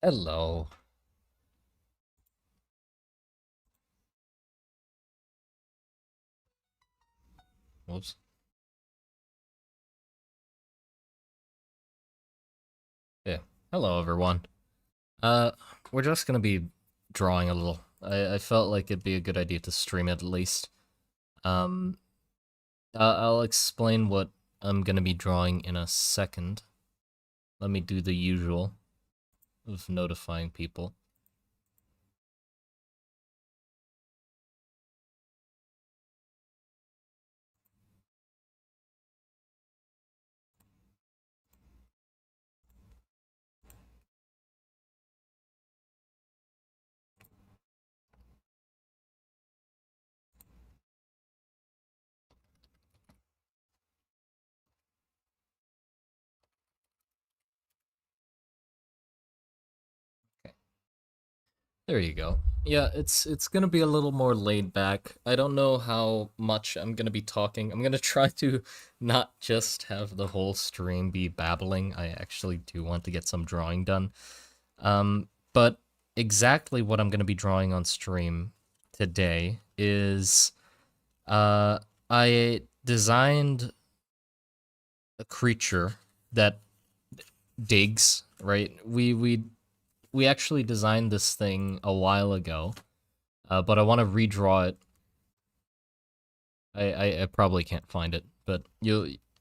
Hello. Whoops. Yeah. Hello, everyone. Uh, we're just gonna be drawing a little. I felt like it'd be a good idea to stream it at least. Um, I'll explain what I'm gonna be drawing in a second. Let me do the usual of notifying people. Okay. There you go. Yeah, it's gonna be a little more laid back. I don't know how much I'm gonna be talking. I'm gonna try to not just have the whole stream be babbling. I actually do want to get some drawing done. But exactly what I'm gonna be drawing on stream today is uh I designed a creature that digs, right? We actually designed this thing a while ago. But I want to redraw it. I probably can't find it, but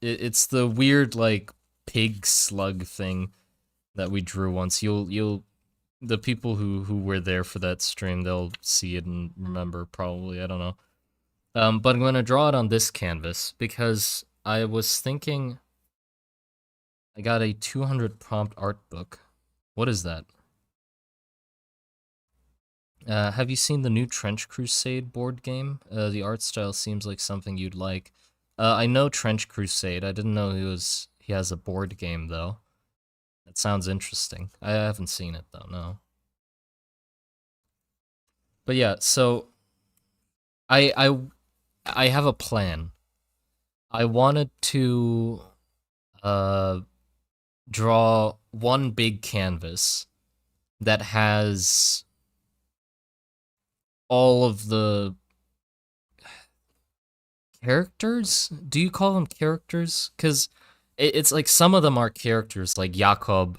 it's the weird like pig slug thing that we drew once. You'll the people who were there for that stream, they'll see it and remember probably. I don't know. But I'm gonna draw it on this canvas because I was thinking I got a 200 prompt art book. What is that? Have you seen the new Trench Crusade board game? The art style seems like something you'd like. I know Trench Crusade. I didn't know he has a board game though. That sounds interesting. I haven't seen it though, no. But yeah, so I I I have a plan. I wanted to uh draw one big canvas that has all of the characters? Do you call them characters? Because it's like some of them are characters, like Jakob,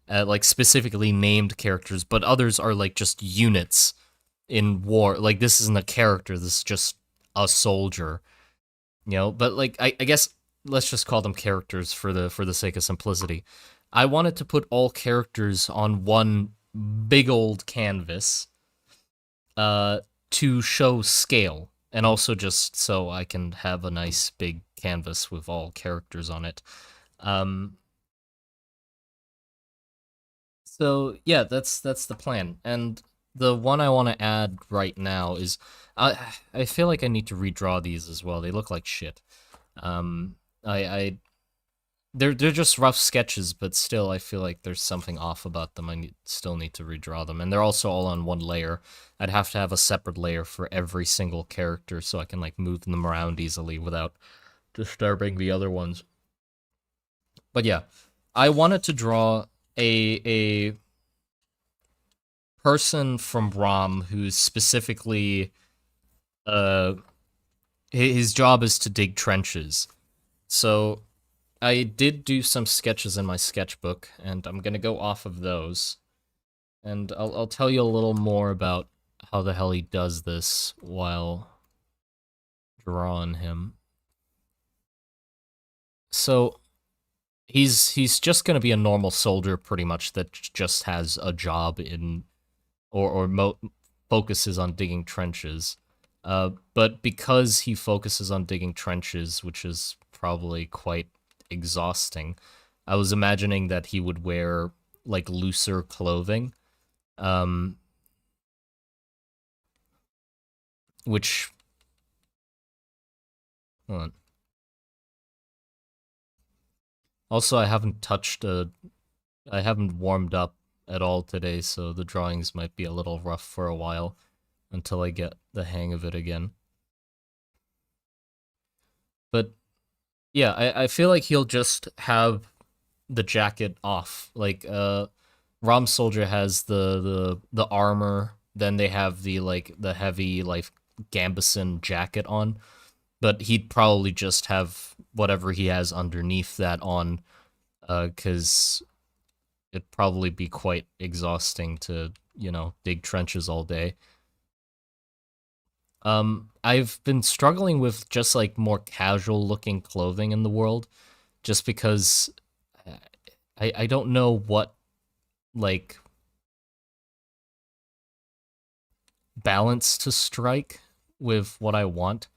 like specifically named characters, but others are like just units in war. Like this isn't a character, this is just a soldier, you know? But like I guess let's just call them characters for the sake of simplicity. I wanted to put all characters on one big old canvas uh, to show scale, and also just so I can have a nice big canvas with all characters on it. Um, so yeah, that's the plan. And the one I want to add right now is I feel like I need to redraw these as well. They look like shit. Um, I they're just rough sketches, but still, I feel like there's something off about them. Still need to redraw them, and they're also all on one layer. I'd have to have a separate layer for every single character so I can like move them around easily without disturbing the other ones. But yeah, I wanted to draw a person from ROM who's specifically uh his job is to dig trenches. So I did do some sketches in my sketchbook, and I'm gonna go off of those. And I'll tell you a little more about how the hell he does this while drawing him. So he's just gonna be a normal soldier, pretty much, that just has a job in or focuses on digging trenches. But because he focuses on digging trenches, which is probably quite exhausting, I was imagining that he would wear like looser clothing, um, which hold on. Also, I haven't warmed up at all today, so the drawings might be a little rough for a while until I get the hang of it again. But yeah, I feel like he'll just have the jacket off. Like, Rom Soldier has the armor, then they have the heavy like Gambison jacket on, but he'd probably just have whatever he has underneath that on, because it'd probably be quite exhausting to, dig trenches all day. I've been struggling with just like more casual looking clothing in the world, just because I don't know what like balance to strike with what I want.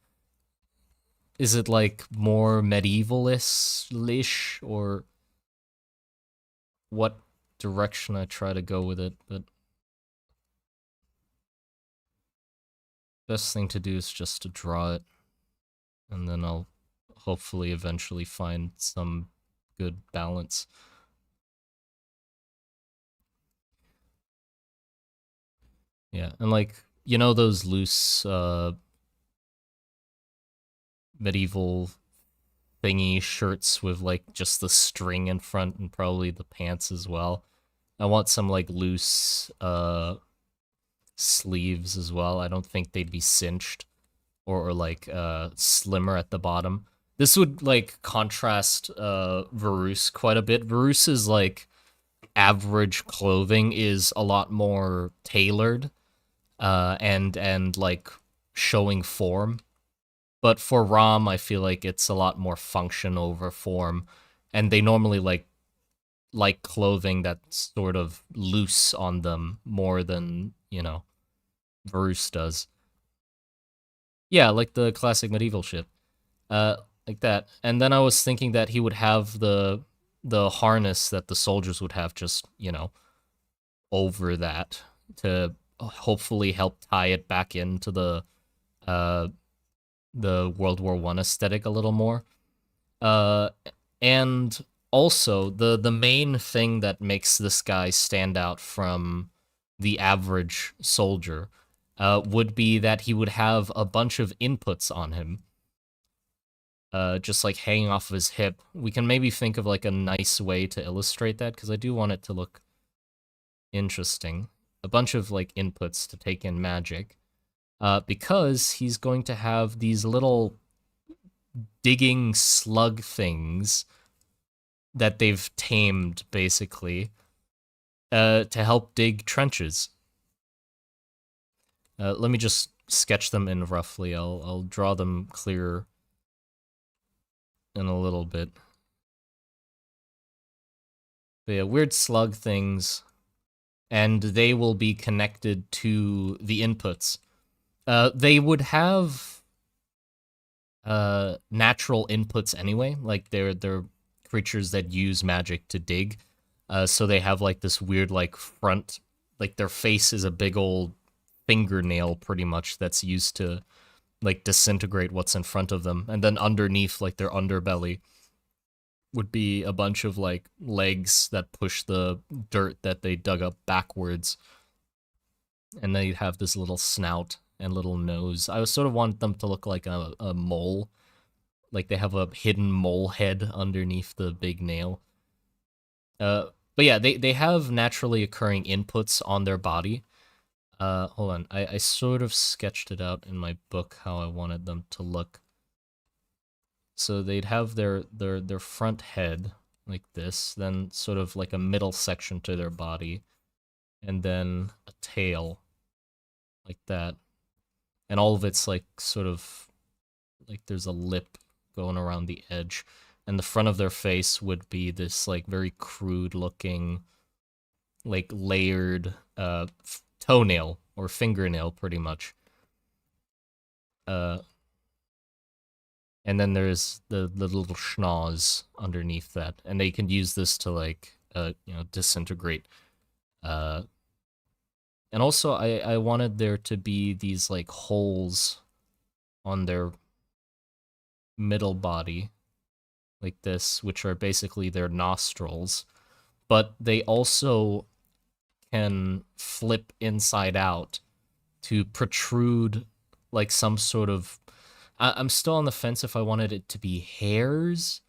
Is it like more medievalist-ish, or what direction I try to go with it? But best thing to do is just to draw it, and then I'll hopefully eventually find some good balance. Yeah, and like, those loose medieval thingy shirts with like just the string in front and probably the pants as well. I want some like loose sleeves as well. I don't think they'd be cinched, or like slimmer at the bottom. This would like contrast Varus quite a bit. Varus's like average clothing is a lot more tailored, and like showing form. But for Rom, I feel like it's a lot more function over form, and they normally like clothing that's sort of loose on them more than Varus does. Yeah, like the classic medieval ship, like that. And then I was thinking that he would have the harness that the soldiers would have, just over that, to hopefully help tie it back into uh the World War I aesthetic a little more. Uh, and also the main thing that makes this guy stand out from the average soldier would be that he would have a bunch of inputs on him, just like hanging off of his hip. We can maybe think of like a nice way to illustrate that, because I do want it to look interesting. A bunch of like inputs to take in magic, because he's going to have these little digging slug things that they've tamed, basically, to help dig trenches. Let me just sketch them in roughly. I'll draw them clearer in a little bit. But yeah, weird slug things, and they will be connected to the inputs. They would have natural inputs anyway, like they're creatures that use magic to dig. So they have like this weird like front, like their face is a big old fingernail pretty much that's used to like disintegrate what's in front of them, and then underneath like their underbelly would be a bunch of like legs that push the dirt that they dug up backwards, and they'd have this little snout and little nose. I sort of want them to look like a mole, like they have a hidden mole head underneath the big nail. But yeah, they have naturally occurring inputs on their body. Hold on, I sort of sketched it out in my book how I wanted them to look. So they'd have their front head like this, then sort of like a middle section to their body, and then a tail like that. And all of it's like sort of like there's a lip going around the edge, and the front of their face would be this like very crude looking, like layered toenail or fingernail pretty much. uh and then there's the little schnoz underneath that, and they can use this to like disintegrate. uh and also I wanted there to be these like holes on their middle body like this, which are basically their nostrils, but they also can flip inside out to protrude like some sort of. I'm still on the fence if I wanted it to be hairs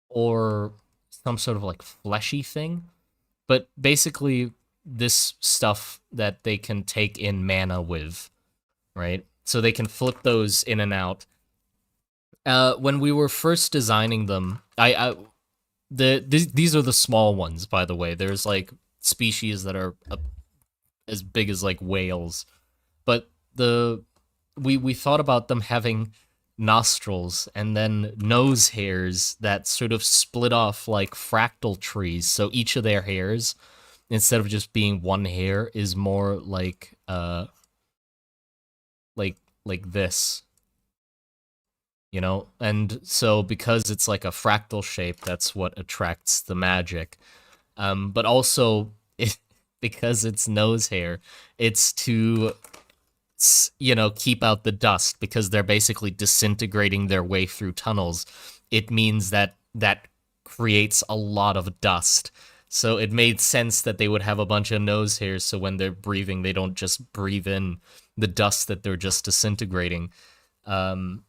or some sort of like fleshy thing. But basically, this stuff that they can take in mana with, right? So they can flip those in and out. When we were first designing them, these are the small ones, by the way. There's like species that are as big as like whales, but we thought about them having nostrils and then nose hairs that sort of split off like fractal trees. So each of their hairs, instead of just being one hair, is more like this, you know? And so because it's like a fractal shape, that's what attracts the magic. But also because it's nose hair, it's to keep out the dust because they're basically disintegrating their way through tunnels. It means that creates a lot of dust. So it made sense that they would have a bunch of nose hairs so when they're breathing, they don't just breathe in the dust that they're just disintegrating. Um,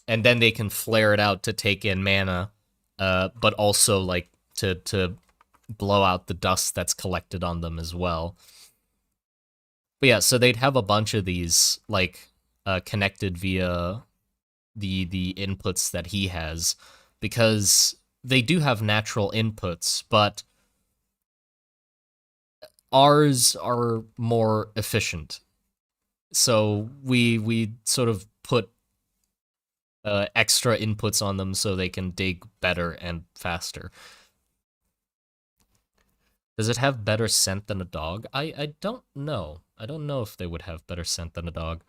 and then they can flare it out to take in mana, but also like to blow out the dust that's collected on them as well. But yeah, so they'd have a bunch of these like connected via the inputs that he has, because they do have natural inputs, but ours are more efficient. So we sort of put extra inputs on them so they can dig better and faster. Does it have better scent than a dog? I don't know. I don't know if they would have better scent than a dog.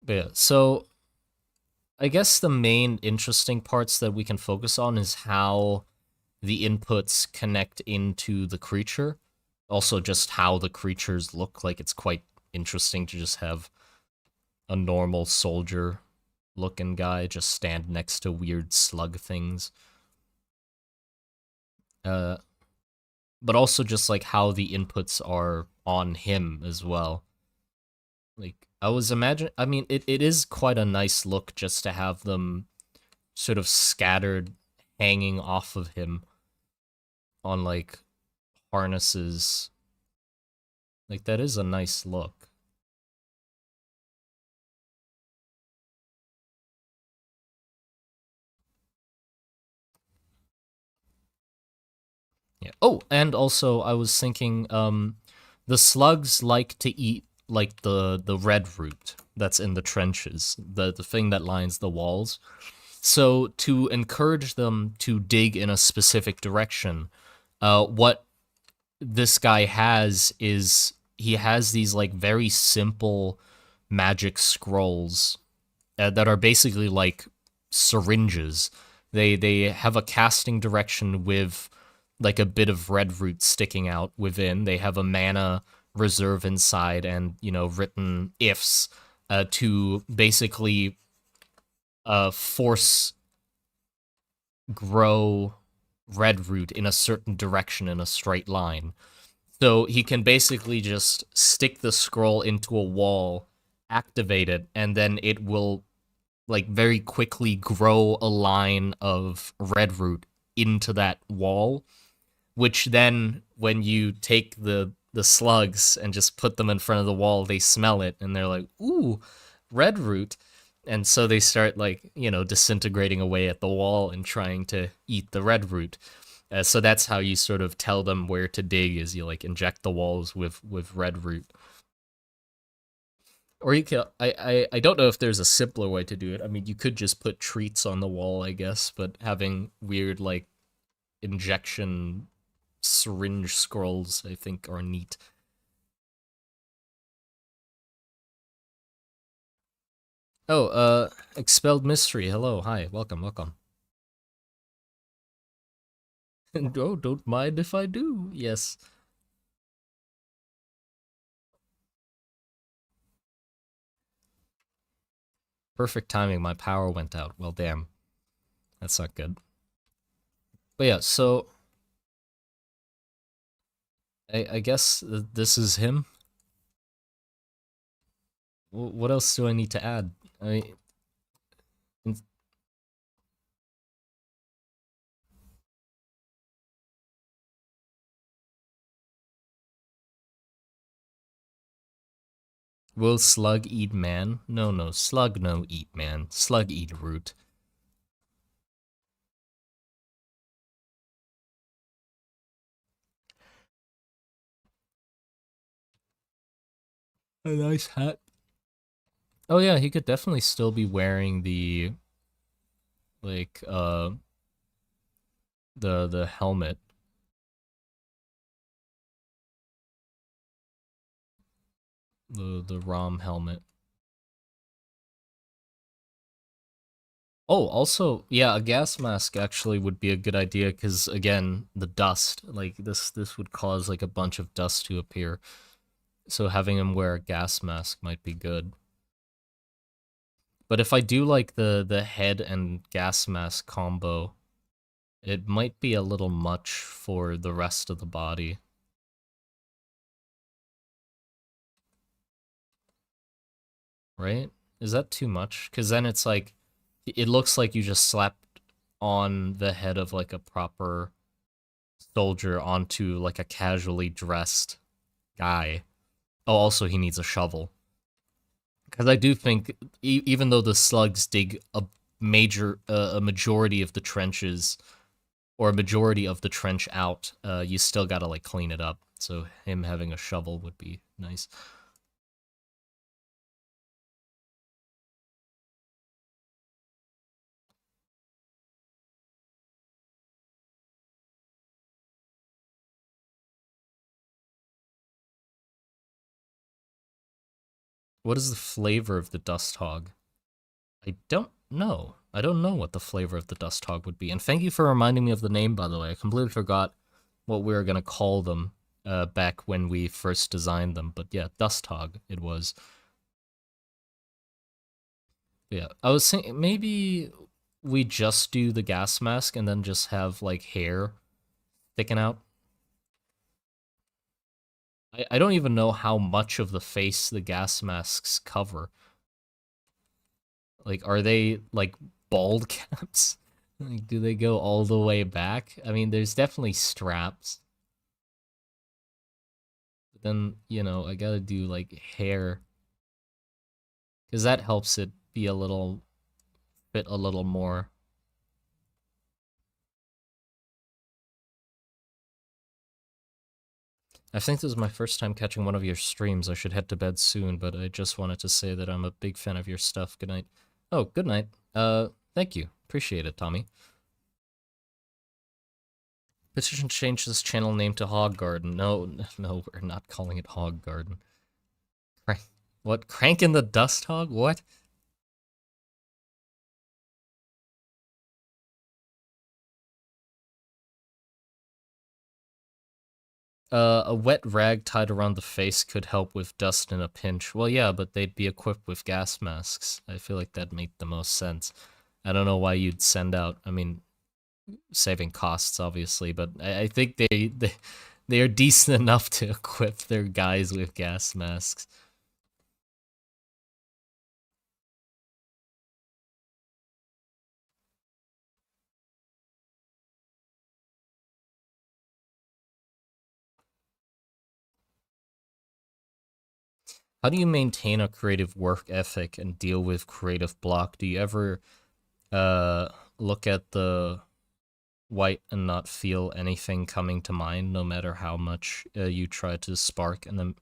But yeah, so I guess the main interesting parts that we can focus on is how the inputs connect into the creature. Also, just how the creatures look. Like, it's quite interesting to just have a normal soldier looking guy just stand next to weird slug things. Uh, but also just like how the inputs are on him as well. Like, I mean, it is quite a nice look just to have them sort of scattered, hanging off of him on like harnesses. Like, that is a nice look. Yeah. Oh, and also I was thinking, the slugs like to eat like the red root that's in the trenches, the thing that lines the walls. So to encourage them to dig in a specific direction, what this guy has is he has these like very simple magic scrolls that are basically like syringes. They have a casting direction with like a bit of red root sticking out within. They have a mana reserve inside, and written ifs to basically force grow red root in a certain direction in a straight line. So he can basically just stick the scroll into a wall, activate it, and then it will like very quickly grow a line of red root into that wall, which then when you take the slugs and just put them in front of the wall, they smell it and they're like, "Ooh, red root." And so they start like, disintegrating away at the wall and trying to eat the red root. So that's how you sort of tell them where to dig, is you like inject the walls with red root. Or you can I don't know if there's a simpler way to do it. I mean, you could just put treats on the wall, I guess, but having weird like injection syringe scrolls, I think, are neat. Oh, expelled mystery. Hello, hi, welcome, welcome. And oh, don't mind if I do. Yes, perfect timing. My power went out. Well, damn, that's not good. But yeah, so I guess this is him. What else do I need to add? I mean, will slug eat man? No, no, slug no eat man. Slug eat root. A nice hat. Oh yeah, he could definitely still be wearing the like the helmet. The ROM helmet. Oh, also, yeah, a gas mask actually would be a good idea because again, the dust, like this would cause like a bunch of dust to appear. So having him wear a gas mask might be good. But if I do like the head and gas mask combo, it might be a little much for the rest of the body. Right? Is that too much? Because then it's like, it looks like you just slapped on the head of like a proper soldier onto like a casually dressed guy. Oh, also he needs a shovel. Because I do think, even though the slugs dig a majority of the trenches, or a majority of the trench out, you still gotta like clean it up. So him having a shovel would be nice. What is the flavor of the dust hog? I don't know. I don't know what the flavor of the dust hog would be. And thank you for reminding me of the name, by the way. I completely forgot what we were gonna call them back when we first designed them. But yeah, dust hog it was. Yeah, I was saying maybe we just do the gas mask and then just have like hair sticking out. I don't even know how much of the face the gas masks cover. Like, are they like bald caps? Like, do they go all the way back? I mean, there's definitely straps. But then, I gotta do like hair. Because that helps it be a little, fit a little more. I think this is my first time catching one of your streams. I should head to bed soon, but I just wanted to say that I'm a big fan of your stuff. Good night. Oh, good night. Thank you. Appreciate it, Tommy. Petition change this channel name to Hog Garden. No, no, we're not calling it Hog Garden. What? Crank in the Dust Hog? What? A wet rag tied around the face could help with dust in a pinch. Well, yeah, but they'd be equipped with gas masks. I feel like that'd make the most sense. I don't know why you'd send out. I mean, saving costs, obviously, but I think they are decent enough to equip their guys with gas masks. How do you maintain a creative work ethic and deal with creative block? Do you ever uh look at the white and not feel anything coming to mind, no matter how much you try to spark an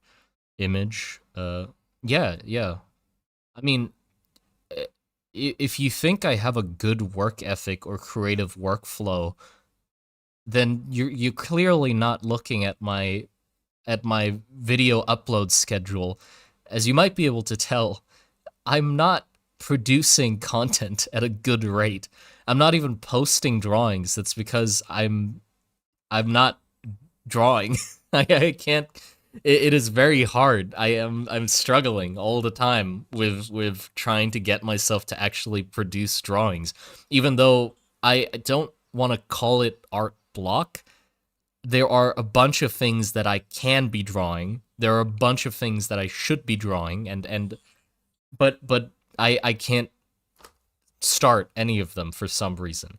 image? Yeah, yeah. I mean, if you think I have a good work ethic or creative workflow, then you're clearly not looking at my video upload schedule. As you might be able to tell, I'm not producing content at a good rate. I'm not even posting drawings. That's because I'm not drawing. I can't. It is very hard. I'm struggling all the time with trying to get myself to actually produce drawings, even though I don't want to call it art block. There are a bunch of things that I can be drawing. There are a bunch of things that I should be drawing, and but I can't start any of them for some reason.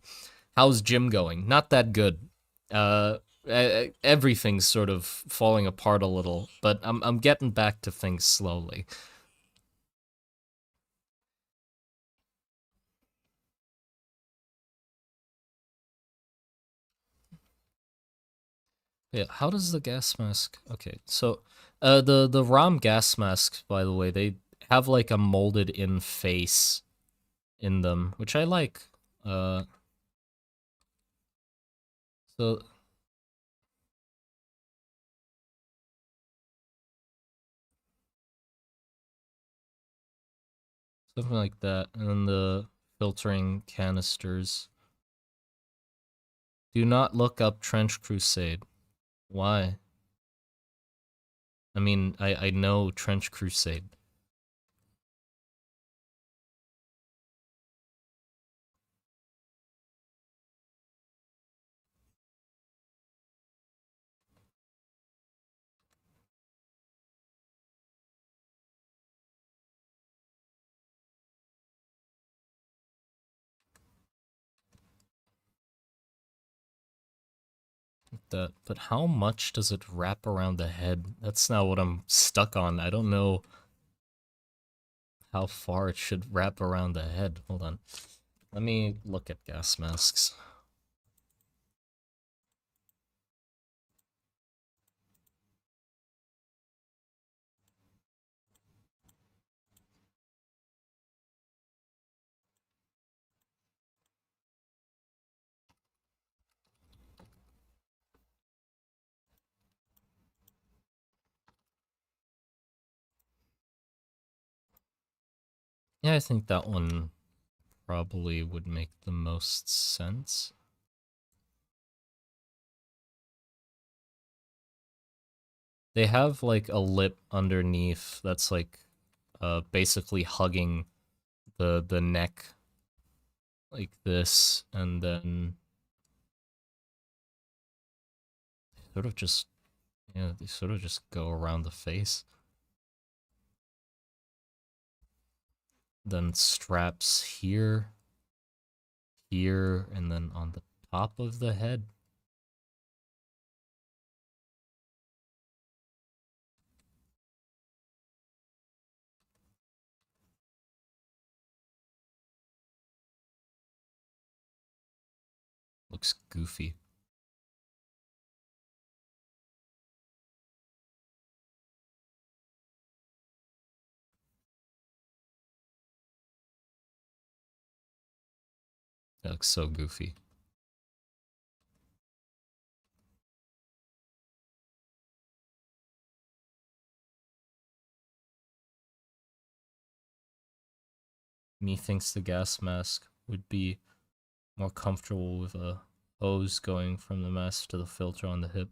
How's gym going? Not that good. Everything's sort of falling apart a little, but I'm getting back to things slowly. Yeah, how does the gas mask? Okay, so the ROM gas masks, by the way, they have like a molded in face in them, which I like. Uh, so something like that, and then the filtering canisters. Do not look up Trench Crusade. Why? I mean, I know Trench Crusade. That, but how much does it wrap around the head? That's not what I'm stuck on. I don't know how far it should wrap around the head. Hold on. Let me look at gas masks. Yeah, I think that one probably would make the most sense. They have like a lip underneath that's like basically hugging the neck like this, and then sort of just, yeah, they sort of just go around the face. Then straps here, here, and then on the top of the head. Looks goofy. That looks so goofy. Methinks the gas mask would be more comfortable with a hose going from the mask to the filter on the hip.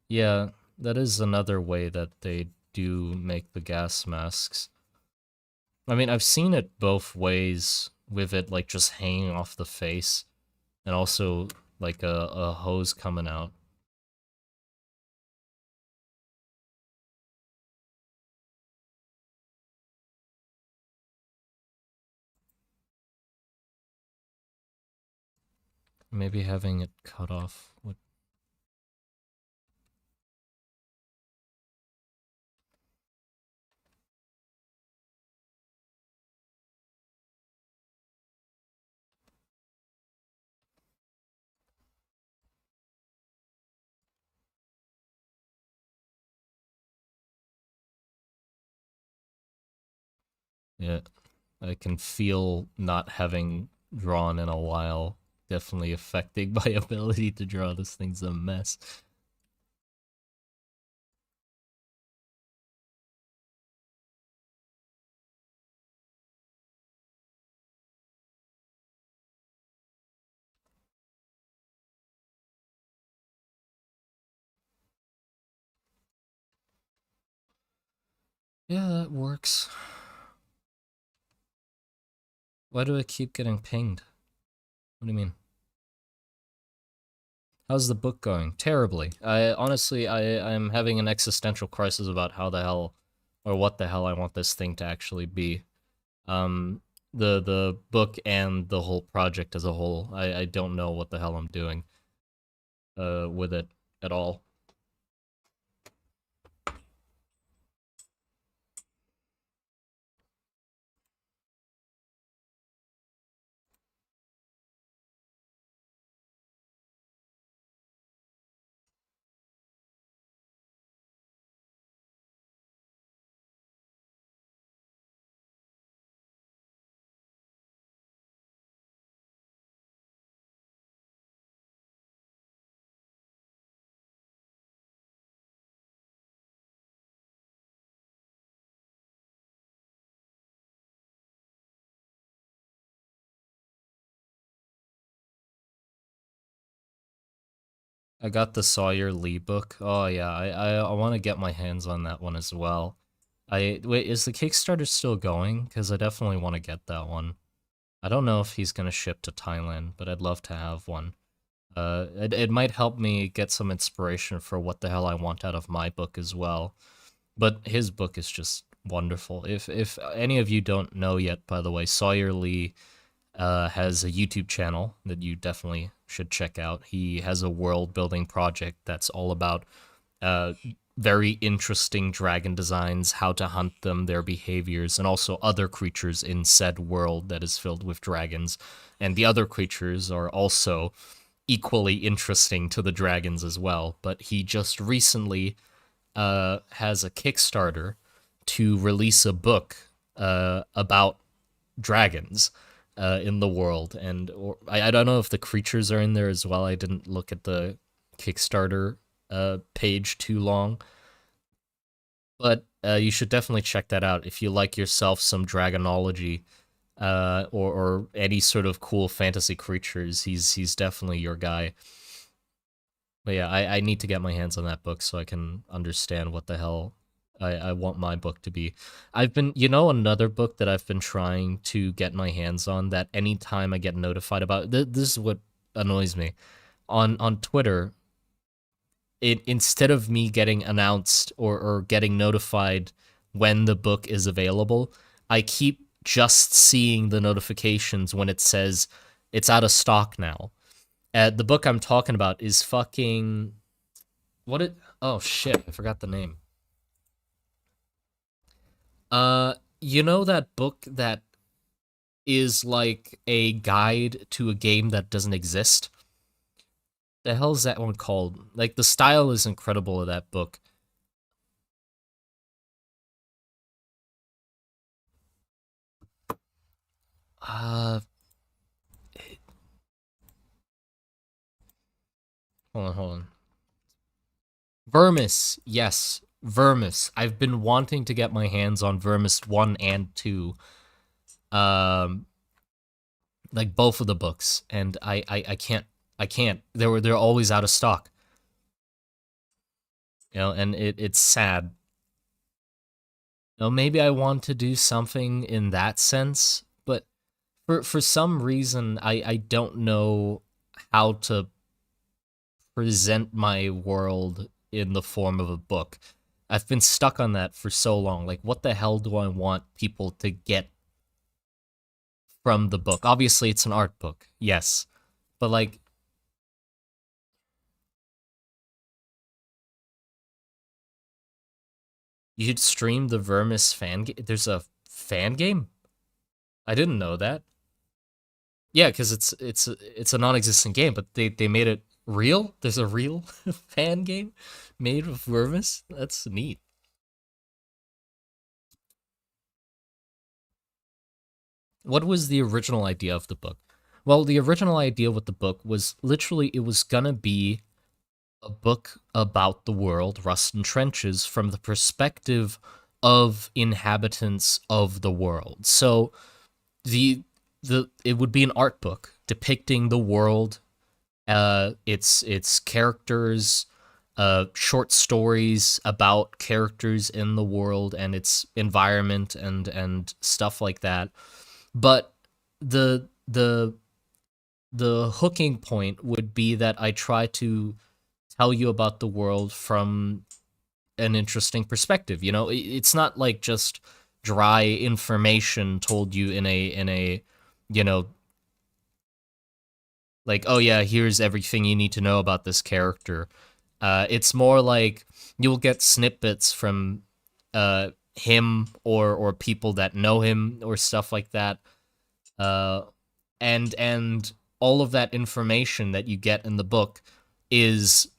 Yeah, that is another way that they do make the gas masks. I mean, I've seen it both ways with it like just hanging off the face and also like a hose coming out. Maybe having it cut off would. Yeah, I can feel not having drawn in a while definitely affecting my ability to draw. This thing's a mess. Yeah, that works. Why do I keep getting pinged? What do you mean? How's the book going? Terribly. I honestly, I'm having an existential crisis about how the hell or what the hell I want this thing to actually be. Um, the book and the whole project as a whole. I don't know what the hell I'm doing with it at all. I got the Sawyer Lee book. Oh yeah, I want to get my hands on that one as well. I wait, is the Kickstarter still going? Because I definitely want to get that one. I don't know if he's gonna ship to Thailand, but I'd love to have one. It might help me get some inspiration for what the hell I want out of my book as well. But his book is just wonderful. If any of you don't know yet, by the way, Sawyer Lee has a YouTube channel that you definitely should check out. He has a world building project that's all about uh, very interesting dragon designs, how to hunt them, their behaviors, and also other creatures in said world that is filled with dragons. And the other creatures are also equally interesting to the dragons as well. But he just recently has a Kickstarter to release a book about dragons in the world, and I don't know if the creatures are in there as well. I didn't look at the Kickstarter page too long, but you should definitely check that out if you like yourself some dragonology or any sort of cool fantasy creatures. He's definitely your guy. But yeah, I need to get my hands on that book so I can understand what the hell I want my book to be. I've been, another book that I've been trying to get my hands on that anytime I get notified about, this is what annoys me. On Twitter, instead of me getting announced or getting notified when the book is available, I keep just seeing the notifications when it says it's out of stock now. The book I'm talking about is fucking what it. Oh shit! I forgot the name. You know that book that is like a guide to a game that doesn't exist? The hell's that one called? Like the style is incredible of that book. Uh, hold on. Vermis, yes, Vermis. I've been wanting to get my hands on Vermis 1 and 2. Um, like both of the books, and I can't. I can't. They're always out of stock. And it's sad. Maybe I want to do something in that sense, but for some reason I don't know how to present my world in the form of a book. I've been stuck on that for so long. Like, what the hell do I want people to get from the book? Obviously, it's an art book, yes, but like, you should stream the Vermis fan game. There's a fan game. I didn't know that. Yeah, because it's a non-existent game, but they made it real. There's a real fan game made of Vermis. That's neat. What was the original idea of the book? Well, the original idea with the book was literally it was gonna be a book about the world, Rust and Trenches, from the perspective of inhabitants of the world. So the it would be an art book depicting the world, its characters, short stories about characters in the world and its environment and stuff like that. But the the the hooking point would be that I try to tell you about the world from an interesting perspective. It's not like just dry information told you in a you know, like, oh yeah, here's everything you need to know about this character. It's more like you'll get snippets from him or people that know him or stuff like that. Uh, and all of that information that you get in the book is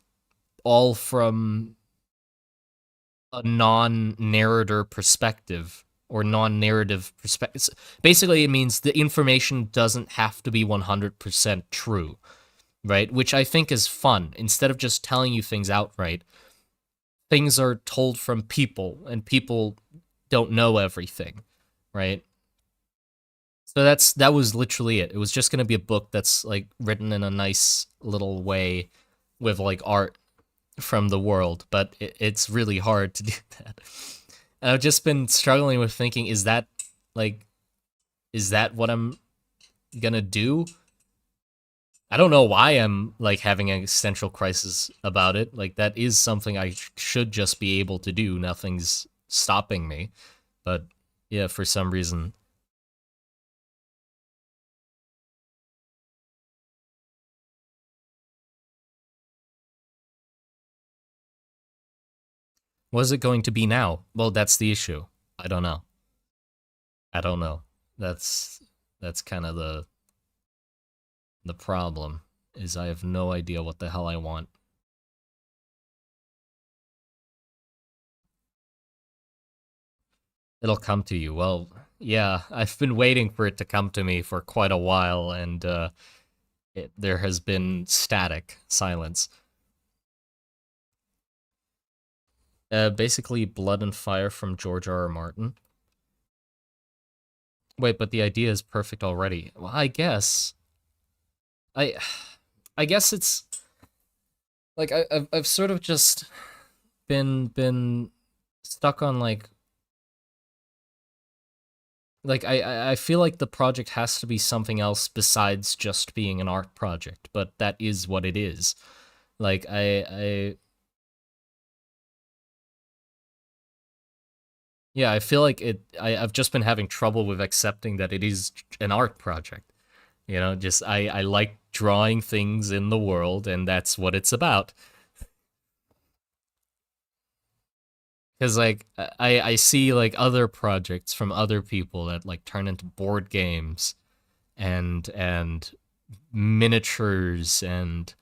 all from a non-narrator perspective or non-narrative perspective. Basically, it means the information doesn't have to be 100% true, right? Which I think is fun. Instead of just telling you things outright, things are told from people, and people don't know everything, right? So that was literally it. It was just gonna be a book that's like written in a nice little way with like art from the world, but it's really hard to do that. And I've just been struggling with thinking, like, is that what I'm gonna do? I don't know why I'm like having an existential crisis about it. Like that is something I should just be able to do. Nothing's stopping me. But yeah, for some reason. What is it going to be now? Well, that's the issue. I don't know. I don't know. That's that's kind of the problem is I have no idea what the hell I want. It'll come to you. Well, yeah, I've been waiting for it to come to me for quite a while, and there has been static silence. Basically, Blood and Fire from George R. R. Martin. Wait, but the idea is perfect already. Well, I, I guess it's like I've sort of just been stuck on like I feel like the project has to be something else besides just being an art project, but that is what it is. Like I yeah, I feel like I've just been having trouble with accepting that it is an art project. You know, just I like drawing things in the world, and that's what it's about. Because like I see like other projects from other people that like turn into board games and miniatures, and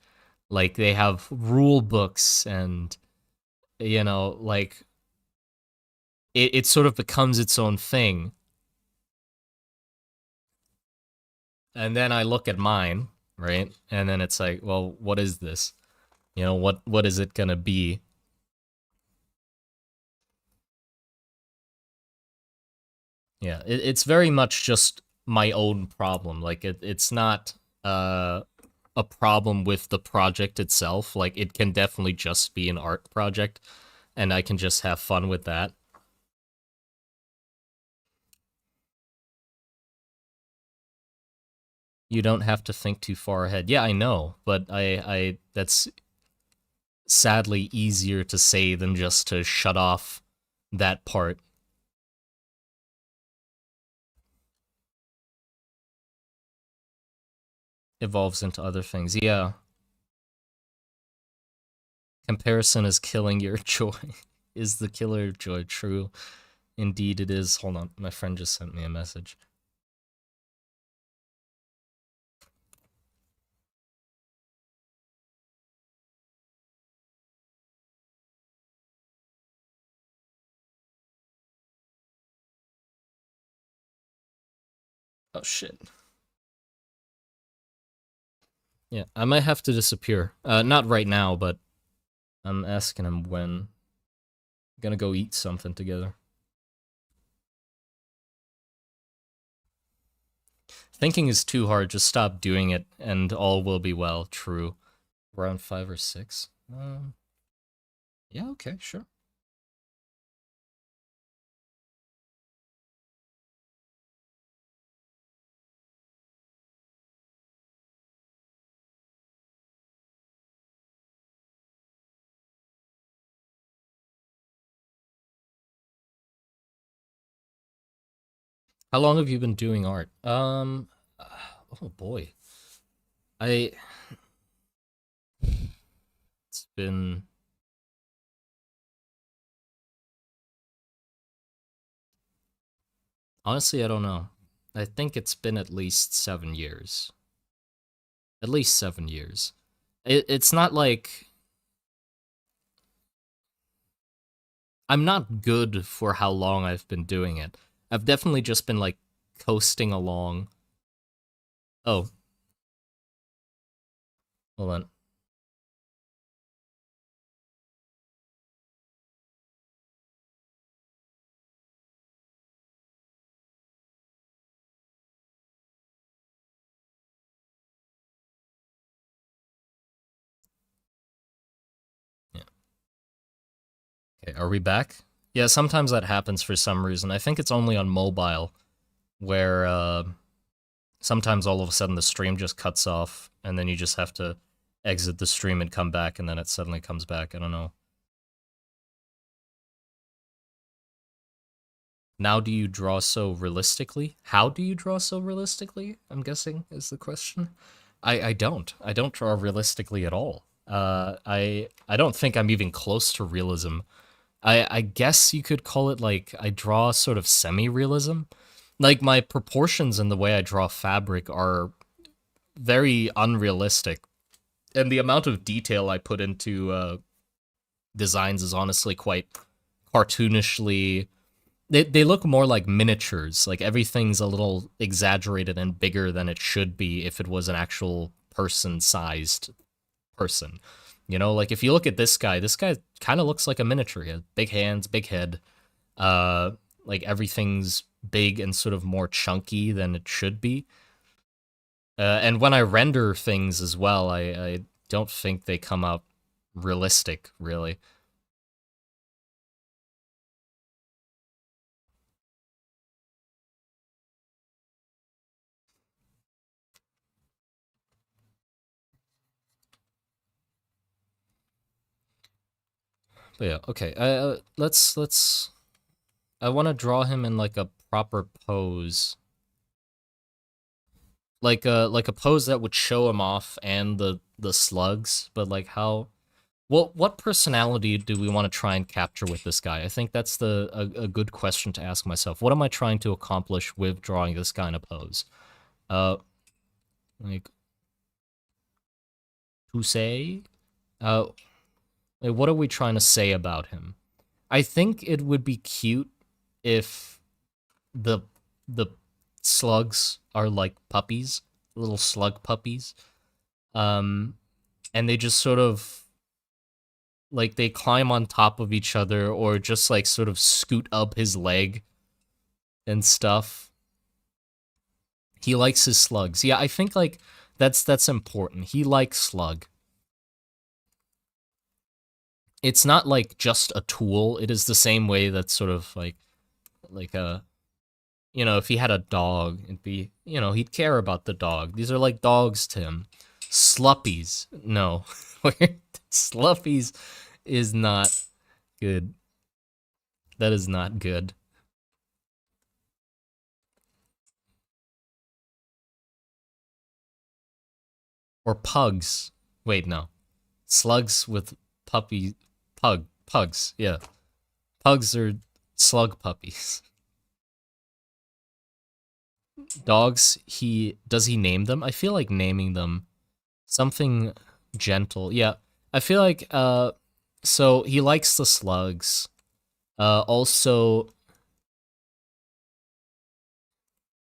like they have rule books, and like it sort of becomes its own thing. And then I look at mine, right? And then it's like, well, what is this? What is it gonna be? Yeah, it's very much just my own problem. Like it's not uh a problem with the project itself. Like it can definitely just be an art project, and I can just have fun with that. You don't have to think too far ahead. Yeah, I know, but I that's sadly easier to say than just to shut off that part. Evolves into other things. Yeah, comparison is killing your joy. Is the killer of joy true? Indeed, it is. Hold on, my friend just sent me a message. Oh shit. Yeah, I might have to disappear. Not right now, but I'm asking him when. Gonna go eat something together. Thinking is too hard. Just stop doing it, and all will be well. True. Around 5 or 6. Yeah. Okay. Sure. How long have you been doing art? Oh boy. I it's been honestly, I don't know. I think it's been at least 7 years. At least 7 years. It's not like I'm not good for how long I've been doing it. I've definitely just been like coasting along. Oh, hold on. Yeah. Okay, are we back? Yeah, sometimes that happens for some reason. I think it's only on mobile where sometimes all of a sudden the stream just cuts off and then you just have to exit the stream and come back and then it suddenly comes back. I don't know. Now do you draw so realistically? How do you draw so realistically? I'm guessing is the question. I don't. I don't draw realistically at all. I don't think I'm even close to realism. I guess you could call it like I draw sort of semi-realism. Like my proportions and the way I draw fabric are very unrealistic, and the amount of detail I put into designs is honestly quite cartoonishly. They look more like miniatures. Like everything's a little exaggerated and bigger than it should be if it was an actual person-sized person. You know, like if you look at this guy kind of looks like a miniature. He has big hands, big head. Uh, like everything's big and sort of more chunky than it should be. And when I render things as well, I don't think they come out realistic, really. But yeah, okay. Let's. I want to draw him in like a proper pose, like a pose that would show him off and the slugs. But like how what personality do we want to try and capture with this guy? I think that's a good question to ask myself. What am I trying to accomplish with drawing this guy in a pose? Uh, like to say, uh, like, what are we trying to say about him? I think it would be cute if the the slugs are like puppies, little slug puppies. Um, and they just sort of like they climb on top of each other or just like sort of scoot up his leg and stuff. He likes his slugs. Yeah, I think like that's important. He likes slug. It's not like just a tool. It is the same way that sort of like a you know, if he had a dog, it'd be, you know, he'd care about the dog. These are like dogs to him. Sluppies. No. Sluppies is not good. That is not good. Or pugs. Wait, no. Slugs with pugs. Yeah. Pugs are slug puppies. Dogs, he name them? I feel like naming them something gentle. Yeah. I feel like so he likes the slugs. Also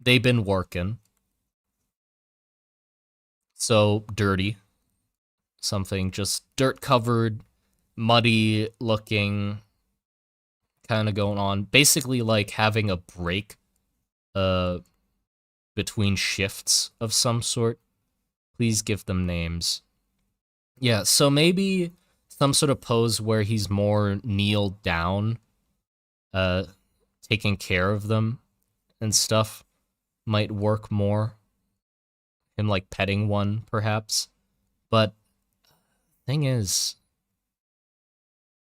they've been working. So dirty. Something just dirt covered, muddy looking, kind of going on. Basically like having a break uh between shifts of some sort. Please give them names. Yeah, so maybe some sort of pose where he's more kneeled down, uh taking care of them and stuff might work more. Him like petting one perhaps. But thing is,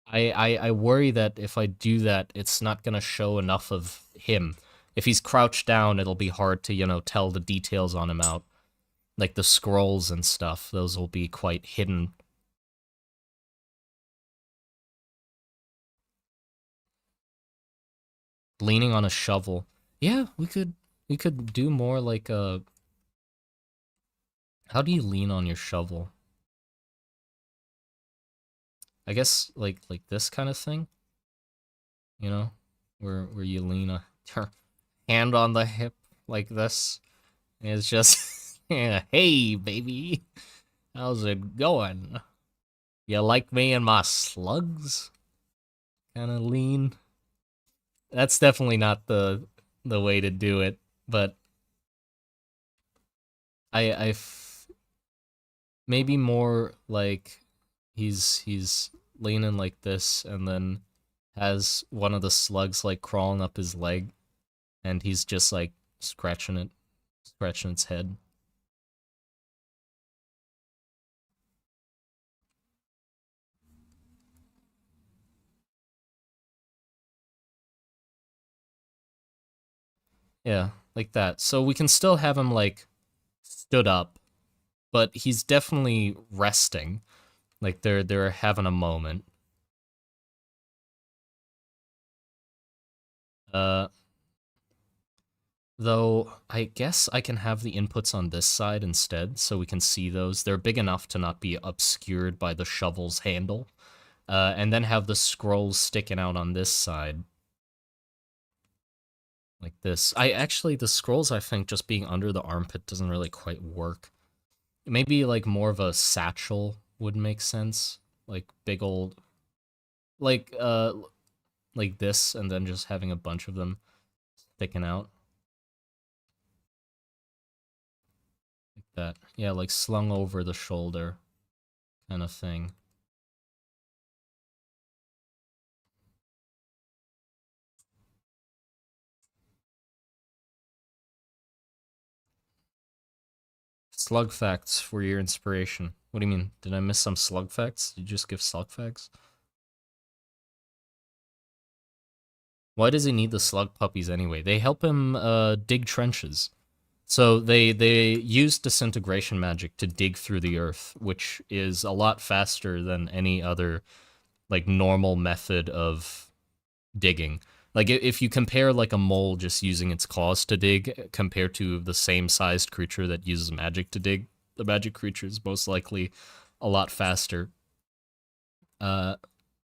I worry that if I do that, it's not gonna show enough of him. if he's crouched down, it'll be hard to, tell the details on him out. Like the scrolls and stuff, those will be quite hidden. Leaning on a shovel. Yeah, we could do more like a how do you lean on your shovel? I guess like this kind of thing, you know? Where you lean your hand on the hip like this. It's just yeah, hey baby. How's it going? You like me and my slugs? Kind of lean. That's definitely not the way to do it, but maybe more like he's leaning like this and then has one of the slugs like crawling up his leg and he's just like scratching its head. Yeah, like that. So we can still have him like stood up, but he's definitely resting. Like they're having a moment. Uh Though I guess I can have the inputs on this side instead so we can see those. They're big enough to not be obscured by the shovel's handle. And then have the scrolls sticking out on this side. Like this. The scrolls, I think, just being under the armpit doesn't really quite work. Maybe, like, more of a satchel would make sense. Like, big old... Like, like this, and then just having a bunch of them sticking out. Like that. Yeah, like slung over the shoulder kind of thing. Slug facts for your inspiration. What do you mean? Did I miss some slug facts? Did you just give slug facts? Why does he need the slug puppies anyway? They help him dig trenches. So they use disintegration magic to dig through the earth, which is a lot faster than any other like normal method of digging. Like if you compare like a mole just using its claws to dig compared to the same sized creature that uses magic to dig, the magic creature is most likely a lot faster. Uh,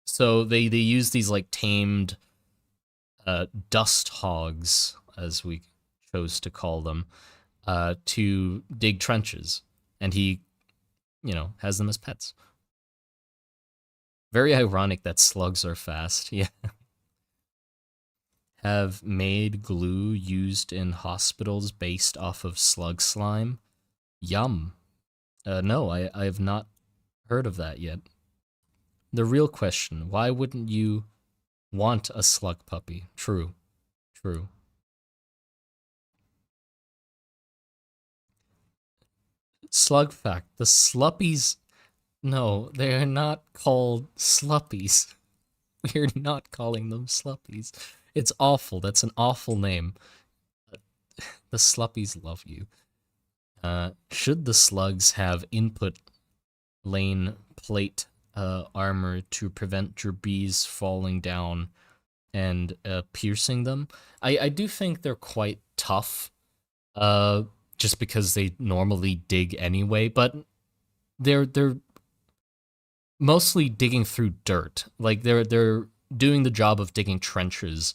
so they use these like tamed dust hogs, as we chose to call them, to dig trenches, and he, has them as pets. Very ironic that slugs are fast. Yeah. Have made glue used in hospitals based off of slug slime. Yum. No, I have not heard of that yet. The real question, why wouldn't you want a slug puppy? True. True. Slug fact, the sluppies, no, they are not called sluppies. We're not calling them sluppies. It's awful. That's an awful name. The sluppies love you. Should the slugs have input lane plate armor to prevent your bees falling down and piercing them? I do think they're quite tough, uh, just because they normally dig anyway, but they're mostly digging through dirt. Like they're doing the job of digging trenches.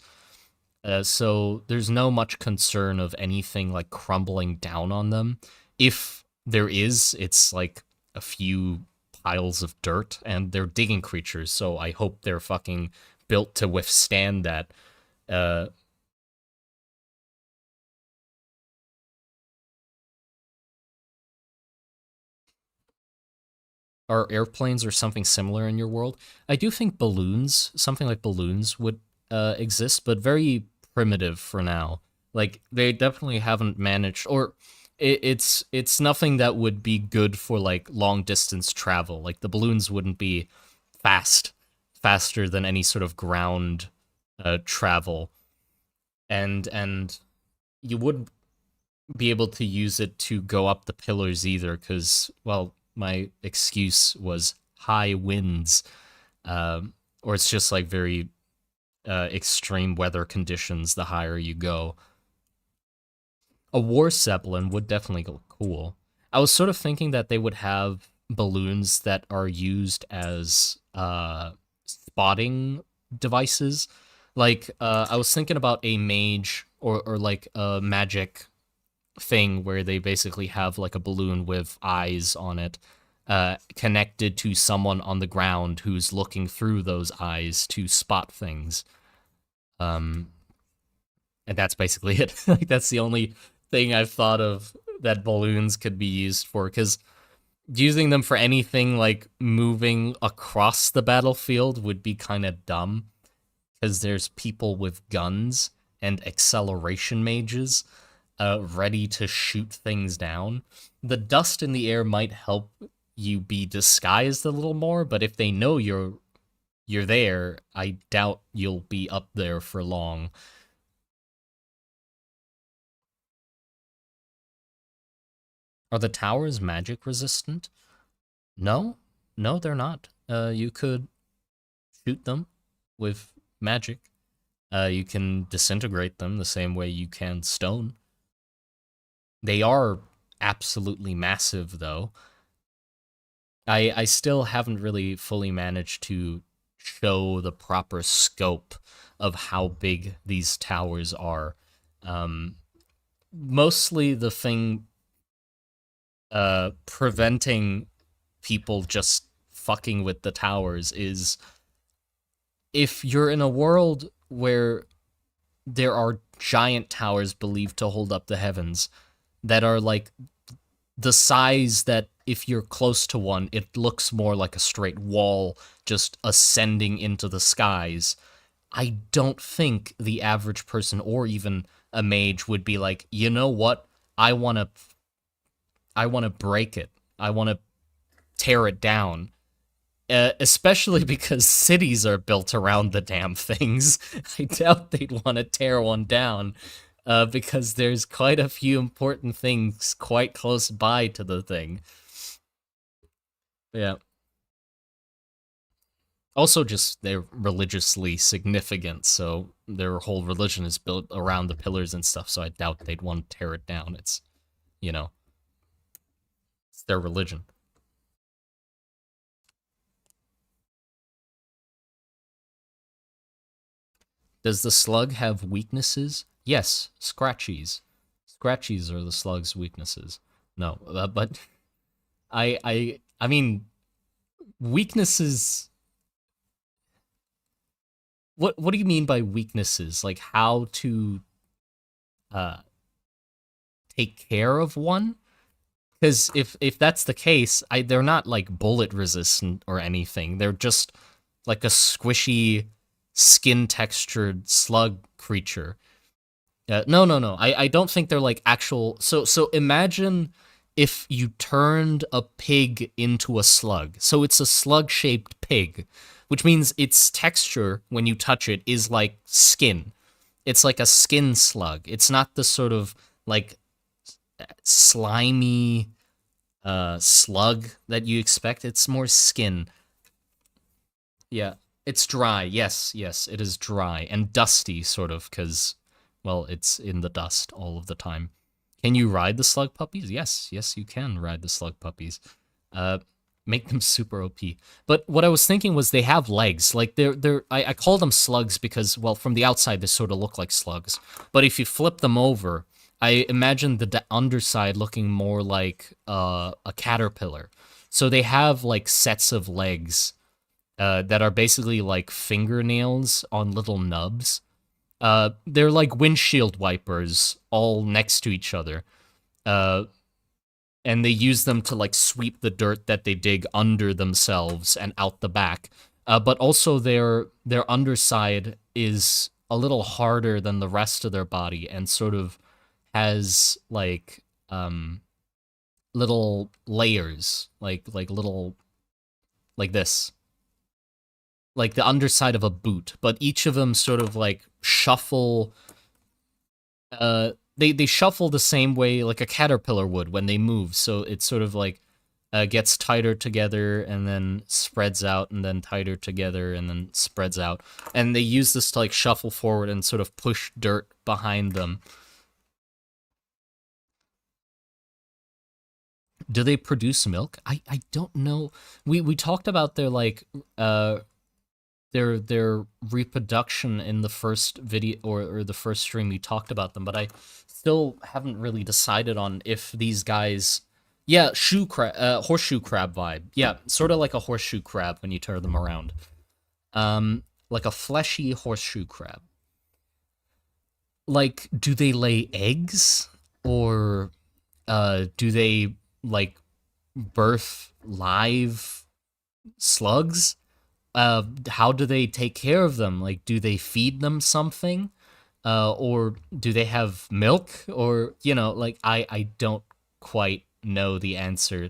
So there's no much concern of anything like crumbling down on them. If there is, it's like a few piles of dirt, and they're digging creatures. So I hope they're fucking built to withstand that. Uh, are airplanes or something similar in your world? I do think balloons, something like balloons, would exist, but very primitive for now. Like they definitely haven't managed, or it's nothing that would be good for like long distance travel. Like the balloons wouldn't be faster than any sort of ground travel. and you wouldn't be able to use it to go up the pillars either, because, well, my excuse was high winds, or it's just like very extreme weather conditions the higher you go. A war zeppelin would definitely look cool. I was sort of thinking that they would have balloons that are used as spotting devices. Like, I was thinking about a mage or like a magic thing where they basically have like a balloon with eyes on it, connected to someone on the ground who's looking through those eyes to spot things. Um, and that's basically it. Like, that's the only thing I've thought of that balloons could be used for, because using them for anything like moving across the battlefield would be kind of dumb, because there's people with guns and acceleration mages ready to shoot things down. The dust in the air might help you be disguised a little more, but if they know you're there, I doubt you'll be up there for long. Are the towers magic resistant? No, no, they're not. You could shoot them with magic. You can disintegrate them the same way you can stone. They are absolutely massive, though. I still haven't really fully managed to show the proper scope of how big these towers are. Um, Mostly the thing preventing people just fucking with the towers is, if you're in a world where there are giant towers believed to hold up the heavens that are like the size that if you're close to one, it looks more like a straight wall just ascending into the skies. I don't think the average person or even a mage would be like, you know what? I want to break it. I want to tear it down. Especially because cities are built around the damn things. I doubt they'd want to tear one down, because there's quite a few important things quite close by to the thing. Yeah. Also, just they're religiously significant, so their whole religion is built around the pillars and stuff, so I doubt they'd want to tear it down. It's, you know, it's their religion. Does the slug have weaknesses? Yes, scratchies. Scratchies are the slug's weaknesses. No, but I mean, weaknesses. What do you mean by weaknesses? Like how to uh take care of one? Because if that's the case, they're not like bullet resistant or anything. They're just like a squishy, skin textured slug creature. No, no, no. I don't think they're like actual. So imagine if you turned a pig into a slug. So it's a slug shaped pig, which means its texture when you touch it is like skin. It's like a skin slug. It's not the sort of like slimy slug that you expect. It's more skin. Yeah, it's dry. Yes, yes, it is dry and dusty, sort of, because, well, it's in the dust all of the time. Can you ride the slug puppies? Yes, yes, you can ride the slug puppies. Uh, Make them super OP. But what I was thinking was they have legs. Like I call them slugs because, well, from the outside they sort of look like slugs. But if you flip them over, I imagine the underside looking more like a caterpillar. So they have like sets of legs that are basically like fingernails on little nubs. They're like windshield wipers all next to each other. Uh, and they use them to like sweep the dirt that they dig under themselves and out the back. But also their underside is a little harder than the rest of their body and sort of has like little layers, like little like this, like the underside of a boot, but each of them sort of like shuffle They shuffle the same way like a caterpillar would when they move. So it's sort of like gets tighter together and then spreads out and then tighter together and then spreads out. And they use this to like shuffle forward and sort of push dirt behind them. Do they produce milk? I don't know. We talked about their like their reproduction in the first video or the first stream we talked about them, but I still haven't really decided on if these guys. Yeah, horseshoe crab vibe. Yeah, sort of like a horseshoe crab when you turn them around. Like a fleshy horseshoe crab. Like, do they lay eggs or do they like birth live slugs? How do they take care of them? Like, do they feed them something? Or do they have milk? Or, like, I don't quite know the answer.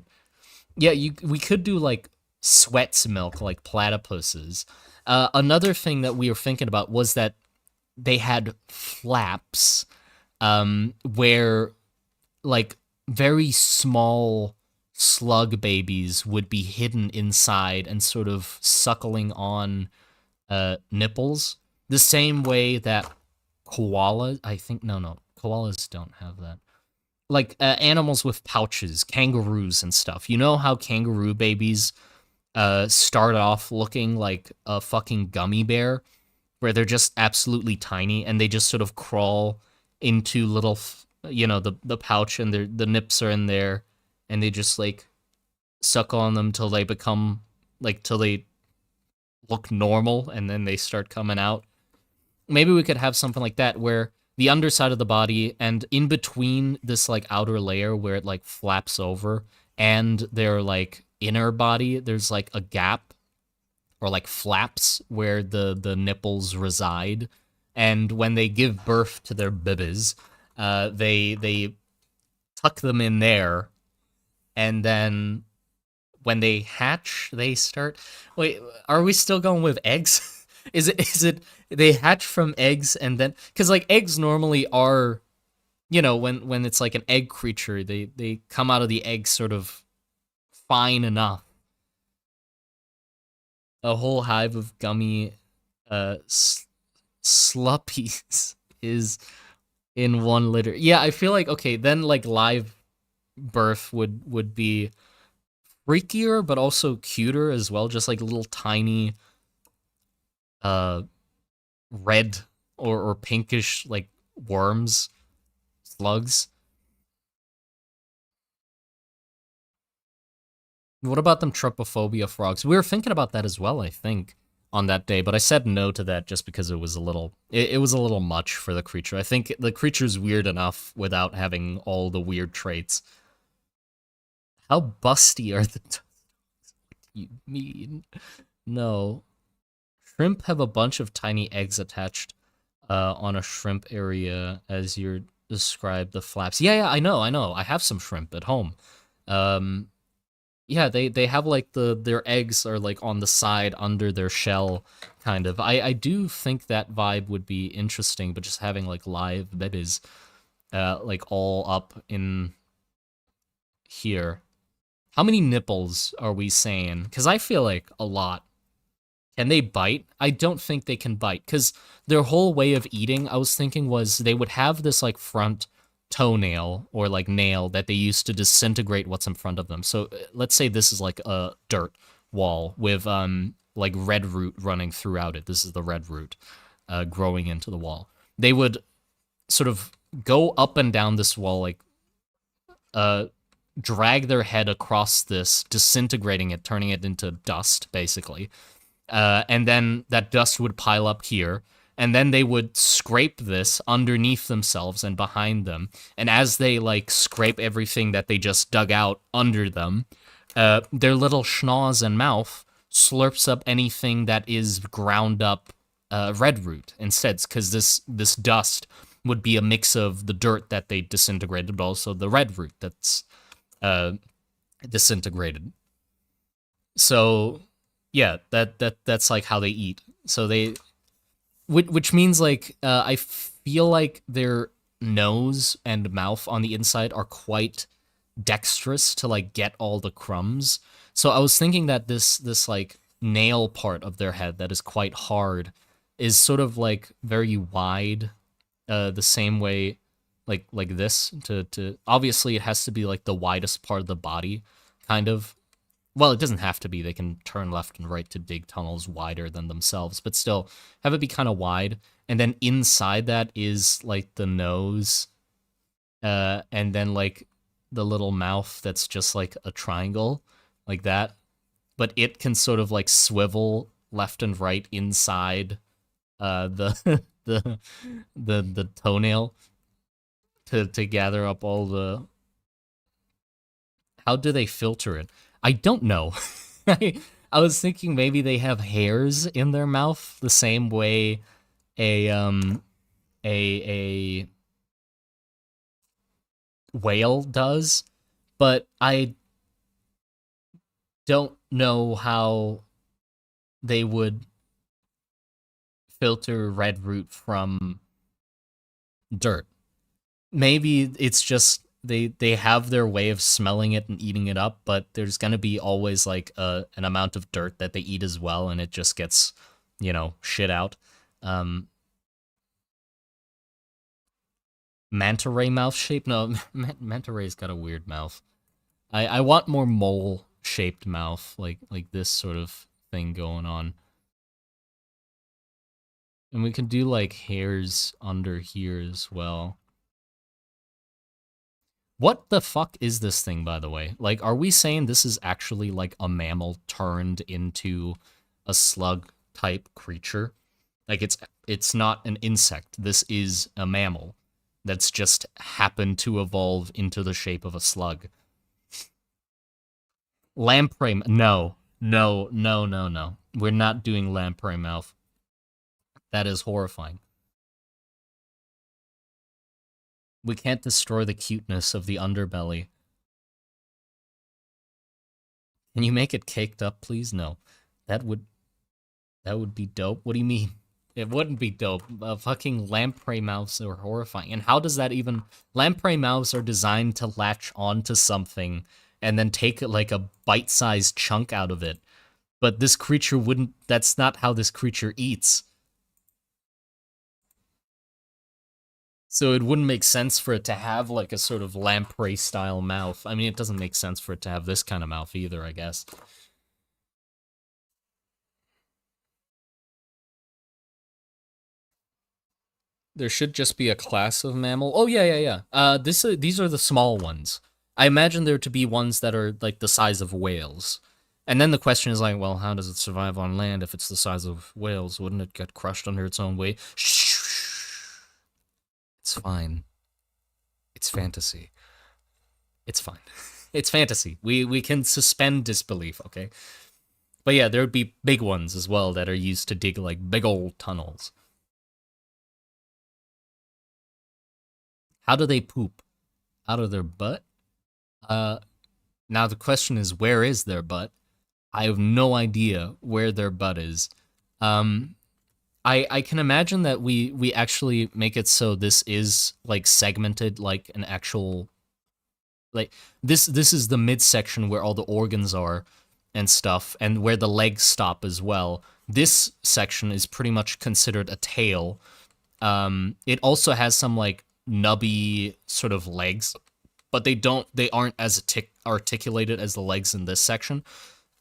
Yeah, we could do, like, sweats milk, like platypuses. Another thing that we were thinking about was that they had flaps, where, like, very small slug babies would be hidden inside and sort of suckling on nipples, the same way that koalas. I think no, koalas don't have that. Like animals with pouches, kangaroos and stuff. You know how kangaroo babies start off looking like a fucking gummy bear, where they're just absolutely tiny and they just sort of crawl into little, the pouch and the nips are in there, and they just like suck on them till they become like till they look normal and then they start coming out. Maybe we could have something like that where the underside of the body and in between this like outer layer where it like flaps over and their like inner body, there's like a gap or like flaps where the nipples reside. And when they give birth to their bibbies, they tuck them in there, and then when they hatch, they start. Wait, are we still going with eggs? Is it they hatch from eggs and then because like eggs normally are, when it's like an egg creature, they come out of the egg sort of fine enough. A whole hive of gummy sluppies is in one litter. Yeah, I feel like okay, then like live birth would be freakier but also cuter as well, just like little tiny uh red or pinkish like worms, slugs. What about them trypophobia frogs? We were thinking about that as well, I think, on that day, but I said no to that just because it was it was a little much for the creature. I think the creature's weird enough without having all the weird traits. How busty are the what do you mean? No. Shrimp have a bunch of tiny eggs attached on a shrimp area as you described the flaps. Yeah, I know. I have some shrimp at home. Um, yeah, they have like their eggs are like on the side under their shell, kind of. I do think that vibe would be interesting, but just having like live babies, like all up in here. How many nipples are we saying? Because I feel like a lot. Can they bite? I don't think they can bite because their whole way of eating, I was thinking, was they would have this like front toenail or like nail that they use to disintegrate what's in front of them. So let's say this is like a dirt wall with like red root running throughout it. This is the red root growing into the wall. They would sort of go up and down this wall, like drag their head across this, disintegrating it, turning it into dust, basically. And then that dust would pile up here, and then they would scrape this underneath themselves and behind them. And as they like scrape everything that they just dug out under them, their little schnoz and mouth slurps up anything that is ground up red root instead, because this dust would be a mix of the dirt that they disintegrated, but also the red root that's disintegrated. So yeah, that's like how they eat. So they, which means like I feel like they're nose and mouth on the inside are quite dexterous to like get all the crumbs. So I was thinking that this like nail part of their head that is quite hard is sort of like very wide, the same way like this to obviously it has to be like the widest part of the body, kind of. Well, it doesn't have to be. They can turn left and right to dig tunnels wider than themselves, but still have it be kind of wide. And then inside that is like the nose, and then like the little mouth that's just like a triangle, like that. But it can sort of like swivel left and right inside the the toenail to gather up all the. How do they filter it? I don't know. I was thinking maybe they have hairs in their mouth the same way a a whale does, but I don't know how they would filter red root from dirt. Maybe it's just they have their way of smelling it and eating it up, but there's gonna be always like an amount of dirt that they eat as well, and it just gets, shit out. Um, Manta ray mouth shape? No, manta ray's got a weird mouth. I want more mole shaped mouth, like this sort of thing going on. And we can do like hairs under here as well. What the fuck is this thing, by the way? Like, are we saying this is actually like a mammal turned into a slug type creature? Like it's not an insect. This is a mammal that's just happened to evolve into the shape of a slug. Lamprey, no, no, no, no, no. We're not doing lamprey mouth. That is horrifying. We can't destroy the cuteness of the underbelly. Can you make it caked up, please? No. That would be dope. What do you mean? It wouldn't be dope. Fucking lamprey mouths are horrifying. And how does that even... Lamprey mouths are designed to latch onto something and then take like a bite-sized chunk out of it. But this creature wouldn't... That's not how this creature eats. So it wouldn't make sense for it to have like a sort of lamprey-style mouth. I mean, it doesn't make sense for it to have this kind of mouth either, I guess. There should just be a class of mammal. Oh yeah, yeah, yeah. These are the small ones. I imagine there to be ones that are like the size of whales. And then the question is like, well, how does it survive on land if it's the size of whales? Wouldn't it get crushed under its own weight? Shh. It's fine. It's fantasy. It's fine. It's fantasy. We can suspend disbelief, okay? But yeah, there would be big ones as well that are used to dig like big old tunnels. How do they poop? Out of their butt? Uh, Now the question is, where is their butt? I have no idea where their butt is. Um, I can imagine that we actually make it so this is like segmented like an actual like this is the midsection where all the organs are and stuff, and where the legs stop as well. This section is pretty much considered a tail. It also has some like nubby sort of legs, but they aren't as articulated as the legs in this section.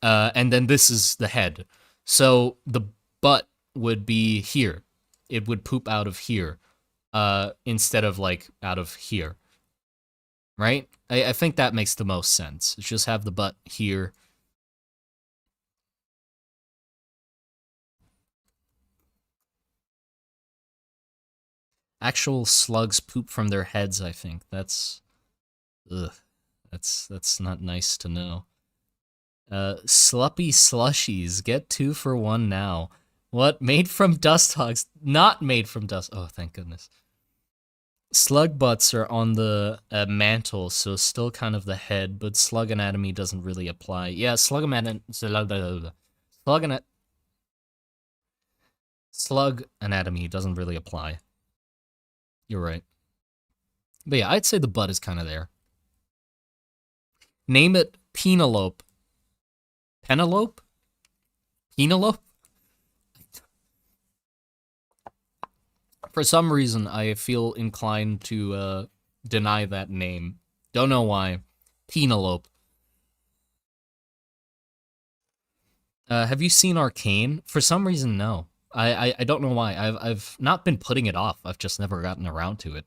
And then this is the head. So the butt would be here. It would poop out of here, instead of like out of here. Right? I think that makes the most sense. It's just have the butt here. Actual slugs poop from their heads, I think. Ugh. That's not nice to know. Sluppy slushies. Get 2 for 1 now. What? Made from dust hogs. Not made from dust. Oh, thank goodness. Slug butts are on the mantle, so still kind of the head, but slug anatomy doesn't really apply. Yeah, slug anatomy doesn't really apply. You're right. But yeah, I'd say the butt is kind of there. Name it Penelope. Penelope? Penelope? For some reason, I feel inclined to deny that name. Don't know why. Penelope. Have you seen Arcane? For some reason, no. I don't know why. I've not been putting it off. I've just never gotten around to it.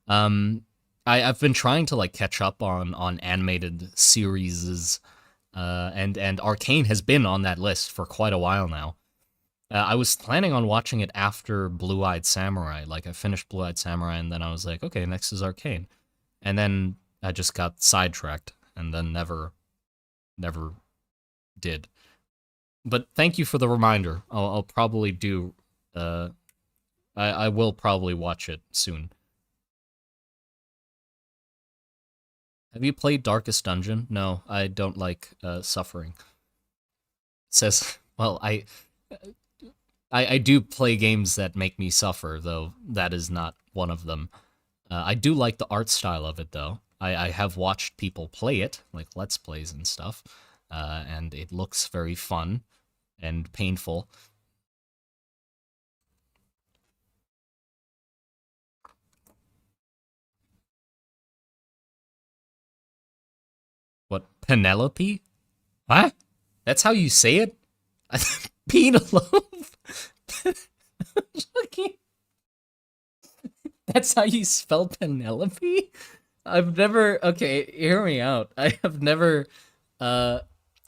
Um, I've been trying to like catch up on animated series, and Arcane has been on that list for quite a while now. I was planning on watching it after Blue Eyed Samurai. Like I finished Blue Eyed Samurai, and then I was like, okay, next is Arcane, and then I just got sidetracked, and then never did. But thank you for the reminder. I'll probably do. Uh, I will probably watch it soon. Have you played Darkest Dungeon? No, I don't like suffering. It says, well, I do play games that make me suffer, though that is not one of them. I do like the art style of it, though. I have watched people play it, like Let's Plays and stuff, and it looks very fun and painful. What, Penelope? What? That's how you say it? Penelope? That's how you spell Penelope? I've never. Okay, hear me out. I have never. Uh,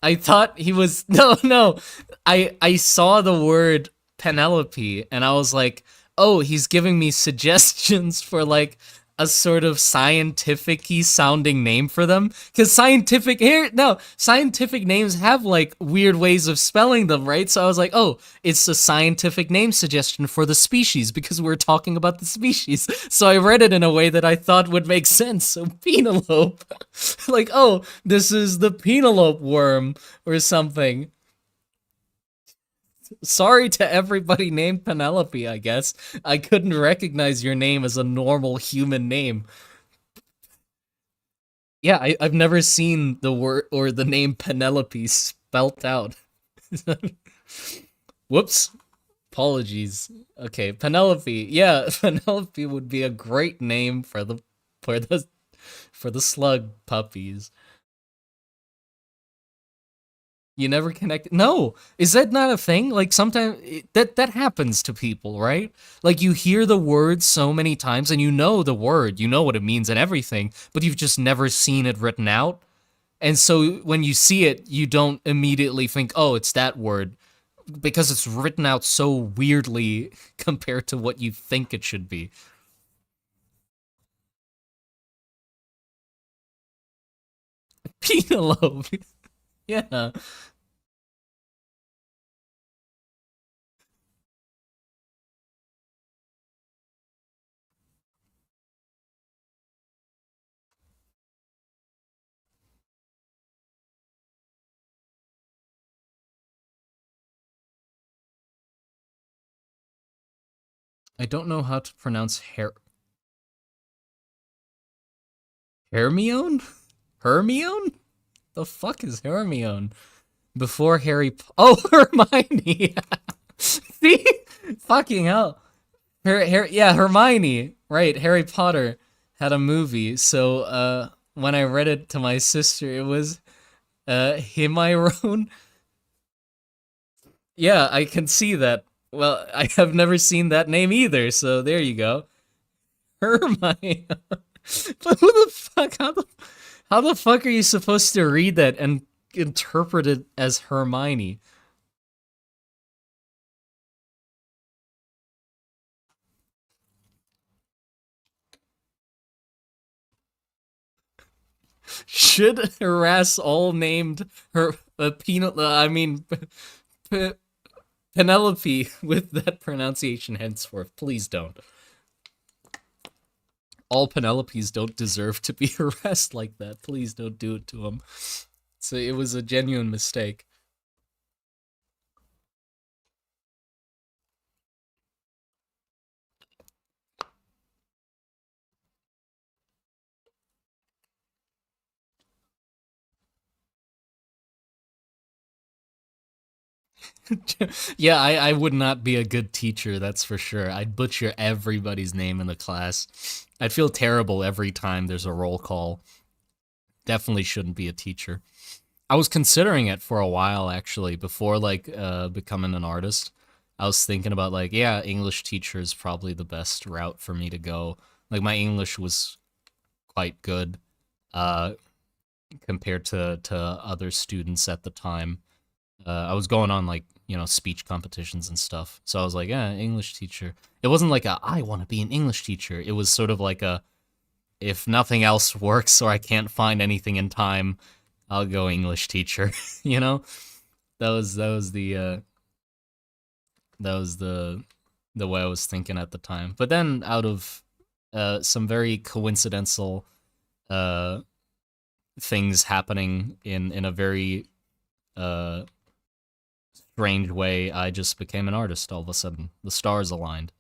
I thought he was. No, no. I saw the word Penelope and I was like, oh, he's giving me suggestions for like a sort of scientific-y sounding name for them. Because scientific names have like weird ways of spelling them, right? So I was like, oh, it's a scientific name suggestion for the species because we're talking about the species. So I read it in a way that I thought would make sense. So Penelope, like, oh, this is the Penelope worm or something. Sorry to everybody named Penelope, I guess. I couldn't recognize your name as a normal human name. Yeah, I've never seen the word or the name Penelope spelt out. Whoops. Apologies. Okay, Penelope. Yeah, Penelope would be a great name for for the for the slug puppies. You never connect. No, is that not a thing? Like sometimes that happens to people, right? Like you hear the word so many times and you know the word, you know what it means and everything, but you've just never seen it written out. And so when you see it, you don't immediately think, "Oh, it's that word," because it's written out so weirdly compared to what you think it should be. Penelope. Yeah. I don't know how to pronounce Hermione? Hermione? The fuck is Hermione? Before Oh, Hermione. See? Fucking hell. Yeah, Hermione. Right, Harry Potter had a movie. So when I read it to my sister, it was Himiron. Yeah, I can see that. Well, I have never seen that name either, so there you go. Hermione. But who the fuck? How the fuck are you supposed to read that and interpret it as Hermione? Should harass all named her I mean P- Penelope with that pronunciation henceforth. Please don't. All Penelopes don't deserve to be harassed like that. Please don't do it to them. So it was a genuine mistake. Yeah, I would not be a good teacher, that's for sure. I'd butcher everybody's name in the class. I'd feel terrible every time there's a roll call. Definitely shouldn't be a teacher. I was considering it for a while actually before like becoming an artist. I was thinking about like, yeah, English teacher is probably the best route for me to go. Like my English was quite good uh compared to other students at the time. I was going on like, speech competitions and stuff. So I was like, yeah, English teacher. It wasn't like I want to be an English teacher. It was sort of like if nothing else works or I can't find anything in time, I'll go English teacher. you know? That was the way I was thinking at the time. But then out of some very coincidental uh things happening in a very uh strange way, I just became an artist all of a sudden. The stars aligned.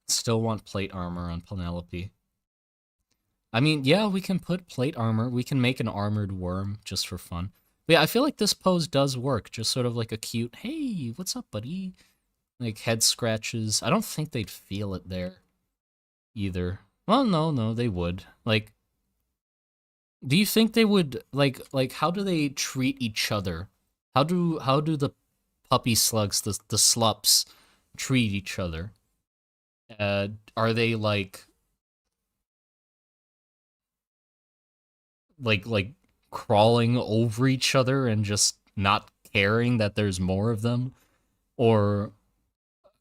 Still want plate armor on Penelope. I mean, yeah, we can put plate armor. We can make an armored worm just for fun. But yeah, I feel like this pose does work. Just sort of like a cute, hey, what's up, buddy? Like head scratches. I don't think they'd feel it there either. Well, no, they would. Like, do you think they would like how do they treat each other? How do the puppy slugs, the slups, treat each other? Are they like crawling over each other and just not caring that there's more of them, or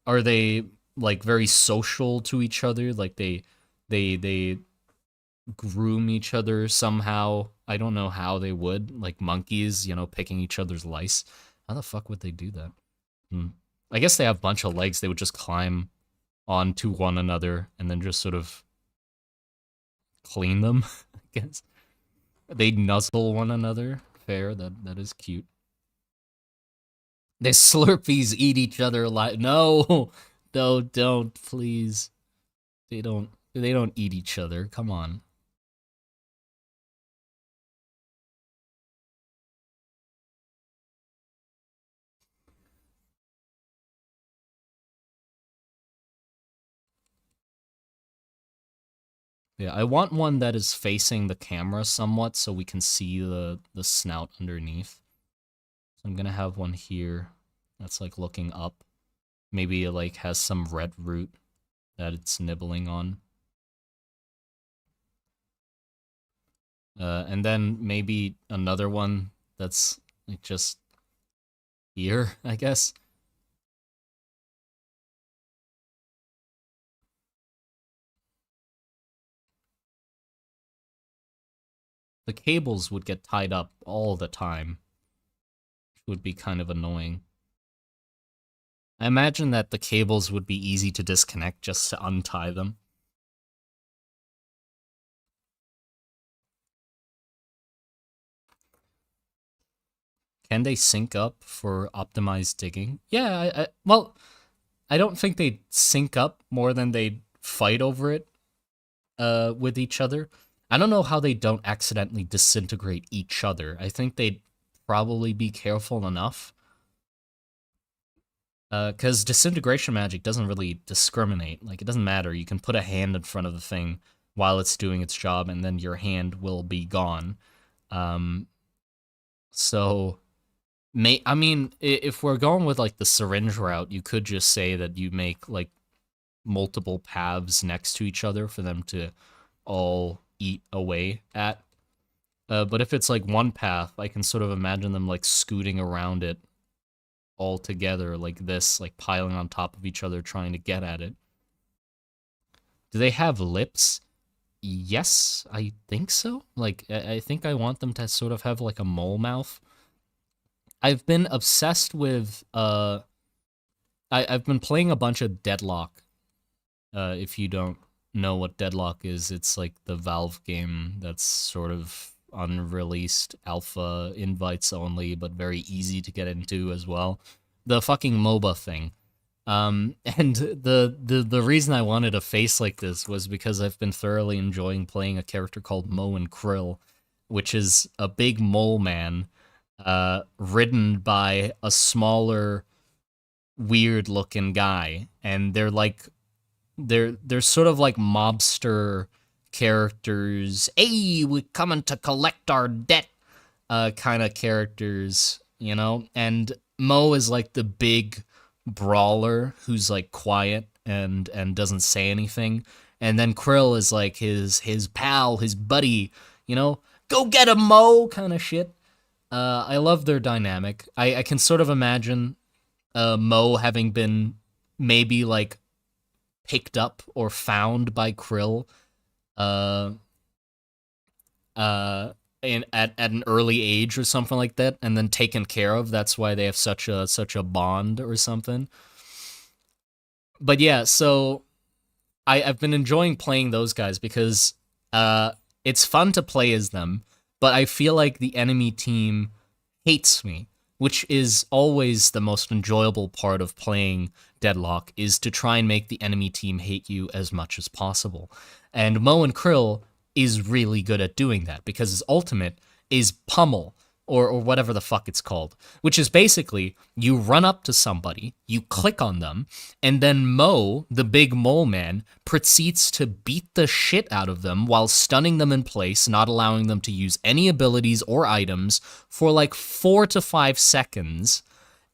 are they like very social to each other? Like they groom each other somehow. I don't know how they would, like monkeys, picking each other's lice. How the fuck would they do that? Hmm. I guess they have a bunch of legs. They would just climb onto one another and then just sort of clean them. I guess they nuzzle one another. Fair. That is cute. They Slurpees eat each other alive. No, no, don't please. They don't. They don't eat each other. Come on. Yeah, I want one that is facing the camera somewhat so we can see the snout underneath. So I'm gonna have one here that's like looking up. Maybe it like has some red root that it's nibbling on. And then maybe another one that's like just here, I guess. The cables would get tied up all the time, which would be kind of annoying. I imagine that the cables would be easy to disconnect just to untie them. Can they sync up for optimized digging? Yeah, well, I don't think they'd sync up more than they'd fight over it with each other. I don't know how they don't accidentally disintegrate each other. I think they'd probably be careful enough. Because disintegration magic doesn't really discriminate. Like, it doesn't matter. You can put a hand in front of the thing while it's doing its job, and then your hand will be gone. Um, so, I mean, if we're going with, like, the syringe route, you could just say that you make, like, multiple paths next to each other for them to all eat away at. But if it's, like, one path, I can sort of imagine them, like, scooting around it all together like this, like piling on top of each other trying to get at it. Do they have lips? Yes, I think so. Like, I think I want them to sort of have like a mole mouth. I've been obsessed with I've been playing a bunch of Deadlock. If you don't know what Deadlock is, it's like the Valve game that's sort of unreleased alpha invites only, but very easy to get into as well. The fucking MOBA thing. And the reason I wanted a face like this was because I've been thoroughly enjoying playing a character called Mo and Krill, which is a big mole man, ridden by a smaller, weird looking guy, and they're sort of like mobster characters. Hey, we coming to collect our debt, kind of characters, you know. And Mo is like the big brawler who's like quiet and doesn't say anything, and then Krill is like his pal, his buddy, you know. Go get him, Mo, kind of shit. I love their dynamic. I can sort of imagine Mo having been maybe like picked up or found by Krill uh uh at an early age or something like that, and then taken care of. That's why they have such a bond or something. But yeah, so I've been enjoying playing those guys because uh it's fun to play as them, but I feel like the enemy team hates me, which is always the most enjoyable part of playing Deadlock, is to try and make the enemy team hate you as much as possible. And Mo and Krill is really good at doing that because his ultimate is pummel, or whatever the fuck it's called, which is basically you run up to somebody, you click on them, and then Mo, the big mole man, proceeds to beat the shit out of them while stunning them in place, not allowing them to use any abilities or items for like 4 to 5 seconds,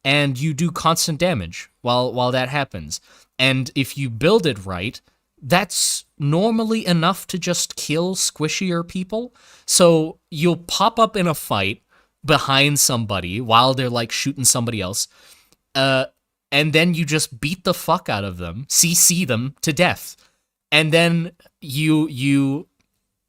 and you do constant damage while that happens. And if you build it right, that's normally enough to just kill squishier people. So you'll pop up in a fight behind somebody while they're like shooting somebody else, uh, and then you just beat the fuck out of them, CC them to death, and then you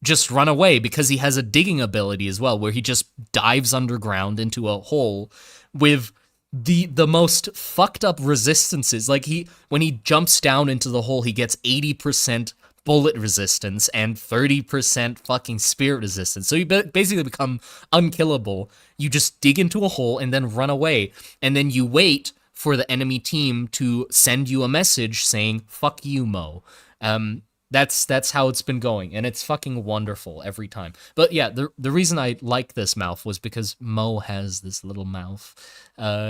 just run away because he has a digging ability as well, where he just dives underground into a hole with the most fucked up resistances. Like when he jumps down into the hole, he gets 80% bullet resistance and 30% fucking spirit resistance. So you basically become unkillable. You just dig into a hole and then run away. And then you wait for the enemy team to send you a message saying, fuck you, Mo. That's how it's been going, and it's fucking wonderful every time. But yeah, the reason I like this mouth was because Mo has this little mouth.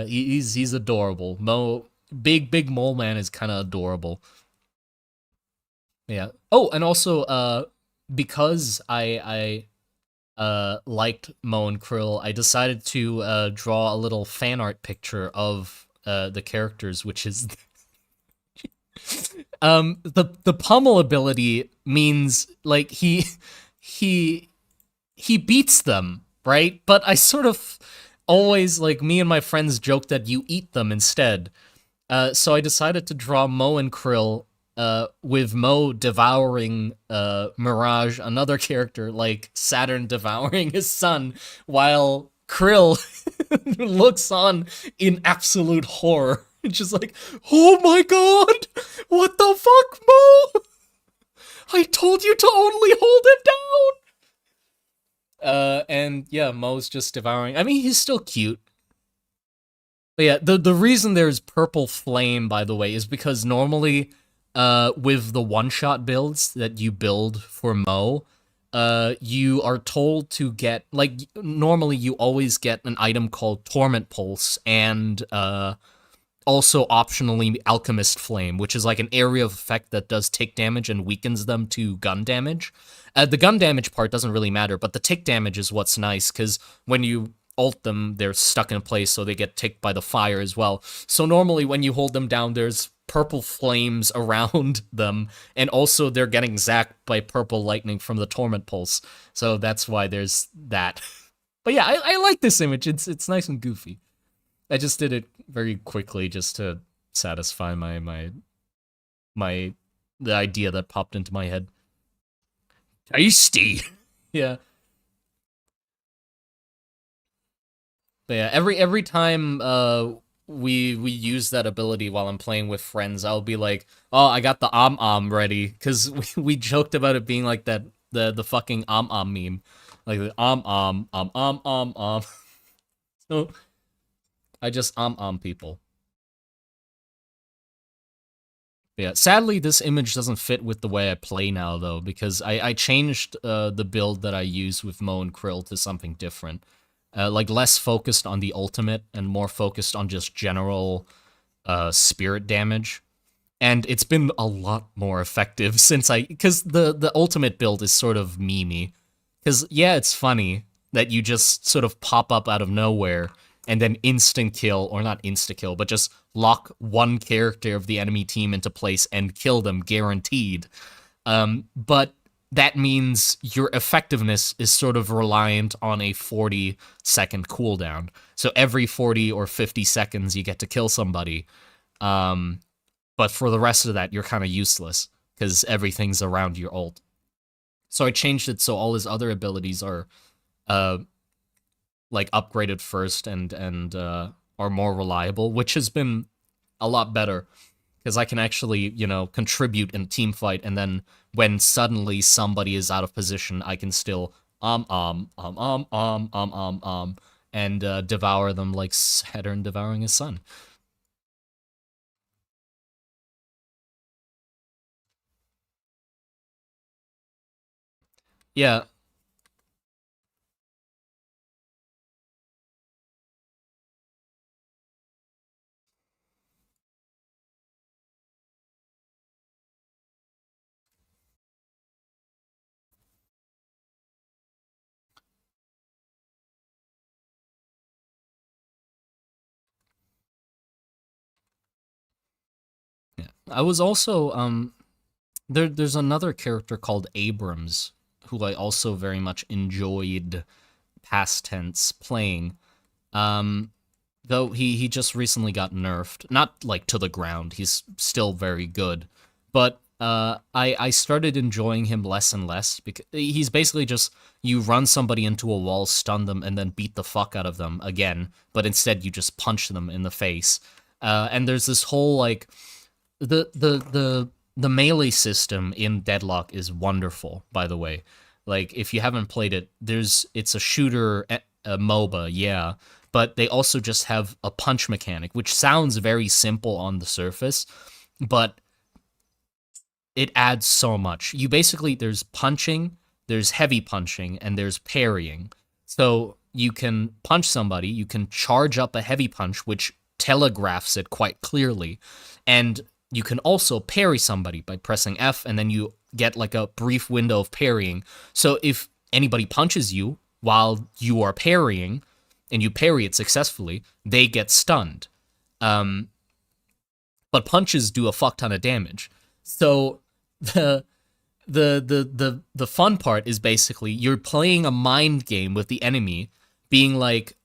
He's adorable. Mo, big mole man, is kind of adorable. Yeah. Oh, and also because I liked Mo and Krill, I decided to draw a little fan art picture of the characters, which is the pummel ability means like he beats them, right? But I sort of always, like, me and my friends joke that you eat them instead. So I decided to draw Mo and Krill, with Mo devouring Mirage, another character, like Saturn devouring his son, while Krill looks on in absolute horror. It's just like, oh my god, what the fuck, Mo? I told you to only hold it down. And yeah, Mo's just devouring. I mean, he's still cute. But yeah, the reason there's purple flame, by the way, is because normally, with the one-shot builds that you build for Mo, you are told to get, like, normally you always get an item called Torment Pulse, and also optionally Alchemist Flame, which is like an area of effect that does tick damage and weakens them to gun damage. The gun damage part doesn't really matter, but the tick damage is what's nice, because when you ult them, they're stuck in place, so they get ticked by the fire as well. So normally when you hold them down, there's purple flames around them, and also they're getting zapped by purple lightning from the Torment Pulse. So that's why there's that. But yeah, I like this image. It's nice and goofy. I just did it very quickly just to satisfy my the idea that popped into my head. Tasty. Yeah. But yeah, every time we use that ability while I'm playing with friends, I'll be like, "Oh, I got the ready," because we joked about it being like that, the fucking meme, like the So I just people. Yeah, sadly, this image doesn't fit with the way I play now, though, because I changed the build that I use with Mo and Krill to something different. Like, less focused on the ultimate and more focused on just general spirit damage. And it's been a lot more effective since because the ultimate build is sort of memey. Because, yeah, it's funny that you just sort of pop up out of nowhere and then instant kill, or not insta kill, but just lock one character of the enemy team into place and kill them guaranteed. But that means your effectiveness is sort of reliant on a 40-second cooldown. So every 40 or 50 seconds you get to kill somebody. But for the rest of that, you're kind of useless because everything's around your ult. So I changed it so all his other abilities are like upgraded first and are more reliable, which has been a lot better because I can actually, contribute in a team fight, and then when suddenly somebody is out of position, I can still and devour them like Saturn devouring his sun. Yeah, yeah. I was also there's another character called Abrams who I also very much enjoyed past tense playing. Um, though he just recently got nerfed, not like to the ground. He's still very good, but I started enjoying him less and less because he's basically just you run somebody into a wall, stun them, and then beat the fuck out of them again. But instead, you just punch them in the face. And there's this whole like the melee system in Deadlock is wonderful, by the way. Like if you haven't played it, it's a shooter, a MOBA, yeah, but they also just have a punch mechanic, which sounds very simple on the surface, but it adds so much. You basically there's punching, there's heavy punching, and there's parrying. So you can punch somebody, you can charge up a heavy punch, which telegraphs it quite clearly, and you can also parry somebody by pressing F, and then you get like a brief window of parrying. So if anybody punches you while you are parrying, and you parry it successfully, they get stunned. Um, but punches do a fuck ton of damage. So the the fun part is basically you're playing a mind game with the enemy, being like,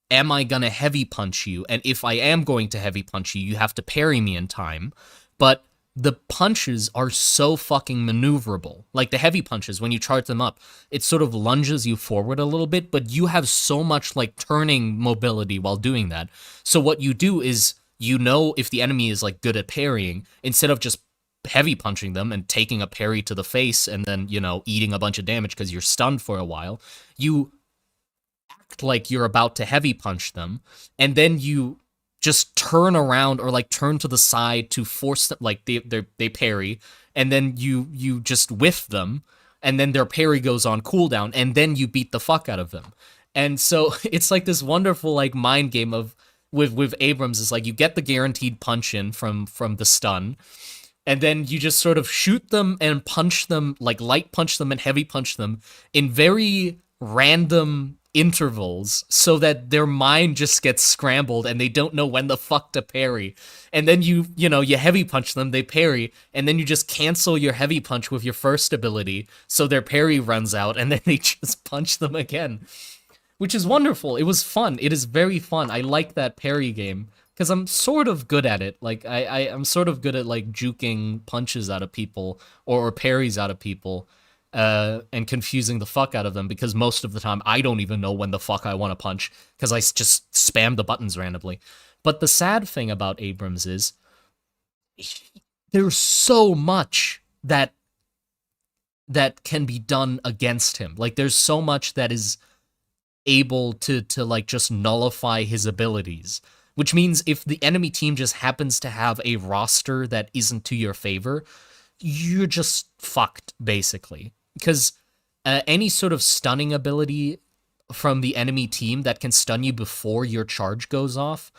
am I gonna heavy punch you? And if I am going to heavy punch you, you have to parry me in time. But the punches are so fucking maneuverable. Like the heavy punches, when you charge them up, it sort of lunges you forward a little bit, but you have so much like turning mobility while doing that. So what you do is, if the enemy is like good at parrying, instead of just heavy punching them and taking a parry to the face and then, eating a bunch of damage because you're stunned for a while, you like you're about to heavy punch them, and then you just turn around or like turn to the side to force them, like they parry, and then you just whiff them, and then their parry goes on cooldown, and then you beat the fuck out of them. And so it's like this wonderful like mind game of with Abrams is like you get the guaranteed punch in from the stun, and then you just sort of shoot them and punch them, like light punch them and heavy punch them in very random intervals so that their mind just gets scrambled and they don't know when the fuck to parry. And then you heavy punch them, they parry, and then you just cancel your heavy punch with your first ability so their parry runs out, and then they just punch them again, which is wonderful. It was fun. It is very fun. I like that parry game because I'm sort of good at it. Like I'm sort of good at like juking punches out of people or parries out of people, and confusing the fuck out of them because most of the time I don't even know when the fuck I want to punch because I just spam the buttons randomly. But the sad thing about Abrams is there's so much that can be done against him. Like there's so much that is able to like just nullify his abilities, which means if the enemy team just happens to have a roster that isn't to your favor, you're just fucked, basically. Because any sort of stunning ability from the enemy team that can stun you before your charge goes off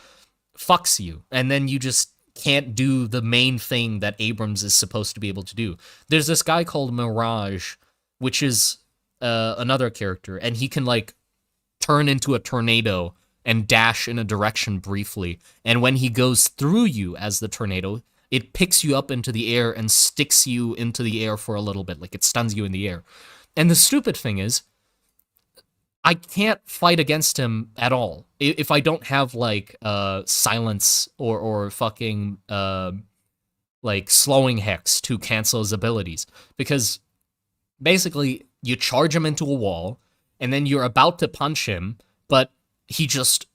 fucks you. And then you just can't do the main thing that Abrams is supposed to be able to do. There's this guy called Mirage, which is another character, and he can like turn into a tornado and dash in a direction briefly. And when he goes through you as the tornado, it picks you up into the air and sticks you into the air for a little bit, like it stuns you in the air. And the stupid thing is, I can't fight against him at all if I don't have like silence or fucking like slowing hex to cancel his abilities, because basically you charge him into a wall and then you're about to punch him, but he just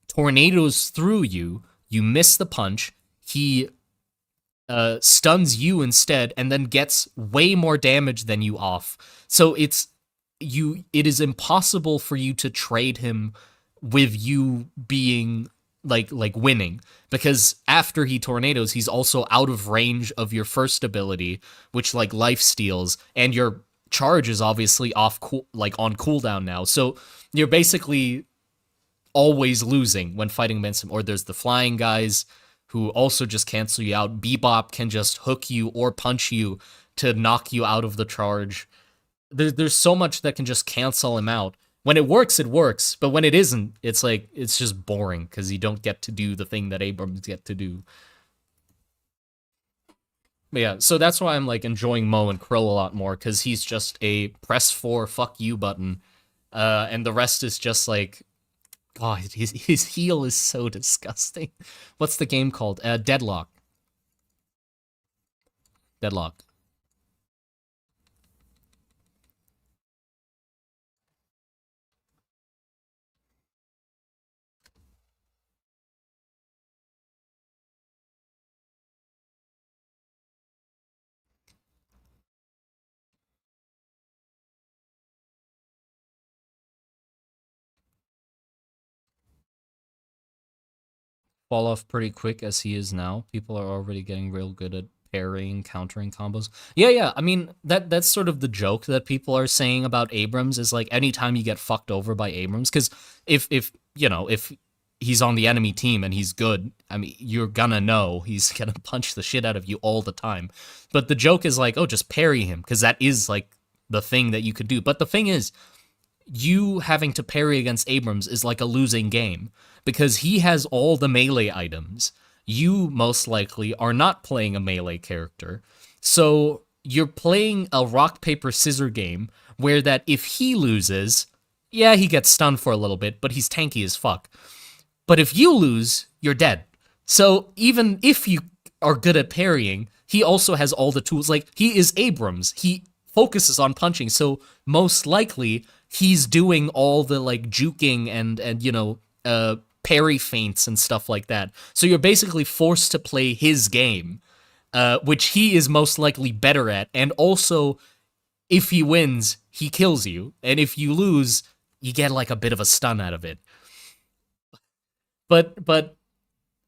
tornadoes through you. You miss the punch. He stuns you instead, and then gets way more damage than you off. So it is impossible for you to trade him with you being like winning, because after he tornadoes, he's also out of range of your first ability, which like life steals, and your charge is obviously off on cooldown now. So you're basically always losing when fighting against him. Or there's the flying guys who also just cancel you out. Bebop can just hook you or punch you to knock you out of the charge. There's so much that can just cancel him out. When it works, but when it isn't, it's like, it's just boring because you don't get to do the thing that Abrams get to do. But yeah, so that's why I'm like enjoying Mo and Krill a lot more, because he's just a press 4 fuck you button, and the rest is just like, God, his heal is so disgusting. What's the game called? Deadlock. Deadlock. Fall off pretty quick as he is now. People are already getting real good at parrying, countering combos. Yeah. I mean, that's sort of the joke that people are saying about Abrams, is like anytime you get fucked over by Abrams, because if he's on the enemy team and he's good, I mean, you're gonna know he's gonna punch the shit out of you all the time. But the joke is like, oh, just parry him, because that is like the thing that you could do. But the thing is, you having to parry against Abrams is like a losing game, because he has all the melee items. You most likely are not playing a melee character. So you're playing a rock, paper, scissors game where that if he loses, yeah, he gets stunned for a little bit, but he's tanky as fuck. But if you lose, you're dead. So even if you are good at parrying, he also has all the tools. Like, he is Abrams. He focuses on punching, so most likely he's doing all the like juking and parry feints and stuff like that. So you're basically forced to play his game, which he is most likely better at. And also, if he wins, he kills you, and if you lose, you get like a bit of a stun out of it. But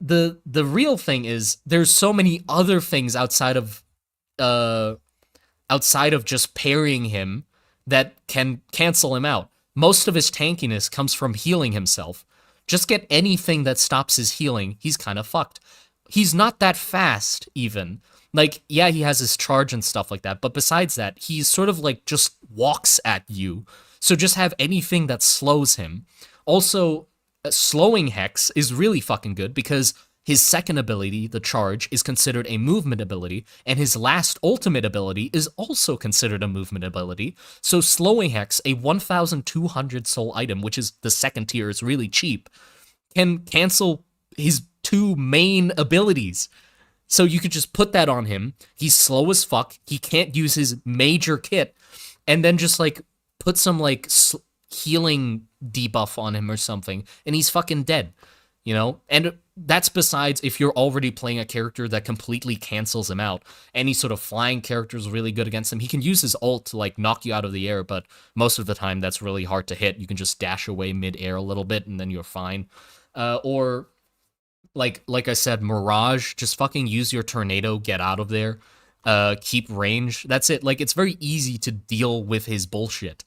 the real thing is, there's so many other things outside of just parrying him that can cancel him out. Most of his tankiness comes from healing himself. Just get anything that stops his healing, he's kind of fucked. He's not that fast, even. Like, yeah, he has his charge and stuff like that, but besides that, he's sort of like just walks at you. So just have anything that slows him. Also, slowing Hex is really fucking good, because his second ability, the charge, is considered a movement ability, and his last ultimate ability is also considered a movement ability. So slowing Hex, a 1,200 soul item, which is the second tier, is really cheap, can cancel his two main abilities. So you could just put that on him. He's slow as fuck. He can't use his major kit, and then just like put some like healing debuff on him or something, and he's fucking dead. And that's besides if you're already playing a character that completely cancels him out. Any sort of flying character is really good against him. He can use his ult to like knock you out of the air, but most of the time that's really hard to hit. You can just dash away mid-air a little bit and then you're fine. Or like I said, Mirage, just fucking use your tornado, get out of there. Keep range. That's it. Like, it's very easy to deal with his bullshit.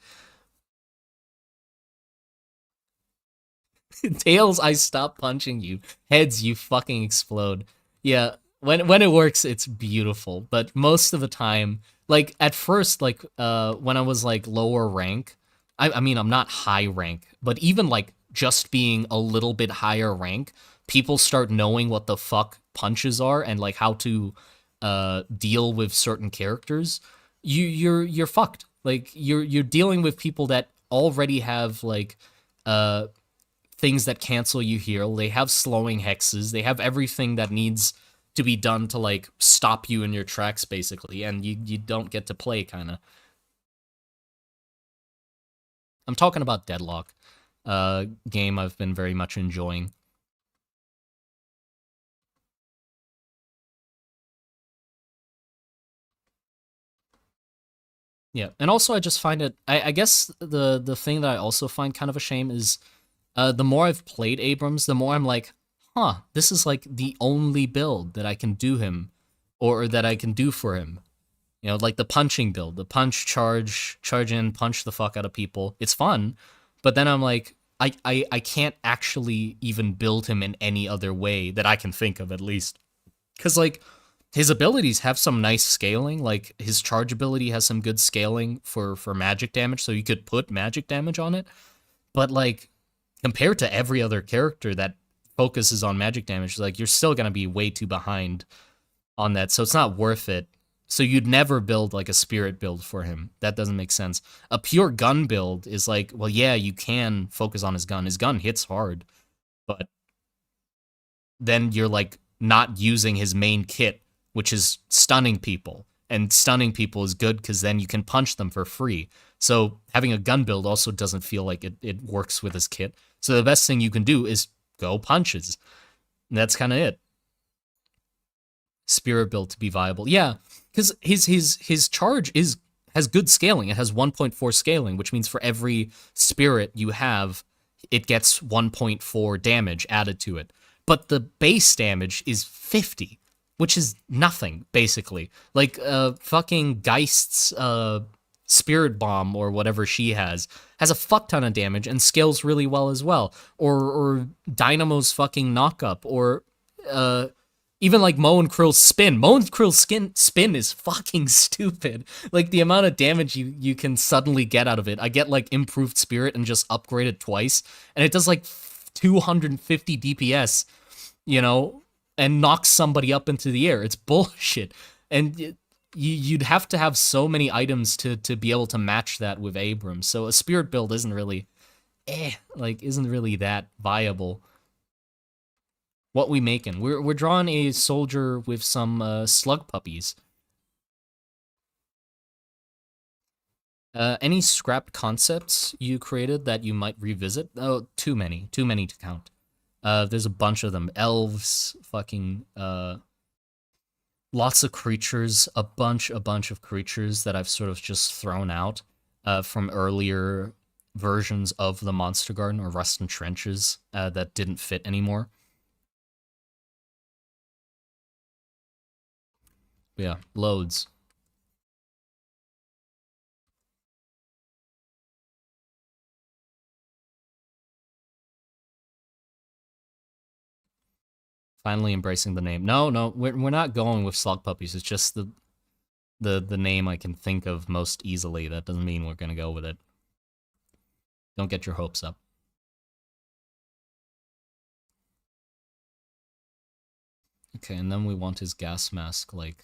Tails, I stop punching you. Heads, you fucking explode. Yeah, when it works, it's beautiful. But most of the time, like at first, like when I was like lower rank, I mean I'm not high rank, but even like just being a little bit higher rank, people start knowing what the fuck punches are and like how to deal with certain characters. You're fucked. Like you're dealing with people that already have like uh things that cancel you heal. They have slowing hexes. They have everything that needs to be done to like stop you in your tracks basically, and you don't get to play kind of. I'm talking about Deadlock, game I've been very much enjoying. Yeah, and also I just find it. I guess the thing that I also find kind of a shame is the more I've played Abrams, the more I'm like, huh, this is like the only build that I can do him, or that I can do for him. You know, like the punching build, the punch, charge in, punch the fuck out of people. It's fun, but then I'm like, I can't actually even build him in any other way that I can think of, at least. Because, like, his abilities have some nice scaling. Like, his charge ability has some good scaling for magic damage, so you could put magic damage on it. But, like, compared to every other character that focuses on magic damage, like, you're still going to be way too behind on that, so it's not worth it. So you'd never build like a spirit build for him. That doesn't make sense. A pure gun build is like, well, yeah, you can focus on his gun. His gun hits hard, but then you're like not using his main kit, which is stunning people. And stunning people is good because then you can punch them for free. So having a gun build also doesn't feel like it works with his kit. So the best thing you can do is go punches. And that's kind of it. Spirit build to be viable. Yeah, because his charge is has good scaling. It has 1.4 scaling, which means for every spirit you have, it gets 1.4 damage added to it. But the base damage is 50, which is nothing basically. Like fucking Geist's spirit bomb or whatever she has a fuck ton of damage and scales really well as well. Or Dynamo's fucking knockup or uh even like Mo and Krill's spin. Mo and Krill's spin is fucking stupid. Like the amount of damage you can suddenly get out of it. I get like improved spirit and just upgrade it twice, and it does like 250 DPS, you know, and knocks somebody up into the air. It's bullshit. And you'd have to have so many items to be able to match that with Abrams. So a spirit build isn't really that viable. What we making? We're drawing a soldier with some slug puppies. Any scrapped concepts you created that you might revisit? Oh, too many to count. There's a bunch of them. Elves, fucking lots of creatures, a bunch of creatures that I've sort of just thrown out from earlier versions of the Monster Garden or Rust and Trenches that didn't fit anymore. Yeah, loads. Finally embracing the name. No, we're not going with slug puppies. It's just the name I can think of most easily. That doesn't mean we're gonna go with it. Don't get your hopes up. Okay, and then we want his gas mask, like,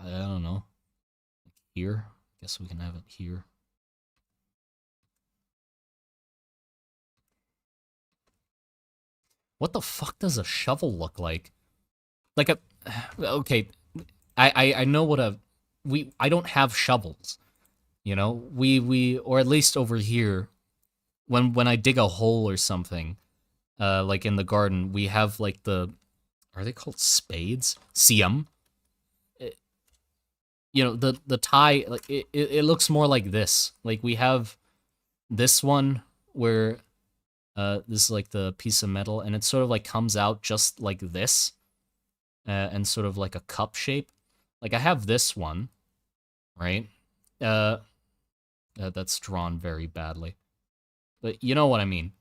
I don't know, here? Guess we can have it here. What the fuck does a shovel look like? Like a... Okay, I know what a... I don't have shovels, you know? Or at least over here, when I dig a hole or something, like in the garden, we have like the... Are they called spades? Siam? You know, the tie, like it looks more like this. Like we have this one where This is like the piece of metal, and it sort of like comes out just like this, and sort of like a cup shape. Like I have this one, right? Uh, that's drawn very badly, but you know what I mean,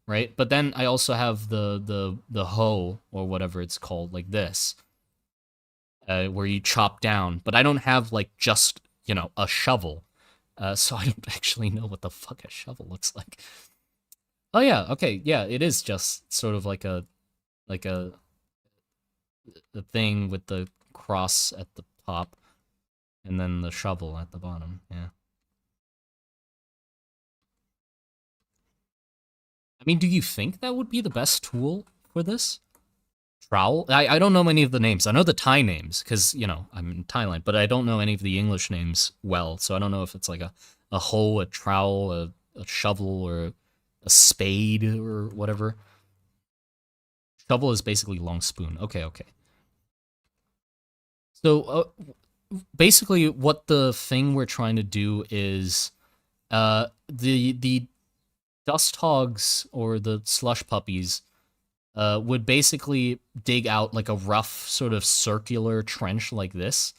right? But then I also have the hoe or whatever it's called, like this, where you chop down. But I don't have like just a shovel, so I don't actually know what the fuck a shovel looks like. Oh yeah, okay, yeah, it is just sort of like like a the thing with the cross at the top and then the shovel at the bottom. Yeah. I mean, do you think that would be the best tool for this? Trowel? I don't know many of the names. I know the Thai names because, I'm in Thailand, but I don't know any of the English names well. So I don't know if it's like a hoe, a trowel, a shovel, or a spade or whatever. Shovel is basically long spoon. Okay, okay. So basically, what the thing we're trying to do is the dust hogs or the slush puppies would basically dig out like a rough sort of circular trench like this.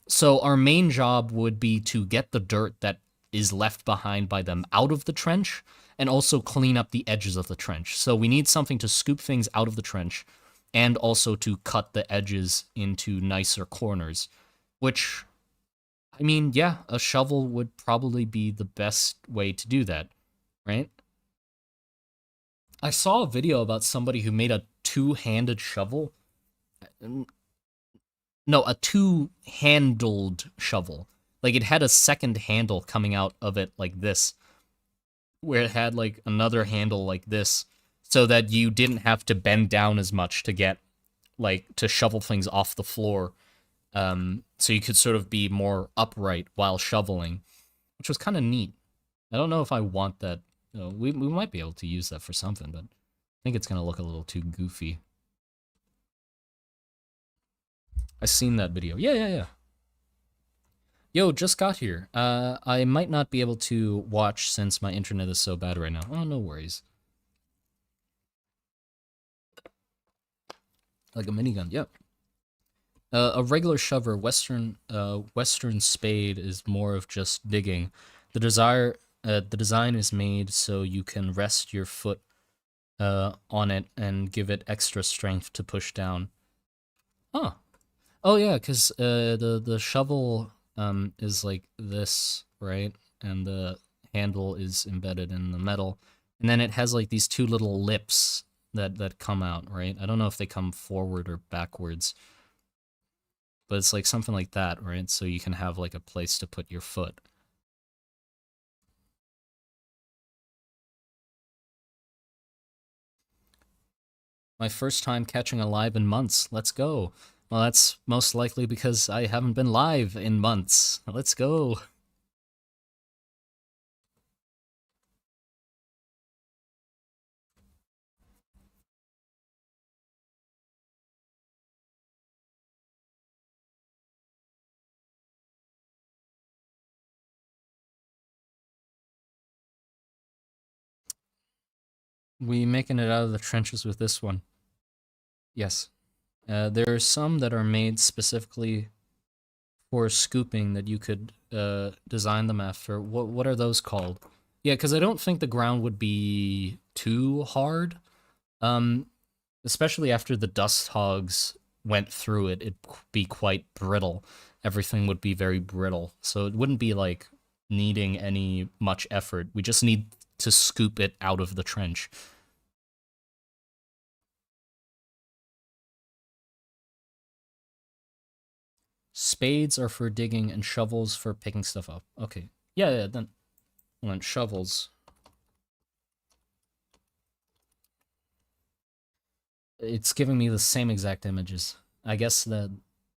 So our main job would be to get the dirt that is left behind by them out of the trench and also clean up the edges of the trench. So we need something to scoop things out of the trench and also to cut the edges into nicer corners, which, I mean, yeah, a shovel would probably be the best way to do that, right? I saw a video about somebody who made a two-handed shovel. No, a two-handled shovel. Like it had a second handle coming out of it like this, where it had like another handle like this, so that you didn't have to bend down as much to get like to shovel things off the floor. So you could sort of be more upright while shoveling, which was kind of neat. I don't know if I want that. We might be able to use that for something, but I think it's gonna look a little too goofy. I seen that video. Yeah, yeah, yeah. Yo, just got here. I might not be able to watch since my internet is so bad right now. Oh, no worries. Like a minigun. Yep. A regular shover, Western spade is more of just digging. The design is made so you can rest your foot on it and give it extra strength to push down. Huh. Oh yeah, because the shovel is like this, right? And the handle is embedded in the metal, and then it has like these two little lips that come out, right? I don't know if they come forward or backwards, but it's like something like that, right? So you can have like a place to put your foot. My first time catching a live in months. Let's go. Well, that's most likely because I haven't been live in months. Let's go. We making it out of the trenches with this one. Yes. There are some that are made specifically for scooping that you could design them after. What are those called? Yeah, because I don't think the ground would be too hard. Um, Especially after the dust hogs went through it, it'd be quite brittle. Everything would be very brittle, so it wouldn't be like needing any much effort. We just need to scoop it out of the trench. Spades are for digging and shovels for picking stuff up. Okay. Yeah, yeah, then shovels. It's giving me the same exact images. I guess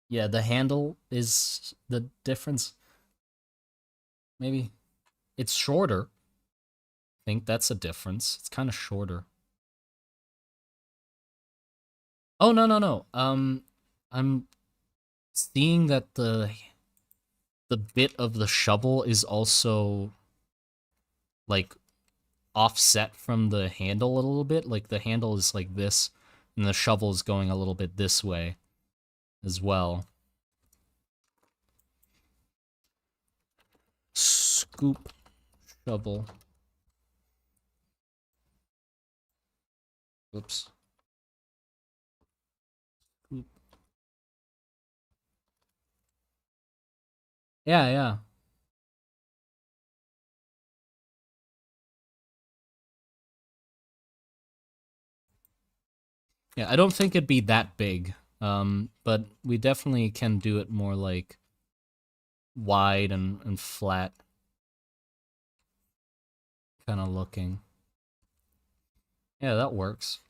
yeah, the handle is the difference. Maybe. It's shorter. I think that's a difference. It's kind of shorter. Oh, no, no, no. I'm seeing that the bit of the shovel is also like offset from the handle a little bit. Like the handle is like this, and the shovel is going a little bit this way as well. Scoop, shovel. Oops. Scoop. Yeah, yeah. Yeah, I don't think it'd be that big. But we definitely can do it more like wide and flat kind of looking. Yeah, that works.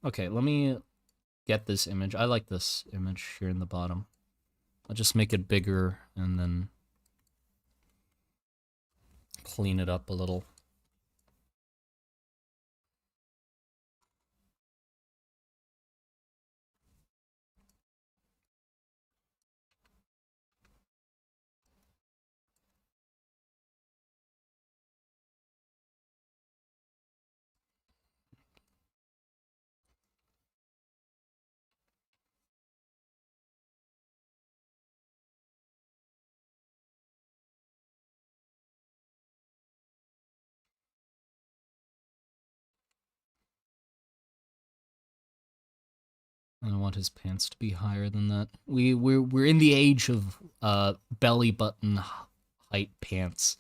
Okay, let me get this image. I like this image here in the bottom. I'll just make it bigger and then clean it up a little. I want his pants to be higher than that. We're in the age of belly button height pants.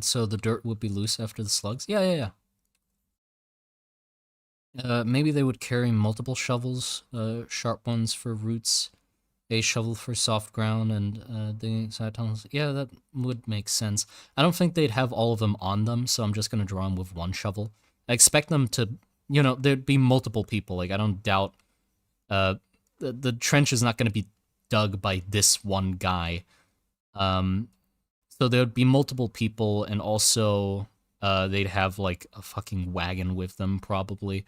So the dirt would be loose after the slugs? Yeah, yeah, yeah. Maybe they would carry multiple shovels, sharp ones for roots, a shovel for soft ground, and the side tunnels. Yeah, that would make sense. I don't think they'd have all of them on them, so I'm just gonna draw them with one shovel. I expect them to, there'd be multiple people. Like, I don't doubt the trench is not gonna be dug by this one guy. Um, So there would be multiple people, and also they'd have like a fucking wagon with them, probably,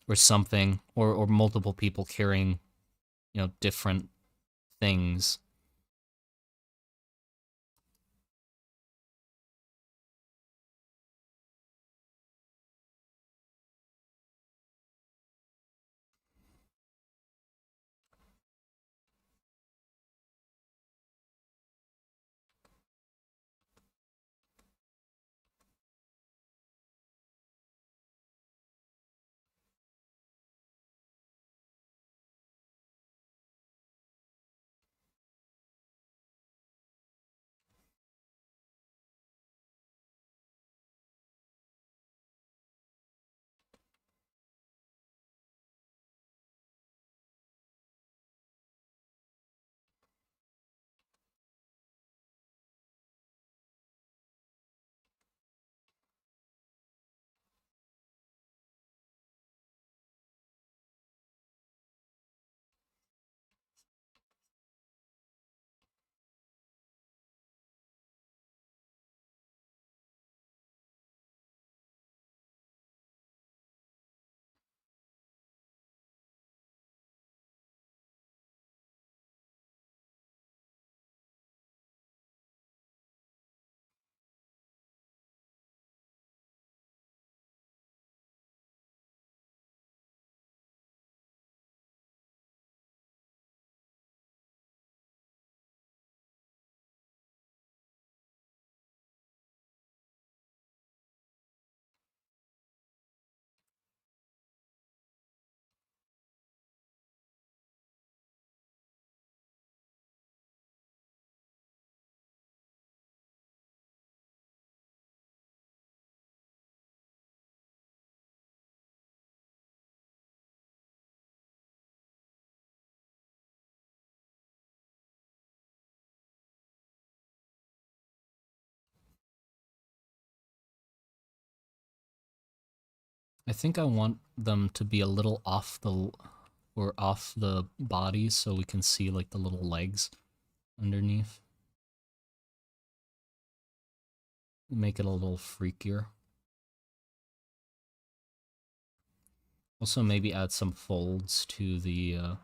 or something, or multiple people carrying, different things. I think I want them to be a little off the body, so we can see like the little legs. underneath. Make it a little freakier. Also, maybe add some folds to the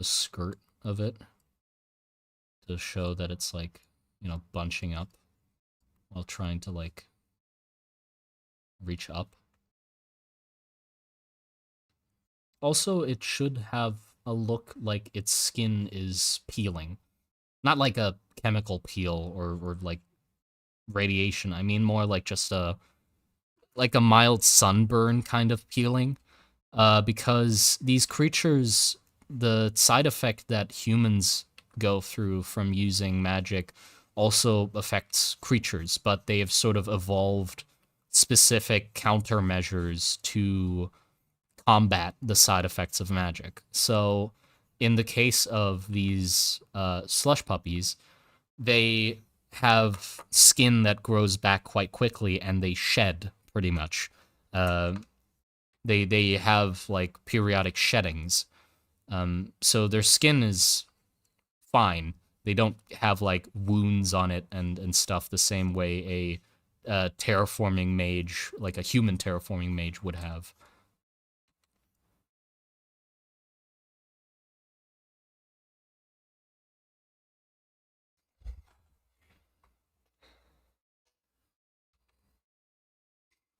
skirt of it to show that it's like, you know, bunching up while trying to like reach up. Also, it should have a look like its skin is peeling. Not like a chemical peel or like radiation. I mean more like just a mild sunburn kind of peeling. Because these creatures, the side effect that humans go through from using magic also affects creatures, but they have sort of evolved specific countermeasures to combat the side effects of magic. So, in the case of these slush puppies, they have skin that grows back quite quickly and they shed pretty much. Uh, they have like periodic sheddings. So their skin is fine. They don't have like wounds on it and stuff the same way a terraforming mage, like a human terraforming mage, would have.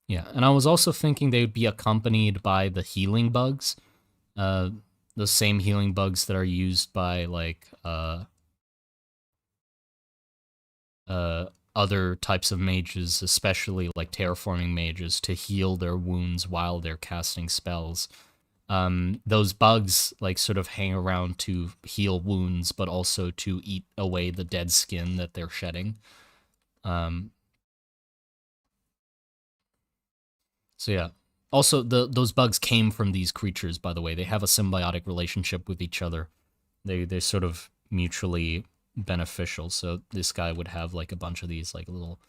Yeah, and I was also thinking they would be accompanied by the healing bugs, uh, the same healing bugs that are used by like other types of mages, especially like terraforming mages, to heal their wounds while they're casting spells. Those bugs like sort of hang around to heal wounds, but also to eat away the dead skin that they're shedding. Um, so yeah. Also, those bugs came from these creatures. By the way, they have a symbiotic relationship with each other. They're sort of mutually beneficial. So this guy would have like a bunch of these like little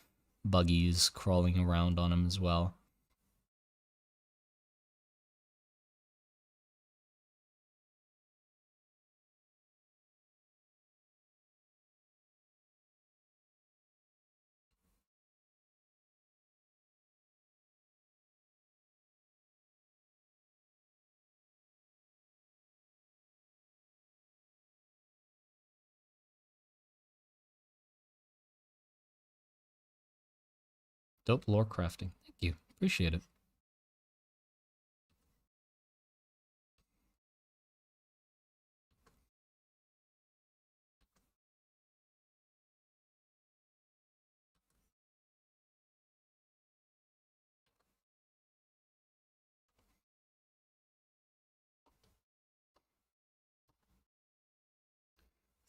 buggies crawling around on him as well. Dope lore crafting. Thank you. Appreciate it.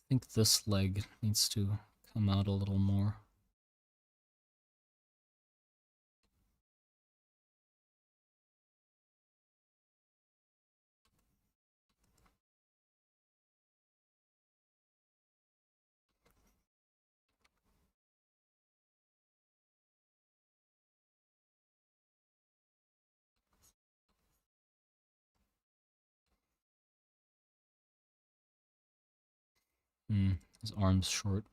I think this leg needs to come out a little more. His arm's short.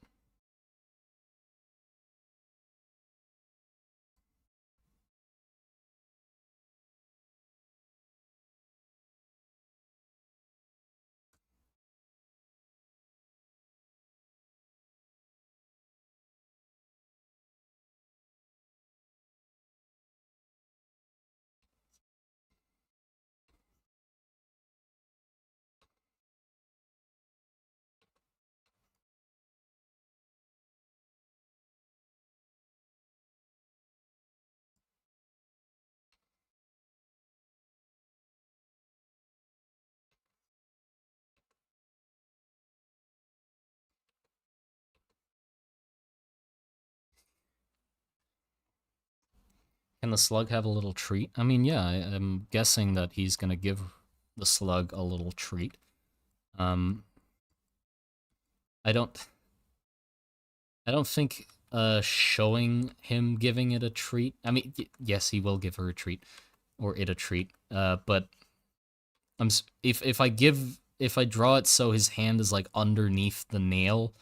Can the slug have a little treat? I mean, yeah, I'm guessing that he's gonna give the slug a little treat. Um, I don't, I don't think showing him giving it a treat. I mean, yes, he will give her a treat or it a treat. But if I give if I draw it so his hand is like underneath the nail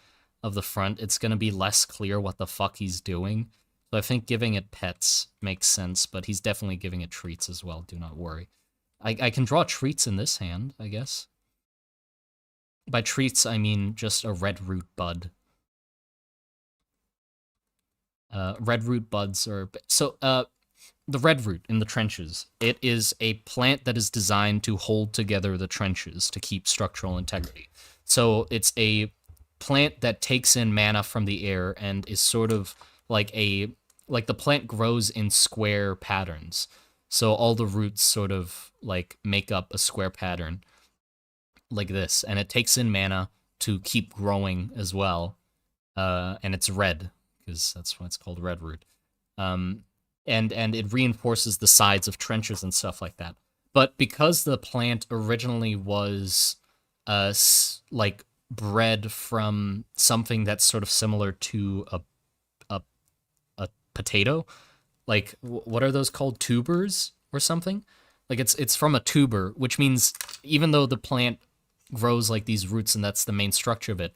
of the front, it's gonna be less clear what the fuck he's doing. So I think giving it pets makes sense, but he's definitely giving it treats as well. Do not worry. I can draw treats in this hand, I guess. By treats, I mean just a red root bud. Red root buds are so. The red root in the trenches. It is a plant that is designed to hold together the trenches to keep structural integrity. So it's a plant that takes in mana from the air and is sort of like the plant grows in square patterns. So all the roots sort of like make up a square pattern like this, and it takes in mana to keep growing as well. And it's red because that's why it's called red root. Um, and it reinforces the sides of trenches and stuff like that. But because the plant originally was like bred from something that's sort of similar to a a potato, like what are those called, tubers or something? Like it's from a tuber, which means even though the plant grows like these roots and that's the main structure of it,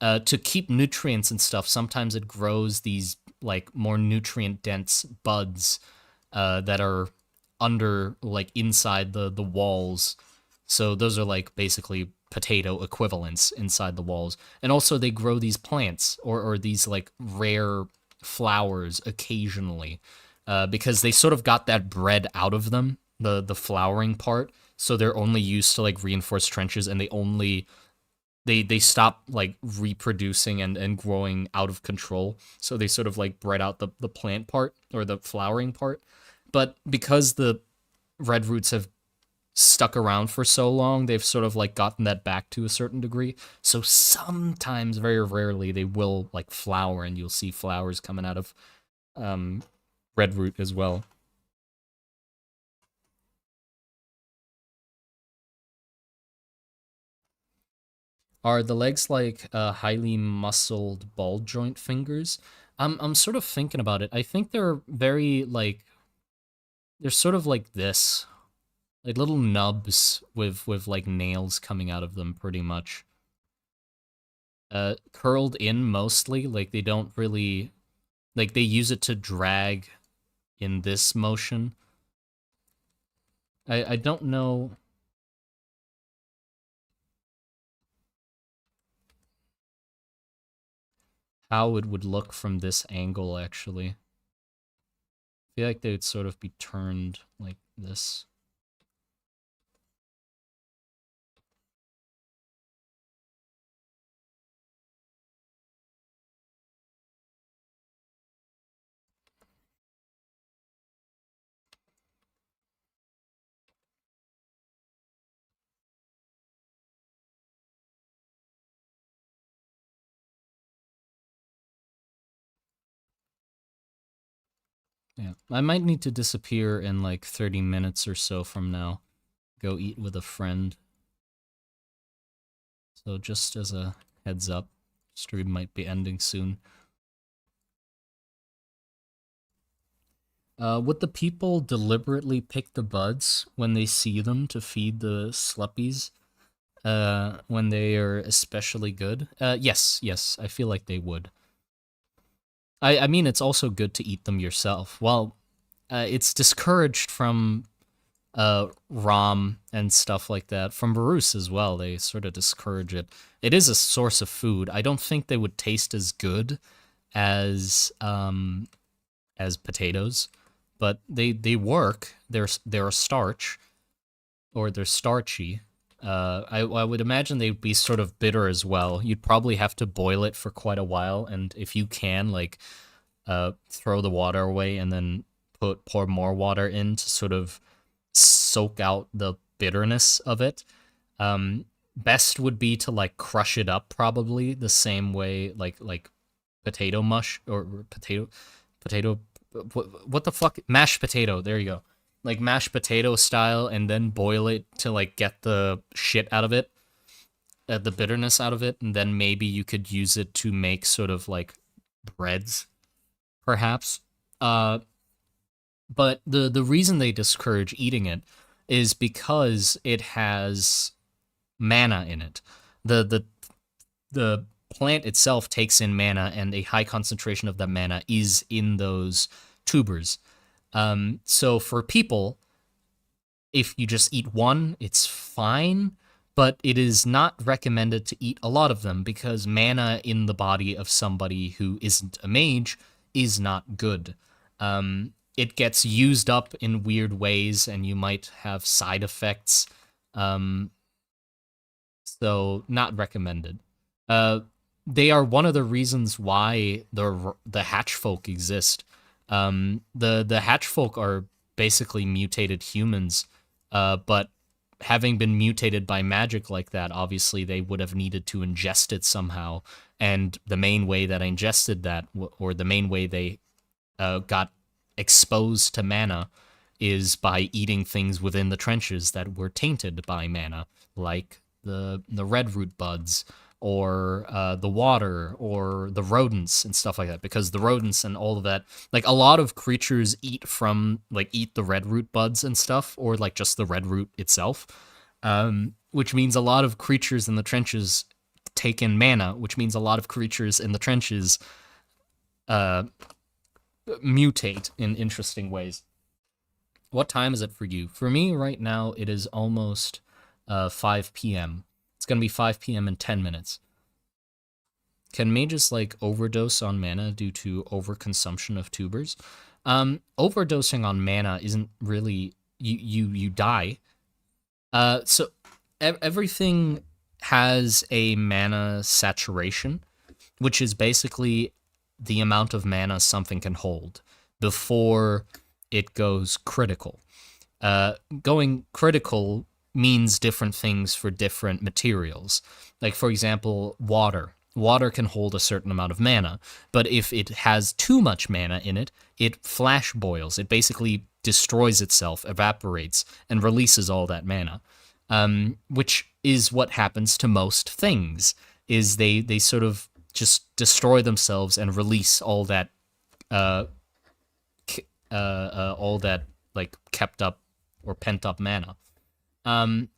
to keep nutrients and stuff, sometimes it grows these like more nutrient dense buds that are under like inside the walls. So those are like basically potato equivalents inside the walls. And also they grow these plants or these like rare flowers occasionally because they sort of got that bred out of them, the flowering part. So they're only used to like reinforce trenches, and they stop like reproducing and growing out of control. So they sort of like bred out the plant part or the flowering part. But because the red roots have stuck around for so long, they've sort of like gotten that back to a certain degree. So sometimes, very rarely, they will like flower, and you'll see flowers coming out of red root as well. Are the legs like highly muscled ball joint fingers? I'm sort of thinking about it. I think they're very like they're sort of like this, like little nubs with like nails coming out of them, pretty much. Curled in mostly, like they don't really like they use it to drag in this motion. I don't know how it would look from this angle actually. I feel like they would sort of be turned like this. Yeah, I might need to disappear in like 30 minutes or so from now. Go eat with a friend. So just as a heads up, stream might be ending soon. Would the people deliberately pick the buds when they see them to feed the sluppies? When they are especially good? Yes, yes, I feel like they would. I mean, it's also good to eat them yourself. Well, it's discouraged from Rom and stuff like that. From Barus as well, they sort of discourage it. It is a source of food. I don't think they would taste as good as potatoes, but they work. They're a starch, or they're starchy. I would imagine they'd be sort of bitter as well. You'd probably have to boil it for quite a while, and if you can, like, throw the water away and then pour more water in to sort of soak out the bitterness of it. Best would be to like crush it up, probably the same way like potato mush or potato what the fuck, mashed potato, there you go, like mashed potato style, and then boil it to like get the shit out of it, the bitterness out of it, and then maybe you could use it to make sort of like breads, perhaps. uh but the reason they discourage eating it is because it has mana in it. The plant itself takes in mana, and a high concentration of that mana is in those tubers. So for people, if you just eat one, it's fine, but it is not recommended to eat a lot of them because mana in the body of somebody who isn't a mage is not good. It gets used up in weird ways, and you might have side effects. Um, so not recommended. Uh, they are one of the reasons why the hatch folk exist. The hatch folk are basically mutated humans, but having been mutated by magic like that, obviously they would have needed to ingest it somehow. And the main way that I ingested that, or the main way they got exposed to mana, is by eating things within the trenches that were tainted by mana, like the red root buds, or the water, or the rodents and stuff like that. Because the rodents and all of that, like a lot of creatures eat the red root buds and stuff, or like just the red root itself, which means a lot of creatures in the trenches take in mana, which means a lot of creatures in the trenches uh, mutate in interesting ways. What time is it for you? For me right now, it is almost 5 p.m. It's going to be 5 p.m. in 10 minutes. Can mages like overdose on mana due to overconsumption of tubers? Overdosing on mana isn't really you die. So everything has a mana saturation, which is basically the amount of mana something can hold before it goes critical. Going critical means different things for different materials. Like, for example, water. Water can hold a certain amount of mana, but if it has too much mana in it, it flash boils. It basically destroys itself, evaporates, and releases all that mana, which is what happens to most things, is they sort of just destroy themselves and release all that like kept up or pent up mana.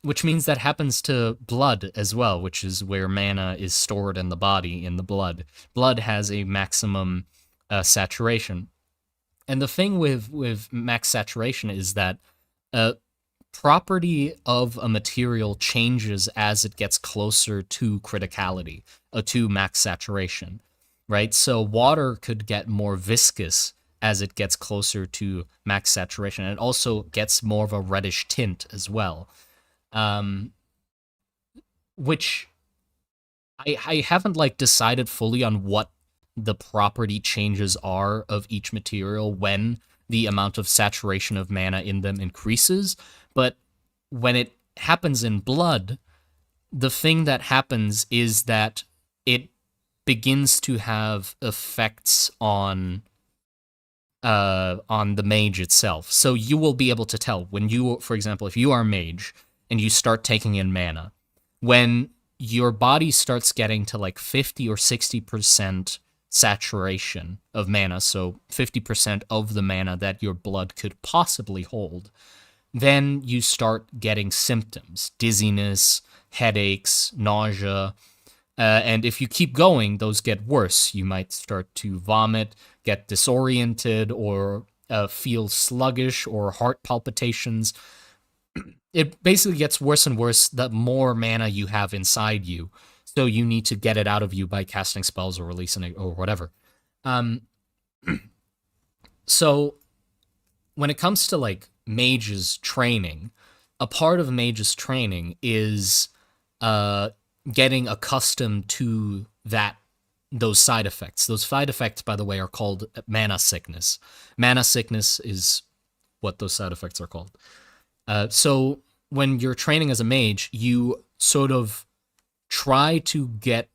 Which means that happens to blood as well, which is where mana is stored in the body, in the blood. Blood has a maximum saturation. And the thing with max saturation is that property of a material changes as it gets closer to criticality, to max saturation, right? So water could get more viscous as it gets closer to max saturation. And it also gets more of a reddish tint as well, which I haven't like decided fully on what the property changes are of each material when the amount of saturation of mana in them increases. But when it happens in blood, the thing that happens is that it begins to have effects on the mage itself. So you will be able to tell when you, for example, if you are a mage and you start taking in mana, when your body starts getting to like 50 or 60% saturation of mana, so 50% of the mana that your blood could possibly hold, then you start getting symptoms: dizziness, headaches, nausea. And if you keep going, those get worse. You might start to vomit, get disoriented, or feel sluggish, or heart palpitations. It basically gets worse and worse the more mana you have inside you. So you need to get it out of you by casting spells or releasing it or whatever. So when it comes to like mage's training, a part of mage's training is getting accustomed to those side effects. Those side effects, by the way, are called mana sickness. Mana sickness is what those side effects are called. So when you're training as a mage, you sort of try to get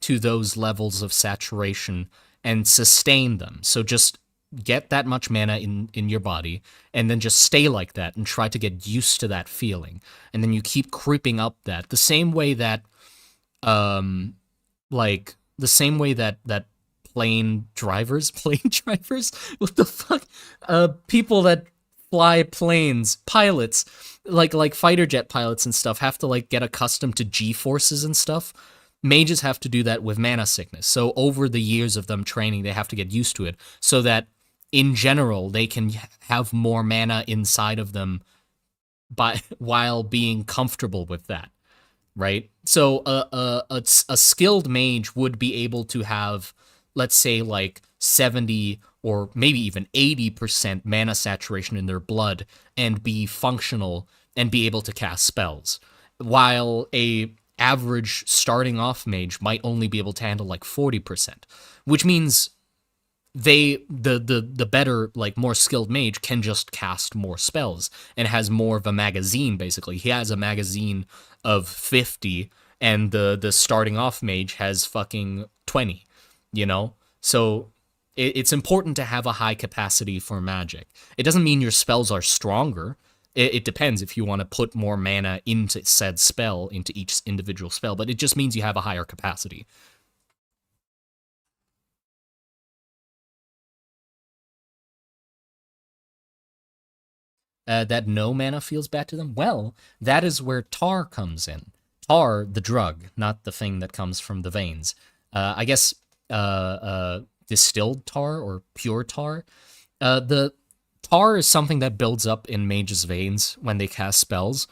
to those levels of saturation and sustain them. So just get that much mana in your body and then just stay like that and try to get used to that feeling. And then you keep creeping up that. The same way that plane drivers, what the fuck? People that fly planes, pilots, like fighter jet pilots and stuff have to like get accustomed to G forces and stuff. Mages have to do that with mana sickness. So over the years of them training, they have to get used to it so that in general they can have more mana inside of them by while being comfortable with that, right? So a skilled mage would be able to have, let's say, like 70 or maybe even 80% mana saturation in their blood and be functional and be able to cast spells, while a average starting off mage might only be able to handle like 40%, which means the better, like more skilled mage can just cast more spells and has more of a magazine. Basically he has a magazine of 50 and the starting off mage has fucking 20, you know. So it's important to have a high capacity for magic. It doesn't mean your spells are stronger. It depends if you want to put more mana into said spell, into each individual spell, but it just means you have a higher capacity. That no mana feels bad to them? Well, that is where tar comes in. Tar, the drug, not the thing that comes from the veins. I guess distilled tar or pure tar. The tar is something that builds up in mages' veins when they cast spells,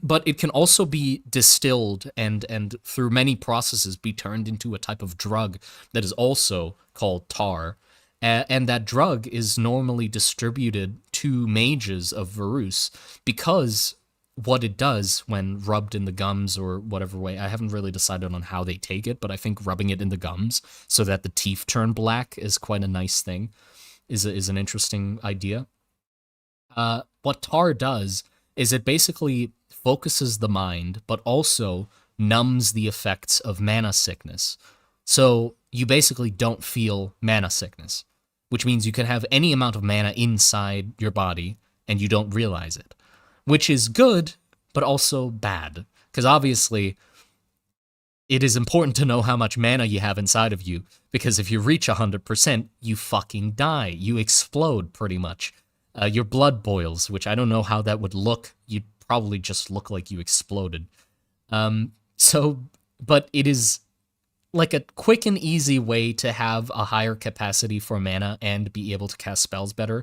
but it can also be distilled and through many processes be turned into a type of drug that is also called tar. And that drug is normally distributed to mages of Varus because what it does when rubbed in the gums or whatever way, I haven't really decided on how they take it, but I think rubbing it in the gums so that the teeth turn black is quite a nice thing, is an interesting idea. What tar does is it basically focuses the mind, but also numbs the effects of mana sickness. So you basically don't feel mana sickness, which means you can have any amount of mana inside your body and you don't realize it, which is good, but also bad. Because obviously, it is important to know how much mana you have inside of you, because if you reach 100%, you fucking die. You explode, pretty much. Your blood boils, which I don't know how that would look. You'd probably just look like you exploded. So, but it is like a quick and easy way to have a higher capacity for mana and be able to cast spells better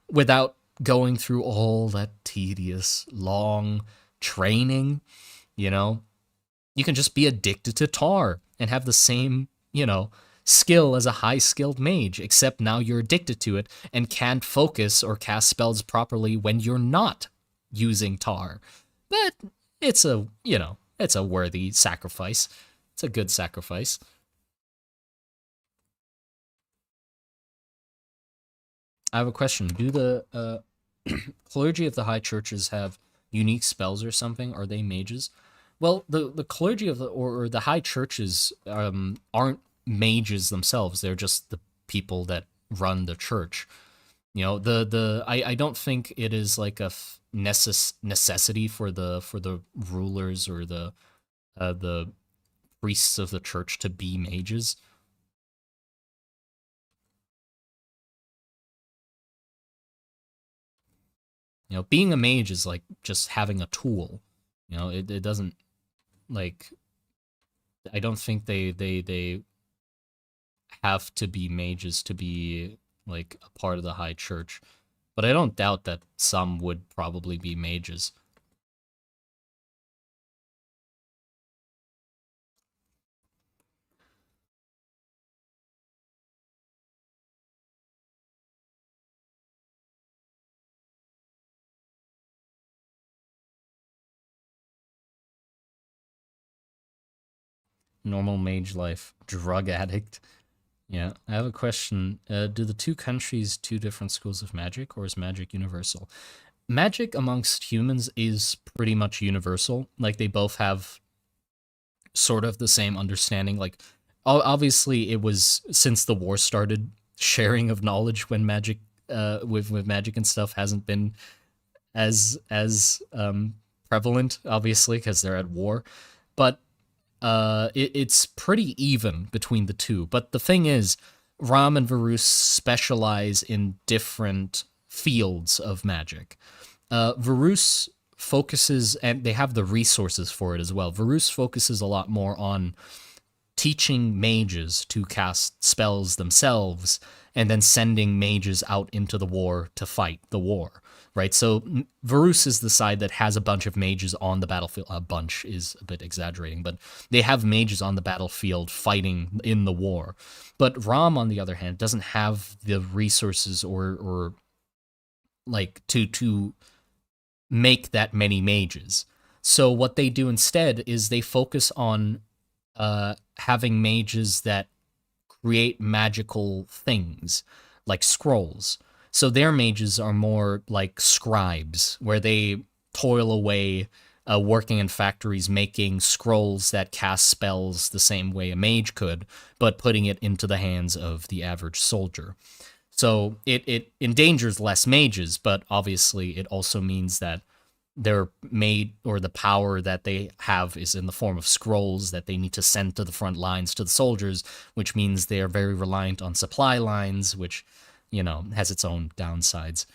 without going through all that tedious, long training, you know? You can just be addicted to tar and have the same, you know, skill as a high-skilled mage, except now you're addicted to it and can't focus or cast spells properly when you're not using tar. But it's a, you know, it's a worthy sacrifice. It's a good sacrifice. I have a question. Do the clergy of the high churches have unique spells or something? Are they mages? Well, the clergy of the or the high churches aren't mages themselves. They're just the people that run the church. You know, I don't think it is like a necessity for the rulers or the priests of the church to be mages. You know, being a mage is like just having a tool. You know, it doesn't like I don't think they have to be mages to be like a part of the high church. But I don't doubt that some would probably be mages. Normal mage life, drug addict. Yeah, I have a question. Do the two countries two different schools of magic, or is magic universal? Magic amongst humans is pretty much universal. Like they both have sort of the same understanding. Like obviously, it was since the war started, sharing of knowledge when magic, with magic and stuff hasn't been as prevalent, obviously, because they're at war. But it's pretty even between the two. But the thing is, Ram and Varus specialize in different fields of magic. Varus focuses, and they have the resources for it as well. Varus focuses a lot more on teaching mages to cast spells themselves and then sending mages out into the war to fight the war, right? So Varus is the side that has a bunch of mages on the battlefield. A bunch is a bit exaggerating, but they have mages on the battlefield fighting in the war. But Ram, on the other hand, doesn't have the resources or like to make that many mages. So what they do instead is they focus on having mages that create magical things, like scrolls. So their mages are more like scribes, where they toil away, working in factories, making scrolls that cast spells the same way a mage could, but putting it into the hands of the average soldier. So it endangers less mages, but obviously it also means that their made or the power that they have is in the form of scrolls that they need to send to the front lines to the soldiers, which means they are very reliant on supply lines, which, you know, has its own downsides.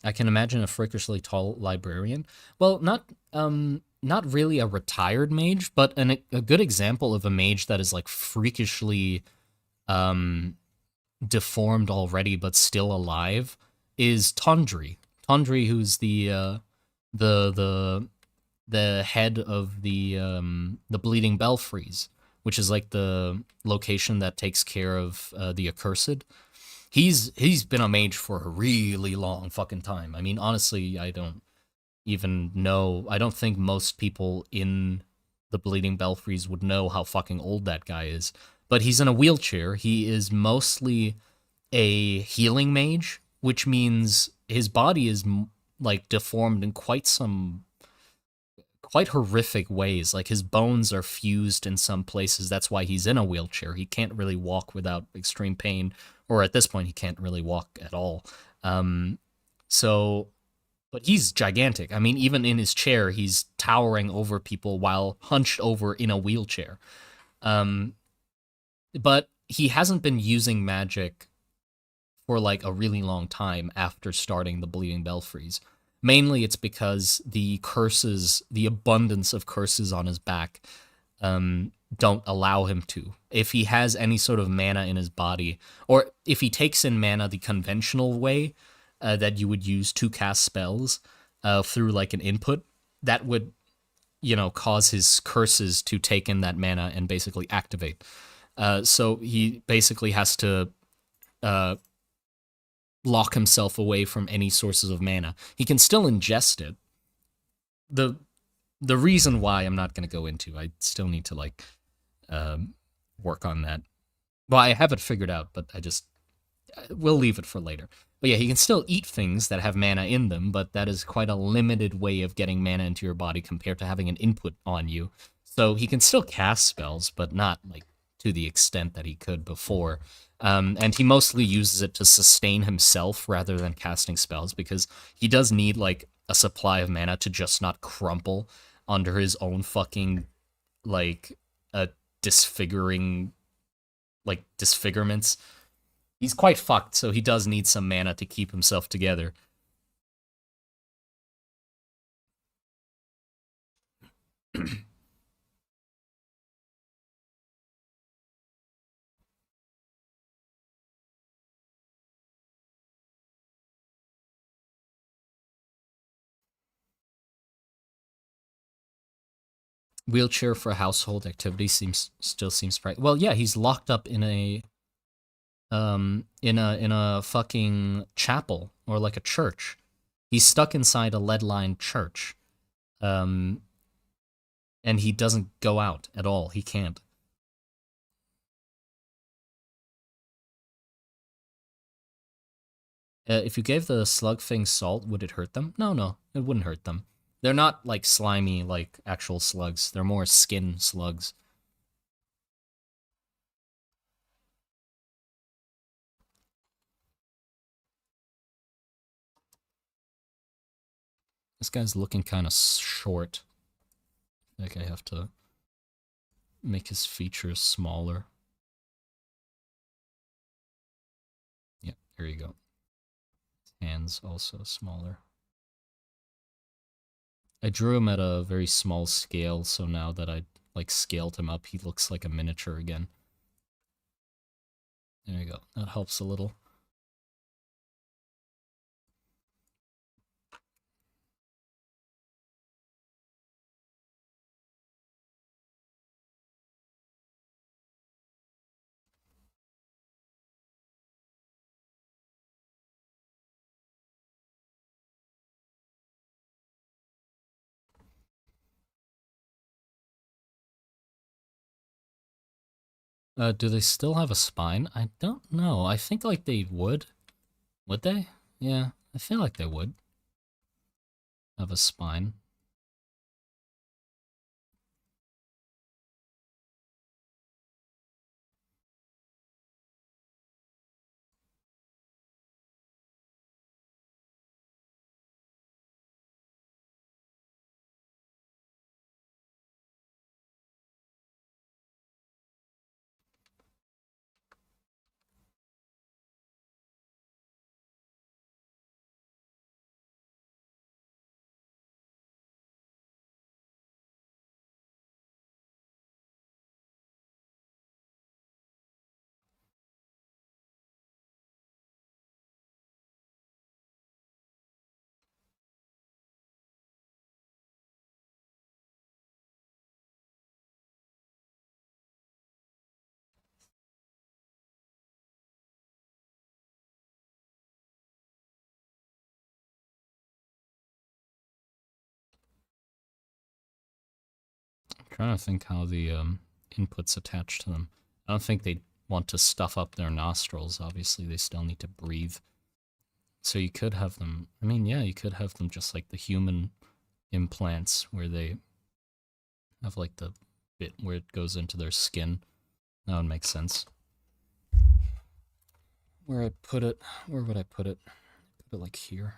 I can imagine a freakishly tall librarian. Well, not really a retired mage, but a good example of a mage that is like freakishly um deformed already but still alive is Tondri. Tondri, who's the the the head of the Bleeding Belfries, which is like the location that takes care of the accursed. He's been a mage for a really long fucking time. I mean, honestly, I don't even know. I don't think most people in the Bleeding Belfries would know how fucking old that guy is. But he's in a wheelchair. He is mostly a healing mage, which means his body is like deformed in quite horrific ways. Like his bones are fused in some places. That's why he's in a wheelchair. He can't really walk without extreme pain, or at this point, he can't really walk at all. Um, so, but he's gigantic. I mean, even in his chair, he's towering over people while hunched over in a wheelchair. Um, but he hasn't been using magic for like a really long time after starting the Bleeding Belfries. Mainly it's because the curses, the abundance of curses on his back, don't allow him to. If he has any sort of mana in his body, or if he takes in mana the conventional way that you would use to cast spells through like an input, that would, you know, cause his curses to take in that mana and basically activate. So he basically has to uh, lock himself away from any sources of mana. He can still ingest it. The the reason why I'm not going to go into. I still need to like um, work on that. Well, I have it figured out, but I just we'll leave it for later. But yeah, he can still eat things that have mana in them, but that is quite a limited way of getting mana into your body compared to having an input on you. So he can still cast spells, but not like to the extent that he could before. And he mostly uses it to sustain himself rather than casting spells because he does need like a supply of mana to just not crumple under his own fucking like a disfiguring like disfigurements. He's quite fucked, so he does need some mana to keep himself together. Wheelchair for household activity seems still seems right. Well, yeah, he's locked up in a fucking chapel or like a church. He's stuck inside a lead-lined church. Um and he doesn't go out at all. He can't. If you gave the slug thing salt, would it hurt them? No, no, it wouldn't hurt them. They're not like slimy like actual slugs. They're more skin slugs. This guy's looking kind of short. Like I have to make his features smaller. Yeah, there you go. Hands also smaller. I drew him at a very small scale, so now that I like scaled him up, he looks like a miniature again. There you go. That helps a little. Do they still have a spine? I don't know. I think like they would. Would they? Yeah, I feel like they would have a spine. I'm trying to think how the inputs attach to them. I don't think they want to stuff up their nostrils. Obviously, they still need to breathe. So you could have them. I mean, yeah, you could have them just like the human implants, where they have like the bit where it goes into their skin. That would make sense. Where I'd put it? Where would I put it? Put it like here.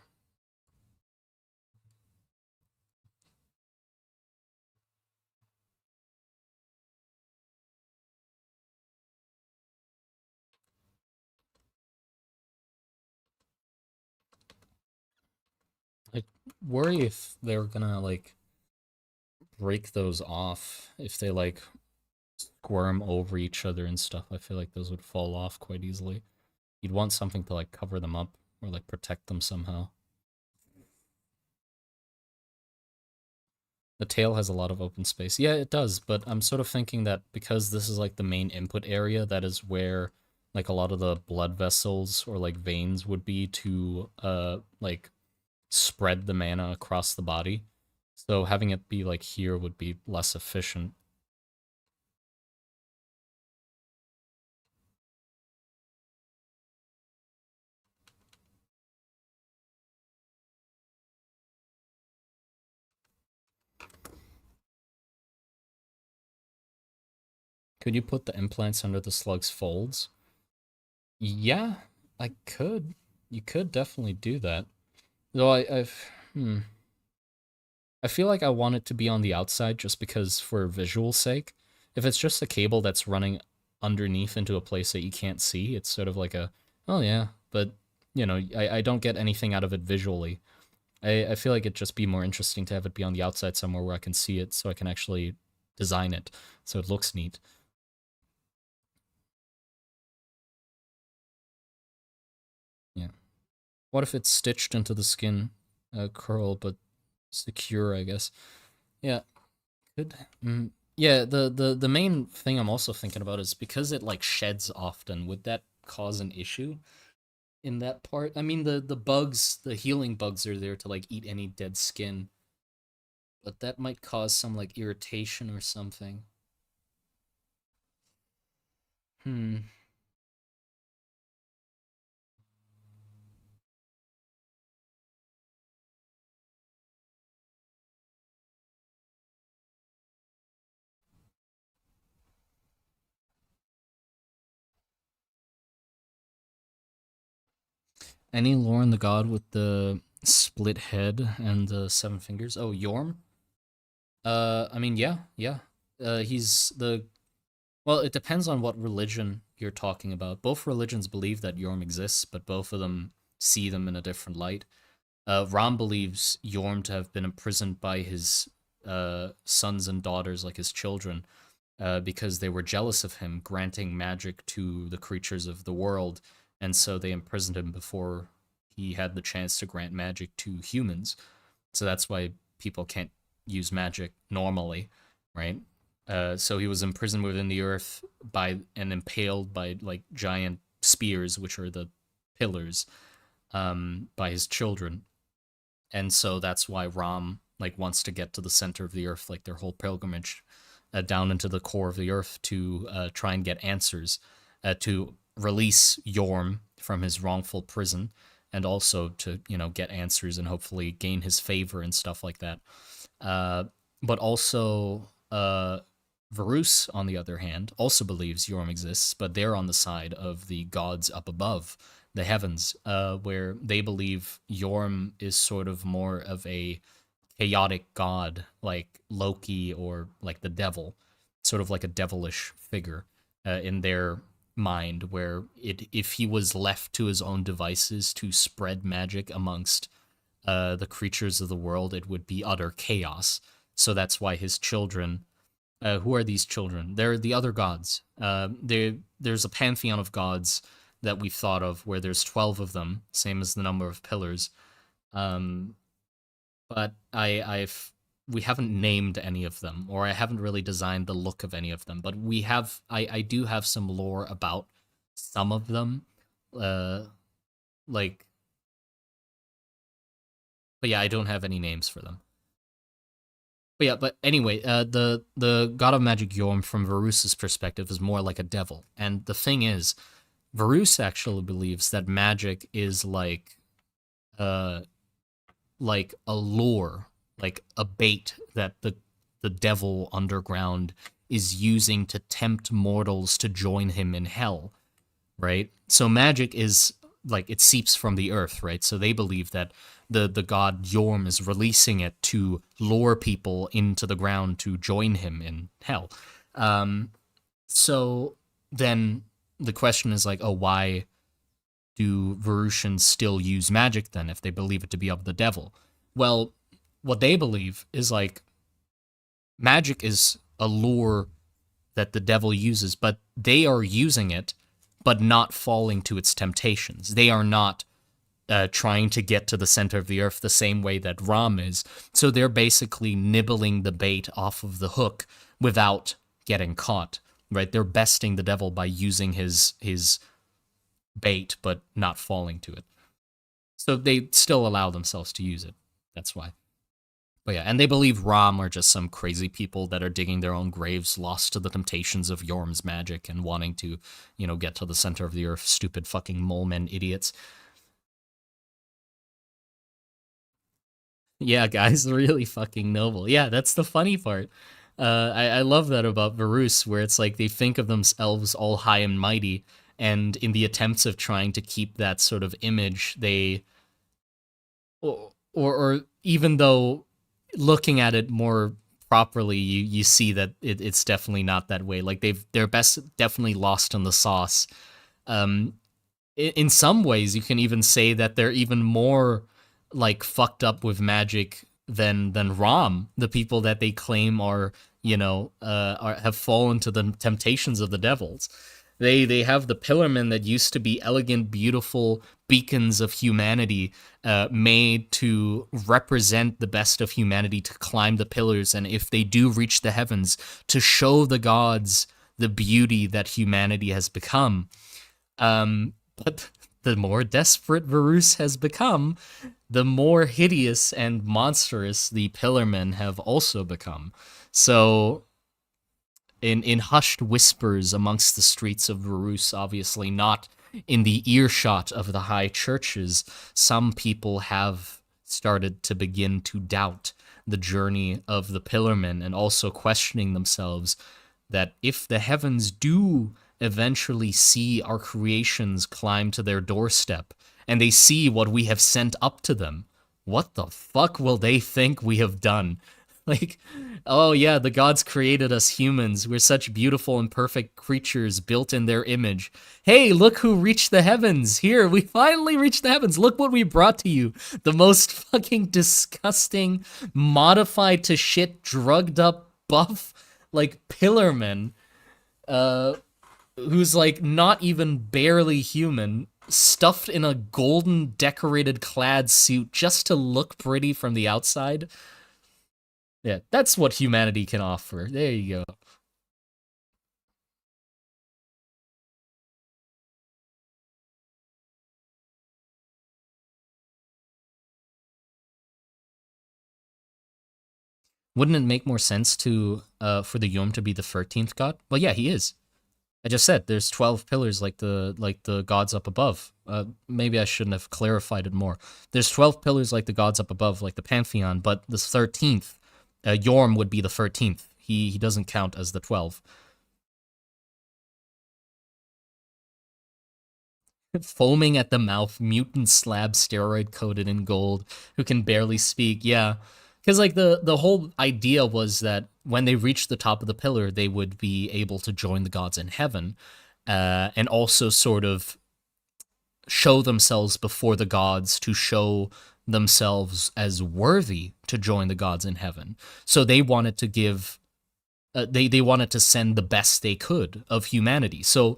I worry if they're gonna like break those off if they like squirm over each other and stuff. I feel like those would fall off quite easily. You'd want something to like cover them up or like protect them somehow. The tail has a lot of open space. Yeah, it does, but I'm sort of thinking that because this is like the main input area, that is where like a lot of the blood vessels or like veins would be to like spread the mana across the body. So having it be like here would be less efficient. Could you put the implants under the slug's folds? Yeah, I could. You could definitely do that. Though I feel like I want it to be on the outside just because for visual sake. If it's just a cable that's running underneath into a place that you can't see, it's sort of like a, oh yeah, but you know, I don't get anything out of it visually. I feel like it'd just be more interesting to have it be on the outside somewhere where I can see it so I can actually design it so it looks neat. Yeah. What if it's stitched into the skin, curl, but secure, I guess. Yeah, good. Yeah, the main thing I'm also thinking about is because it like sheds often, would that cause an issue in that part? I mean, the bugs, the healing bugs are there to like eat any dead skin, but that might cause some like irritation or something. Hmm. Any Lauren the god with the split head and the seven fingers? Oh, Yorm? I mean, yeah, yeah. He's the Well, it depends on what religion you're talking about. Both religions believe that Yorm exists, but both of them see them in a different light. Ram believes Yorm to have been imprisoned by his sons and daughters, like his children, because they were jealous of him granting magic to the creatures of the world, and so they imprisoned him before he had the chance to grant magic to humans. So that's why people can't use magic normally, right? So he was imprisoned within the earth by and impaled by like giant spears, which are the pillars, by his children, and so that's why Ram like wants to get to the center of the earth, like their whole pilgrimage down into the core of the earth to try and get answers, to release Yorm from his wrongful prison, and also to get answers and hopefully gain his favor and stuff like that. Uh, but also, Varus, on the other hand, also believes Yorm exists, but they're on the side of the gods up above, the heavens, where they believe Yorm is sort of more of a chaotic god, like Loki or like the devil, sort of like a devilish figure in their mind, where if he was left to his own devices to spread magic amongst the creatures of the world, it would be utter chaos. So that's why his children. Who are these children? They're the other gods. There's a pantheon of gods that we've thought of where there's 12 of them, same as the number of pillars. Um, but we haven't named any of them, or I haven't really designed the look of any of them. But I do have some lore about some of them, uh, like, but yeah, I don't have any names for them. But yeah, but anyway, the god of magic Yorm from Varus's perspective is more like a devil, and the thing is, Varus actually believes that magic is uh like a lure, like a bait that the devil underground is using to tempt mortals to join him in hell, right? So magic is like it seeps from the earth, right? So they believe that the god Yorm is releasing it to lure people into the ground to join him in hell. Um, so then the question is like, oh, why do Varusians still use magic then if they believe it to be of the devil? Well, what they believe is like magic is a lure that the devil uses, but they are using it, but not falling to its temptations. They are not trying to get to the center of the earth the same way that Ram is. So they're basically nibbling the bait off of the hook without getting caught, right? They're besting the devil by using his bait, but not falling to it. So they still allow themselves to use it. That's why. But yeah, and they believe Ram are just some crazy people that are digging their own graves, lost to the temptations of Yorm's magic and wanting to, get to the center of the earth. Stupid fucking mole men idiots. Yeah, guys, really fucking noble. Yeah, that's the funny part. I love that about Varus, where it's like they think of themselves all high and mighty, and in the attempts of trying to keep that sort of image, or even though looking at it more properly, you see that it's definitely not that way. Like they're best definitely lost in the sauce. Um, in some ways, you can even say that they're even more like fucked up with magic than Ram, the people that they claim are have fallen to the temptations of the devils. They have the pillarmen that used to be elegant, beautiful beacons of humanity, made to represent the best of humanity to climb the pillars, and if they do reach the heavens, to show the gods the beauty that humanity has become. But the more desperate Varus has become, the more hideous and monstrous the Pillarmen have also become. So, in hushed whispers amongst the streets of Varus, obviously not in the earshot of the high churches, some people have started to begin to doubt the journey of the Pillarmen and also questioning themselves that if the heavens do eventually see our creations climb to their doorstep and they see what we have sent up to them, what the fuck will they think we have done? Like, oh yeah, the gods created us humans. We're such beautiful and perfect creatures built in their image. Hey, look who reached the heavens. Here, we finally reached the heavens. Look what we brought to you. The most fucking disgusting, modified to shit, drugged up, buff, like, pillarman, uh, who's like not even barely human, stuffed in a golden decorated clad suit just to look pretty from the outside. Yeah, that's what humanity can offer. There you go. Wouldn't it make more sense to for the Yom to be the 13th god? Well, yeah, he is. I just said there's 12 pillars like the gods up above. Maybe I shouldn't have clarified it more. There's 12 pillars like the gods up above, like the pantheon, but the 13th, Yorm would be the 13th. He doesn't count as the 12. Foaming at the mouth, mutant slab, steroid coated in gold, who can barely speak. Yeah, because like the whole idea was that when they reached the top of the pillar, they would be able to join the gods in heaven, and also sort of show themselves before the gods to show themselves as worthy to join the gods in heaven. So they wanted to give. They wanted to send the best they could of humanity. So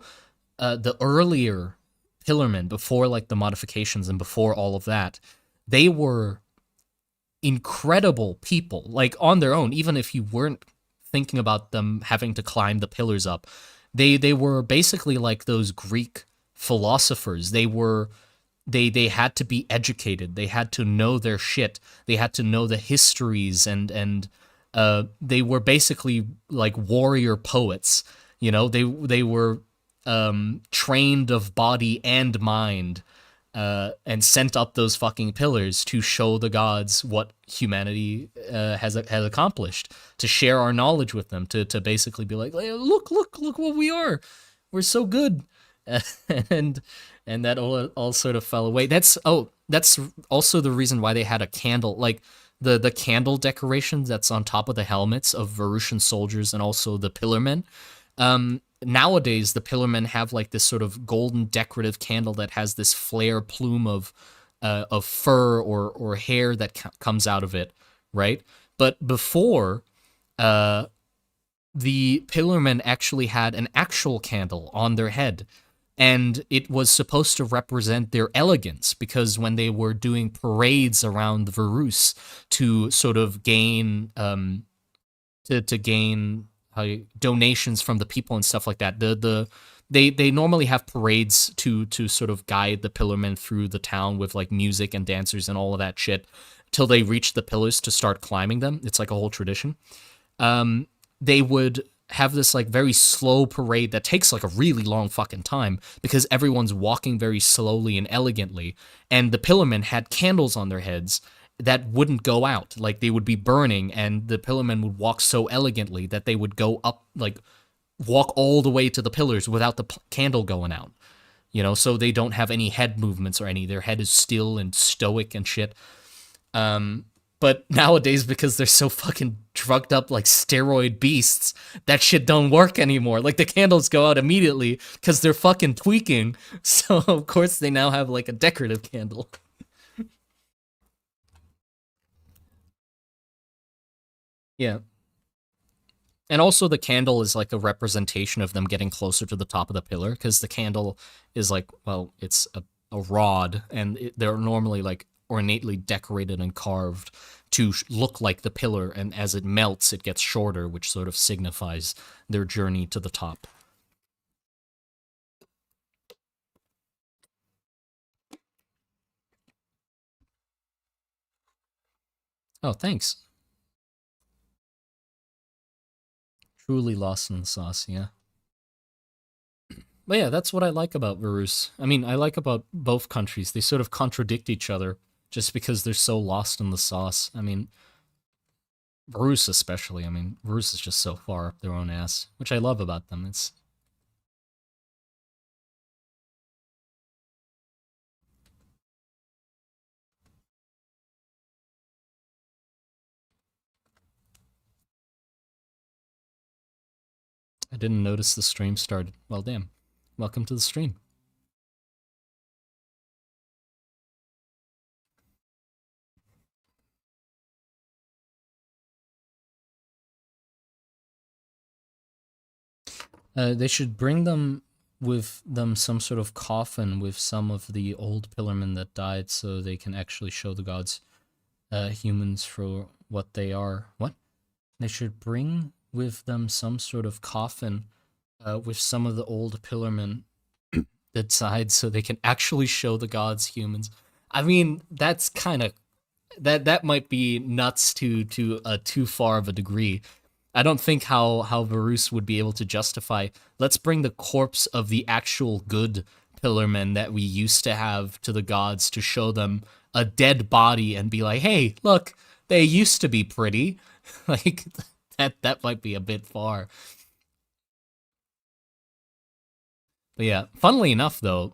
the earlier Pillarmen, before like the modifications and before all of that, they were incredible people, like on their own, even if you weren't thinking about them having to climb the pillars up. They were basically like those Greek philosophers. They had to be educated. They had to know their shit. They had to know the histories and they were basically like warrior poets. You know, they were trained of body and mind, and sent up those fucking pillars to show the gods what humanity has accomplished, to share our knowledge with them, to basically be like, look what we are, we're so good, and and that all sort of fell away. That's also the reason why they had a candle, like the candle decorations that's on top of the helmets of Varusian soldiers and also the pillarmen. Nowadays, the pillarmen have like this sort of golden decorative candle that has this flare plume of fur or hair that comes out of it, right? But before, uh, the pillarmen actually had an actual candle on their head, and it was supposed to represent their elegance, because when they were doing parades around the Varus to sort of gain to gain donations from the people and stuff like that. They normally have parades to sort of guide the pillarmen through the town with like music and dancers and all of that shit till they reach the pillars to start climbing them. It's like a whole tradition. They would have this like very slow parade that takes like a really long fucking time because everyone's walking very slowly and elegantly, and the pillarmen had candles on their heads that wouldn't go out. Like they would be burning, and the pillarmen would walk so elegantly that they would go up, like walk all the way to the pillars without the candle going out. You know, so they don't have any head movements or any. Their head is still and stoic and shit. But nowadays, because they're so fucking drugged up like steroid beasts, that shit don't work anymore. Like the candles go out immediately because they're fucking tweaking. So of course they now have like a decorative candle. Yeah. And also the candle is like a representation of them getting closer to the top of the pillar, because the candle is like, well, it's a rod, and they're normally like ornately decorated and carved to look like the pillar, and as it melts it gets shorter, which sort of signifies their journey to the top. Oh, thanks. Truly lost in the sauce, yeah. But yeah, that's what I like about Varus. I mean, I like about both countries. They sort of contradict each other just because they're so lost in the sauce. I mean, Bruce especially. I mean, Bruce is just so far up their own ass, which I love about them. It's didn't notice the stream started. Well, damn. Welcome to the stream. They should bring them with them some sort of coffin with some of the old pillarmen that died so they can actually show the gods humans for what they are. What? They should bring with them some sort of coffin with some of the old pillarmen that died so they can actually show the gods humans. I mean, that's kind of that might be nuts to too far of a degree. I don't think how Varus would be able to justify, let's bring the corpse of the actual good pillarmen that we used to have to the gods to show them a dead body and be like, hey, look, they used to be pretty. Like that might be a bit far. But yeah, funnily enough though,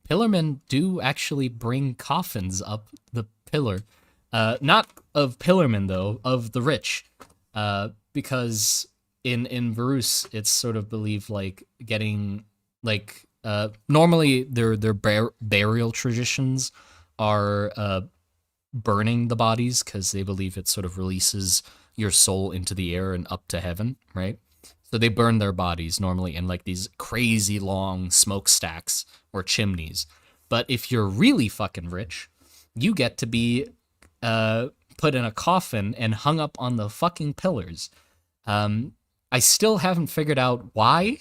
pillarmen do actually bring coffins up the pillar. Not of pillarmen though, of the rich. Because in Varus, it's sort of believed like getting like normally their burial traditions are burning the bodies because they believe it sort of releases your soul into the air and up to heaven, right? So they burn their bodies normally in like these crazy long smokestacks or chimneys. But if you're really fucking rich, you get to be put in a coffin and hung up on the fucking pillars. I still haven't figured out why.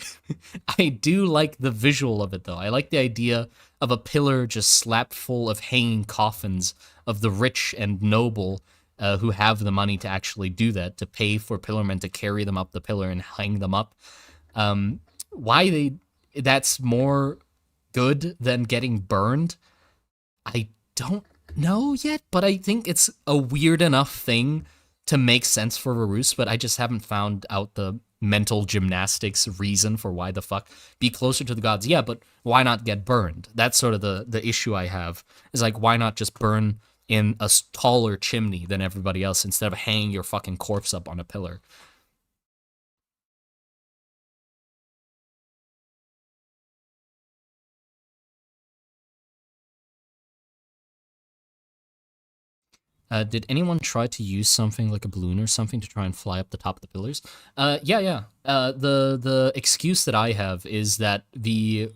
I do like the visual of it though. I like the idea of a pillar just slapped full of hanging coffins of the rich and noble who have the money to actually do that, to pay for pillarmen to carry them up the pillar and hang them up. Why that's more good than getting burned, I don't know yet, but I think it's a weird enough thing to make sense for Varus, but I just haven't found out the mental gymnastics reason for why the fuck be closer to the gods. Yeah, but why not get burned? That's sort of the issue I have, is like, why not just burn in a taller chimney than everybody else instead of hanging your fucking corpse up on a pillar? Did anyone try to use something like a balloon or something to try and fly up the top of the pillars? Yeah. The excuse that I have is that the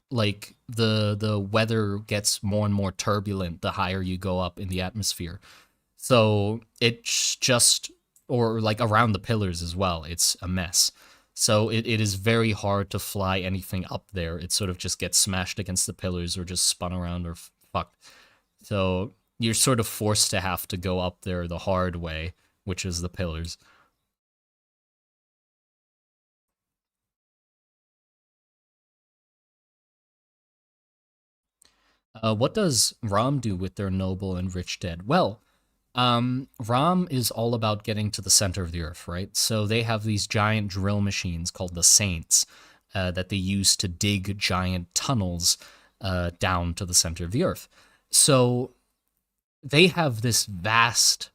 weather gets more and more turbulent the higher you go up in the atmosphere. So it's just, or like around the pillars as well, it's a mess. So it is very hard to fly anything up there. It sort of just gets smashed against the pillars or just spun around or fucked. So you're sort of forced to have to go up there the hard way, which is the pillars. What does Ram do with their noble and rich dead? Well, Ram is all about getting to the center of the earth, right? So they have these giant drill machines called the Saints that they use to dig giant tunnels down to the center of the earth. So they have this vast,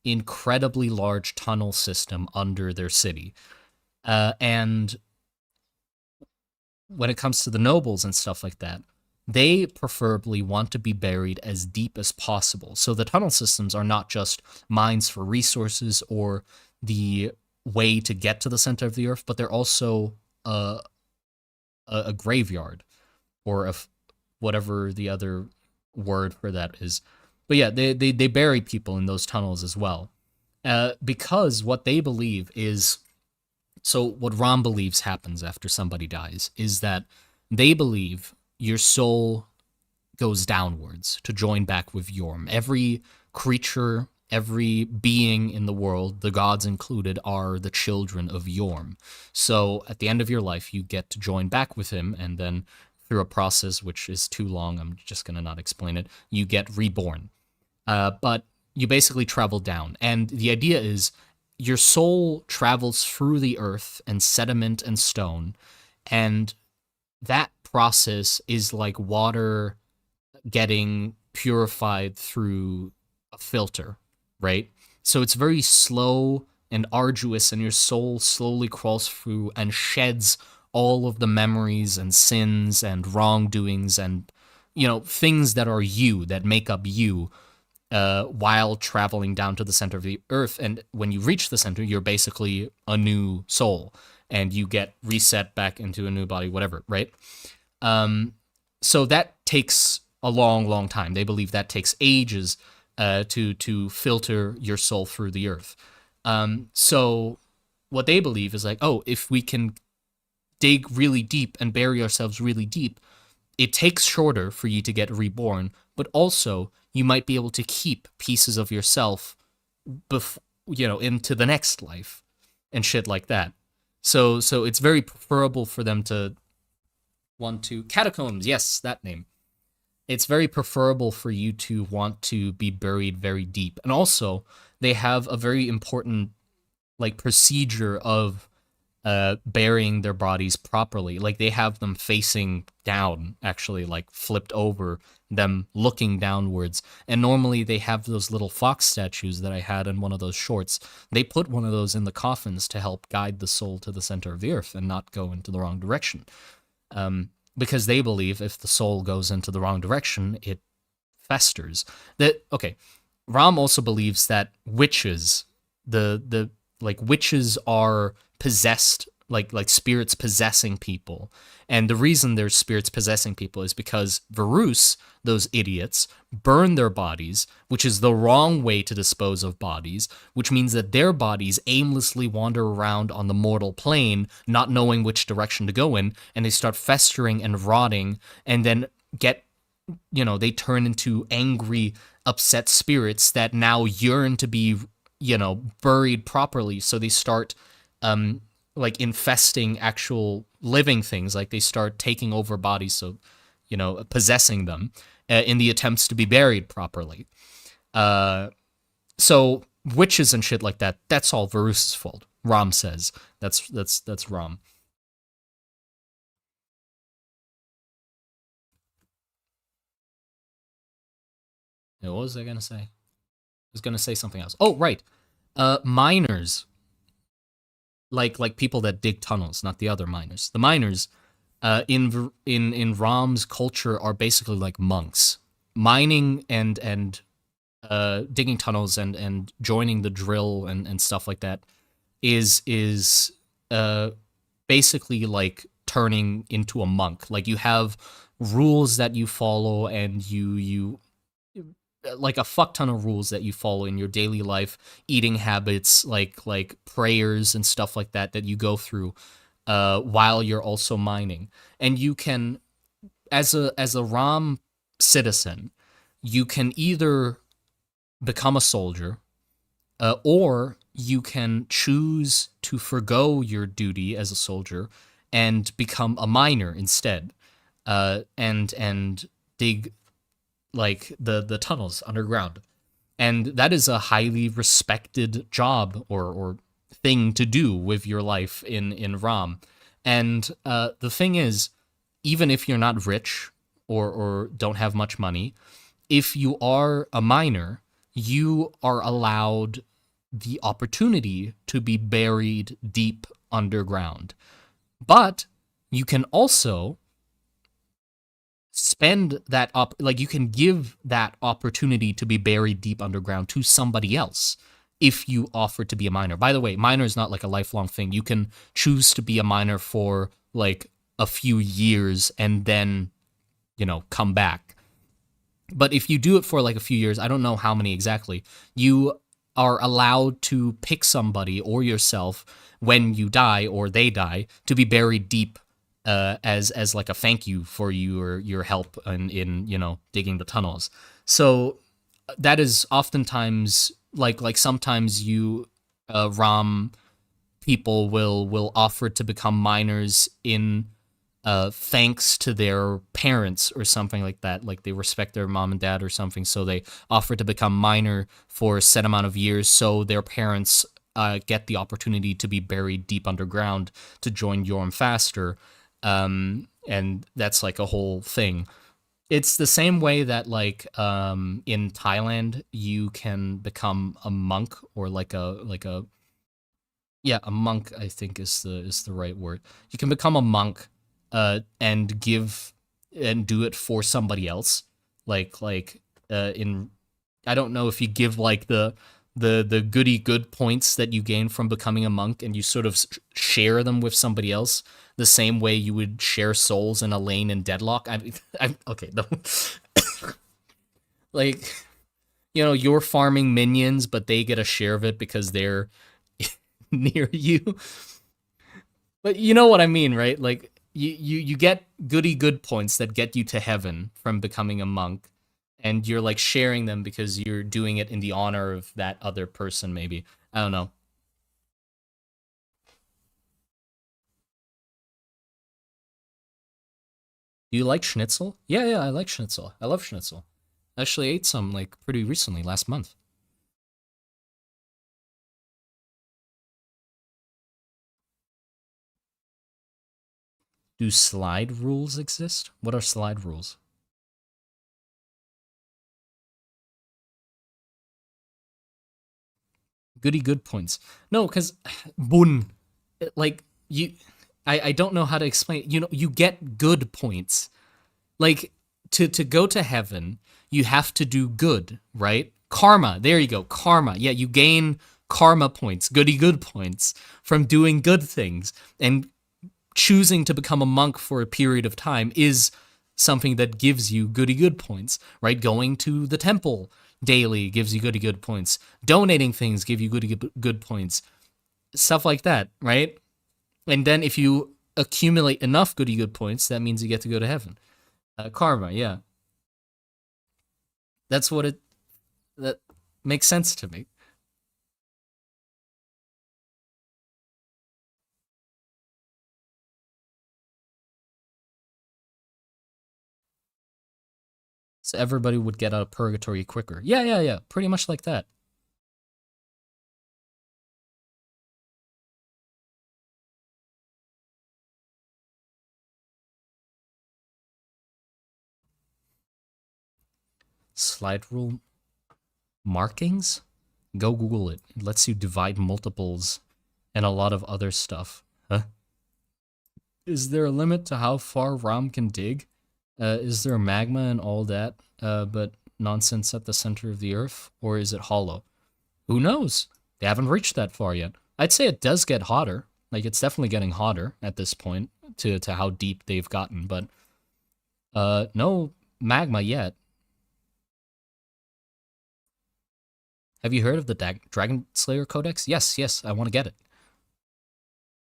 incredibly large tunnel system under their city. And when it comes to the nobles and stuff like that, they preferably want to be buried as deep as possible. So the tunnel systems are not just mines for resources or the way to get to the center of the earth, but they're also a graveyard or whatever the other word for that is. But yeah, they bury people in those tunnels as well. Because what they believe is, so what Ram believes happens after somebody dies is that they believe your soul goes downwards to join back with Yorm. Every creature, every being in the world, the gods included, are the children of Yorm. So at the end of your life, you get to join back with him, and then through a process which is too long, I'm just going to not explain it, you get reborn. But you basically travel down. And the idea is your soul travels through the earth and sediment and stone. And that process is like water getting purified through a filter, right? So it's very slow and arduous, and your soul slowly crawls through and sheds all of the memories and sins and wrongdoings and things that are you, that make up you, while traveling down to the center of the earth. And when you reach the center, you're basically a new soul, and you get reset back into a new body, whatever, right? So that takes a long, long time. They believe that takes ages to filter your soul through the earth. So what they believe is like, oh, if we can dig really deep and bury ourselves really deep, it takes shorter for you to get reborn, but also you might be able to keep pieces of yourself into the next life and shit like that. So it's very preferable for them to want to catacombs, yes, that name. It's very preferable for you to want to be buried very deep. And also, they have a very important like procedure of burying their bodies properly. Like they have them facing down, actually, like flipped over, them looking downwards. And normally they have those little fox statues that I had in one of those shorts. They put one of those in the coffins to help guide the soul to the center of the earth and not go into the wrong direction. Because they believe if the soul goes into the wrong direction, it festers. That okay. Ram also believes that witches, the like witches are possessed, like spirits possessing people. And the reason there's spirits possessing people is because Varus, those idiots, burn their bodies, which is the wrong way to dispose of bodies, which means that their bodies aimlessly wander around on the mortal plane, not knowing which direction to go in, and they start festering and rotting, and then they turn into angry, upset spirits that now yearn to be, buried properly. So they start like infesting actual living things. Like they start taking over bodies, so possessing them in the attempts to be buried properly. So witches and shit like that, that's all Varus's fault. Ram says that's Ram. What was I gonna say? I was gonna say something else. Oh, right. Miners, like people that dig tunnels, not the other miners. The miners, in Ram's culture, are basically like monks. Mining and digging tunnels and joining the drill and stuff like that is uh basically like turning into a monk. Like you have rules that you follow, and you like a fuck ton of rules that you follow in your daily life, eating habits, like prayers and stuff like that you go through while you're also mining. And you can, as a Ram citizen, you can either become a soldier, or you can choose to forgo your duty as a soldier and become a miner instead, and dig like the tunnels underground. And that is a highly respected job or thing to do with your life in Ram. And the thing is, even if you're not rich or don't have much money, if you are a miner, you are allowed the opportunity to be buried deep underground. But you can also spend that up, like you can give that opportunity to be buried deep underground to somebody else if you offer to be a miner. By the way, miner is not like a lifelong thing. You can choose to be a miner for like a few years and then come back. But if you do it for like a few years, I don't know how many exactly, you are allowed to pick somebody or yourself when you die or they die to be buried deep, as like a thank you for your help in digging the tunnels. So that is oftentimes like sometimes you Ram people will offer to become miners in thanks to their parents or something like that. Like they respect their mom and dad or something, so they offer to become miner for a set amount of years, so their parents get the opportunity to be buried deep underground to join Yorm faster. And that's like a whole thing. It's the same way that like in Thailand you can become a monk or like a Yeah, a monk I think is the right word. You can become a monk and give and do it for somebody else. In I don't know if you give like the goody good points that you gain from becoming a monk and you sort of share them with somebody else the same way you would share souls in a lane in Deadlock. I'm okay. No. Like, you're farming minions, but they get a share of it because they're near you. But you know what I mean, right? Like you get goody good points that get you to heaven from becoming a monk, and you're like sharing them because you're doing it in the honor of that other person. Maybe I don't know. Do you like schnitzel? Yeah, yeah, I like schnitzel. I love schnitzel. I actually ate some like pretty recently, last month. Do slide rules exist? What are slide rules? Goody good points. No, because bun, like you, I don't know how to explain it. You get good points. Like to go to heaven, you have to do good, right? Karma. There you go. Karma. Yeah, you gain karma points, goody good points from doing good things. And choosing to become a monk for a period of time is something that gives you goody good points, right? Going to the temple daily gives you goody good points. Donating things give you goody good points. Stuff like that, right? And then if you accumulate enough goody good points, that means you get to go to heaven. Karma, yeah. That's what it that makes sense to me. So everybody would get out of purgatory quicker. Yeah, yeah, yeah. Pretty much like that. Slide rule markings? Go Google it. It lets you divide multiples and a lot of other stuff. Huh? Is there a limit to how far Rom can dig? Is there magma and all that, but nonsense at the center of the earth? Or is it hollow? Who knows? They haven't reached that far yet. I'd say it does get hotter. Like, it's definitely getting hotter at this point to how deep they've gotten, but no magma yet. Have you heard of the Dragon Slayer Codex? Yes, yes, I want to get it.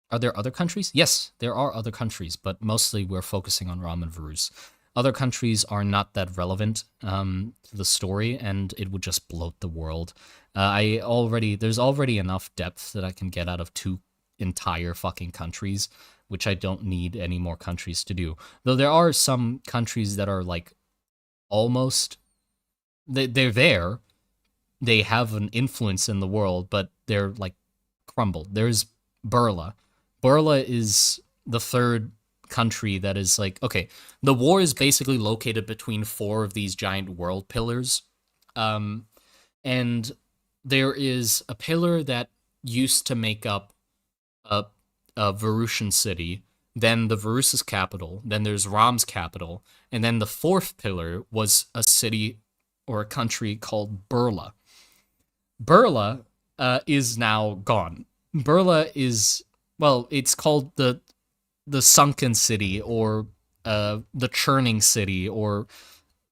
Are there other countries? Yes, there are other countries, but mostly we're focusing on Ram and Varus. Other countries are not that relevant to the story, and it would just bloat the world. There's already enough depth that I can get out of two entire fucking countries, which I don't need any more countries to do. Though there are some countries that are like almost they're there, they have an influence in the world, but they're like crumbled. There's Burla. Burla is the third country that is like, okay, the war is basically located between four of these giant world pillars. Um, and there is a pillar that used to make up a, a Varusian city, then the Varus's capital, then there's Ram's capital, and then the fourth pillar was a city or a country called Burla. Burla is now gone. Burla is, well, it's called the sunken city or the churning city or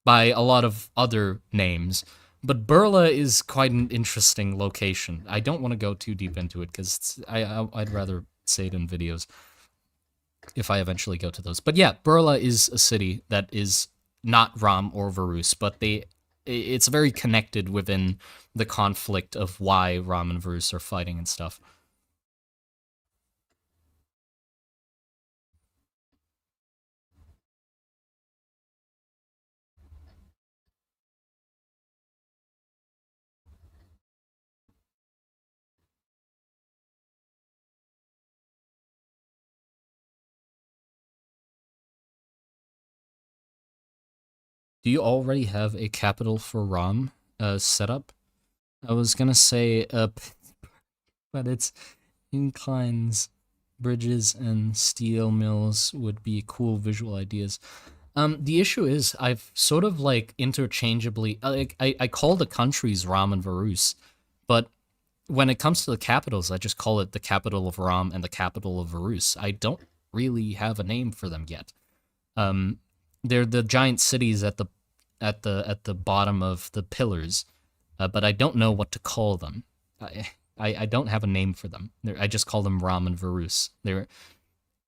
by a lot of other names. But Burla is quite an interesting location. I don't want to go too deep into it because I'd rather say it in videos if I eventually go to those. But yeah, Burla is a city that is not Ram or Varus, but it's very connected within the conflict of why Ram and Varus are fighting and stuff. Do you already have a capital for Ram set up? I was gonna say, but Inclines, bridges, and steel mills would be cool visual ideas. The issue is I've sort of like interchangeably I call the countries Ram and Varus, but when it comes to the capitals, I just call it the capital of Ram and the capital of Varus. I don't really have a name for them yet. Um, they're the giant cities at the bottom of the pillars, but I don't know what to call them. I don't have a name for them. I just call them Ram and Varus. They're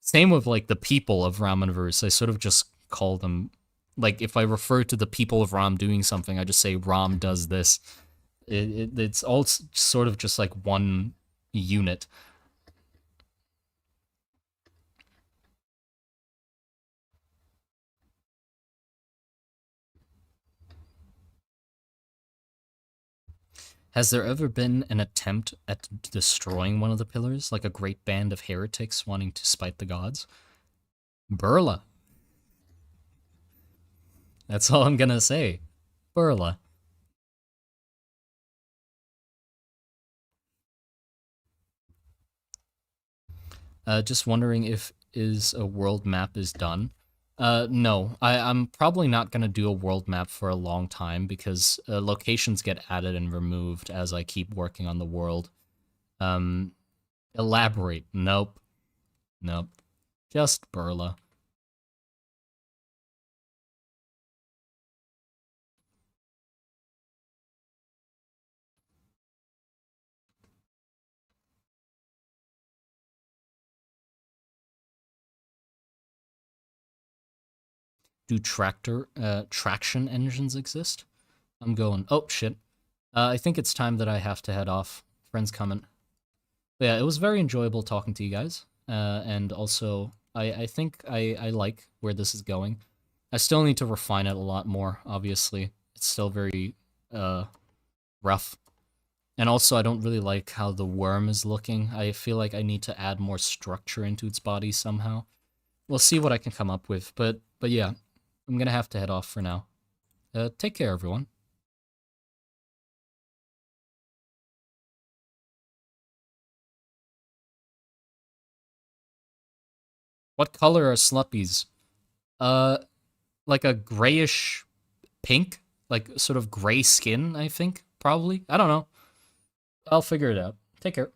same with like the people of Ram and Varus. I sort of just call them like if I refer to the people of Ram doing something, I just say Ram does this. It's all sort of just like one unit. Has there ever been an attempt at destroying one of the pillars, like a great band of heretics wanting to spite the gods? Burla. That's all I'm gonna say. Burla. Just wondering if is a world map is done. No, I'm probably not gonna do a world map for a long time because locations get added and removed as I keep working on the world. Um, elaborate. Nope. Nope. Just Burla. Do traction engines exist? I'm going. Oh shit. I think it's time that I have to head off. Friends coming. But yeah, it was very enjoyable talking to you guys. And also, I think I like where this is going. I still need to refine it a lot more, obviously. It's still very rough. And also, I don't really like how the worm is looking. I feel like I need to add more structure into its body somehow. We'll see what I can come up with. But yeah, I'm gonna have to head off for now. Take care, everyone. What color are Sluppies? Uh, like a grayish pink, like sort of gray skin, I think, probably. I don't know. I'll figure it out. Take care.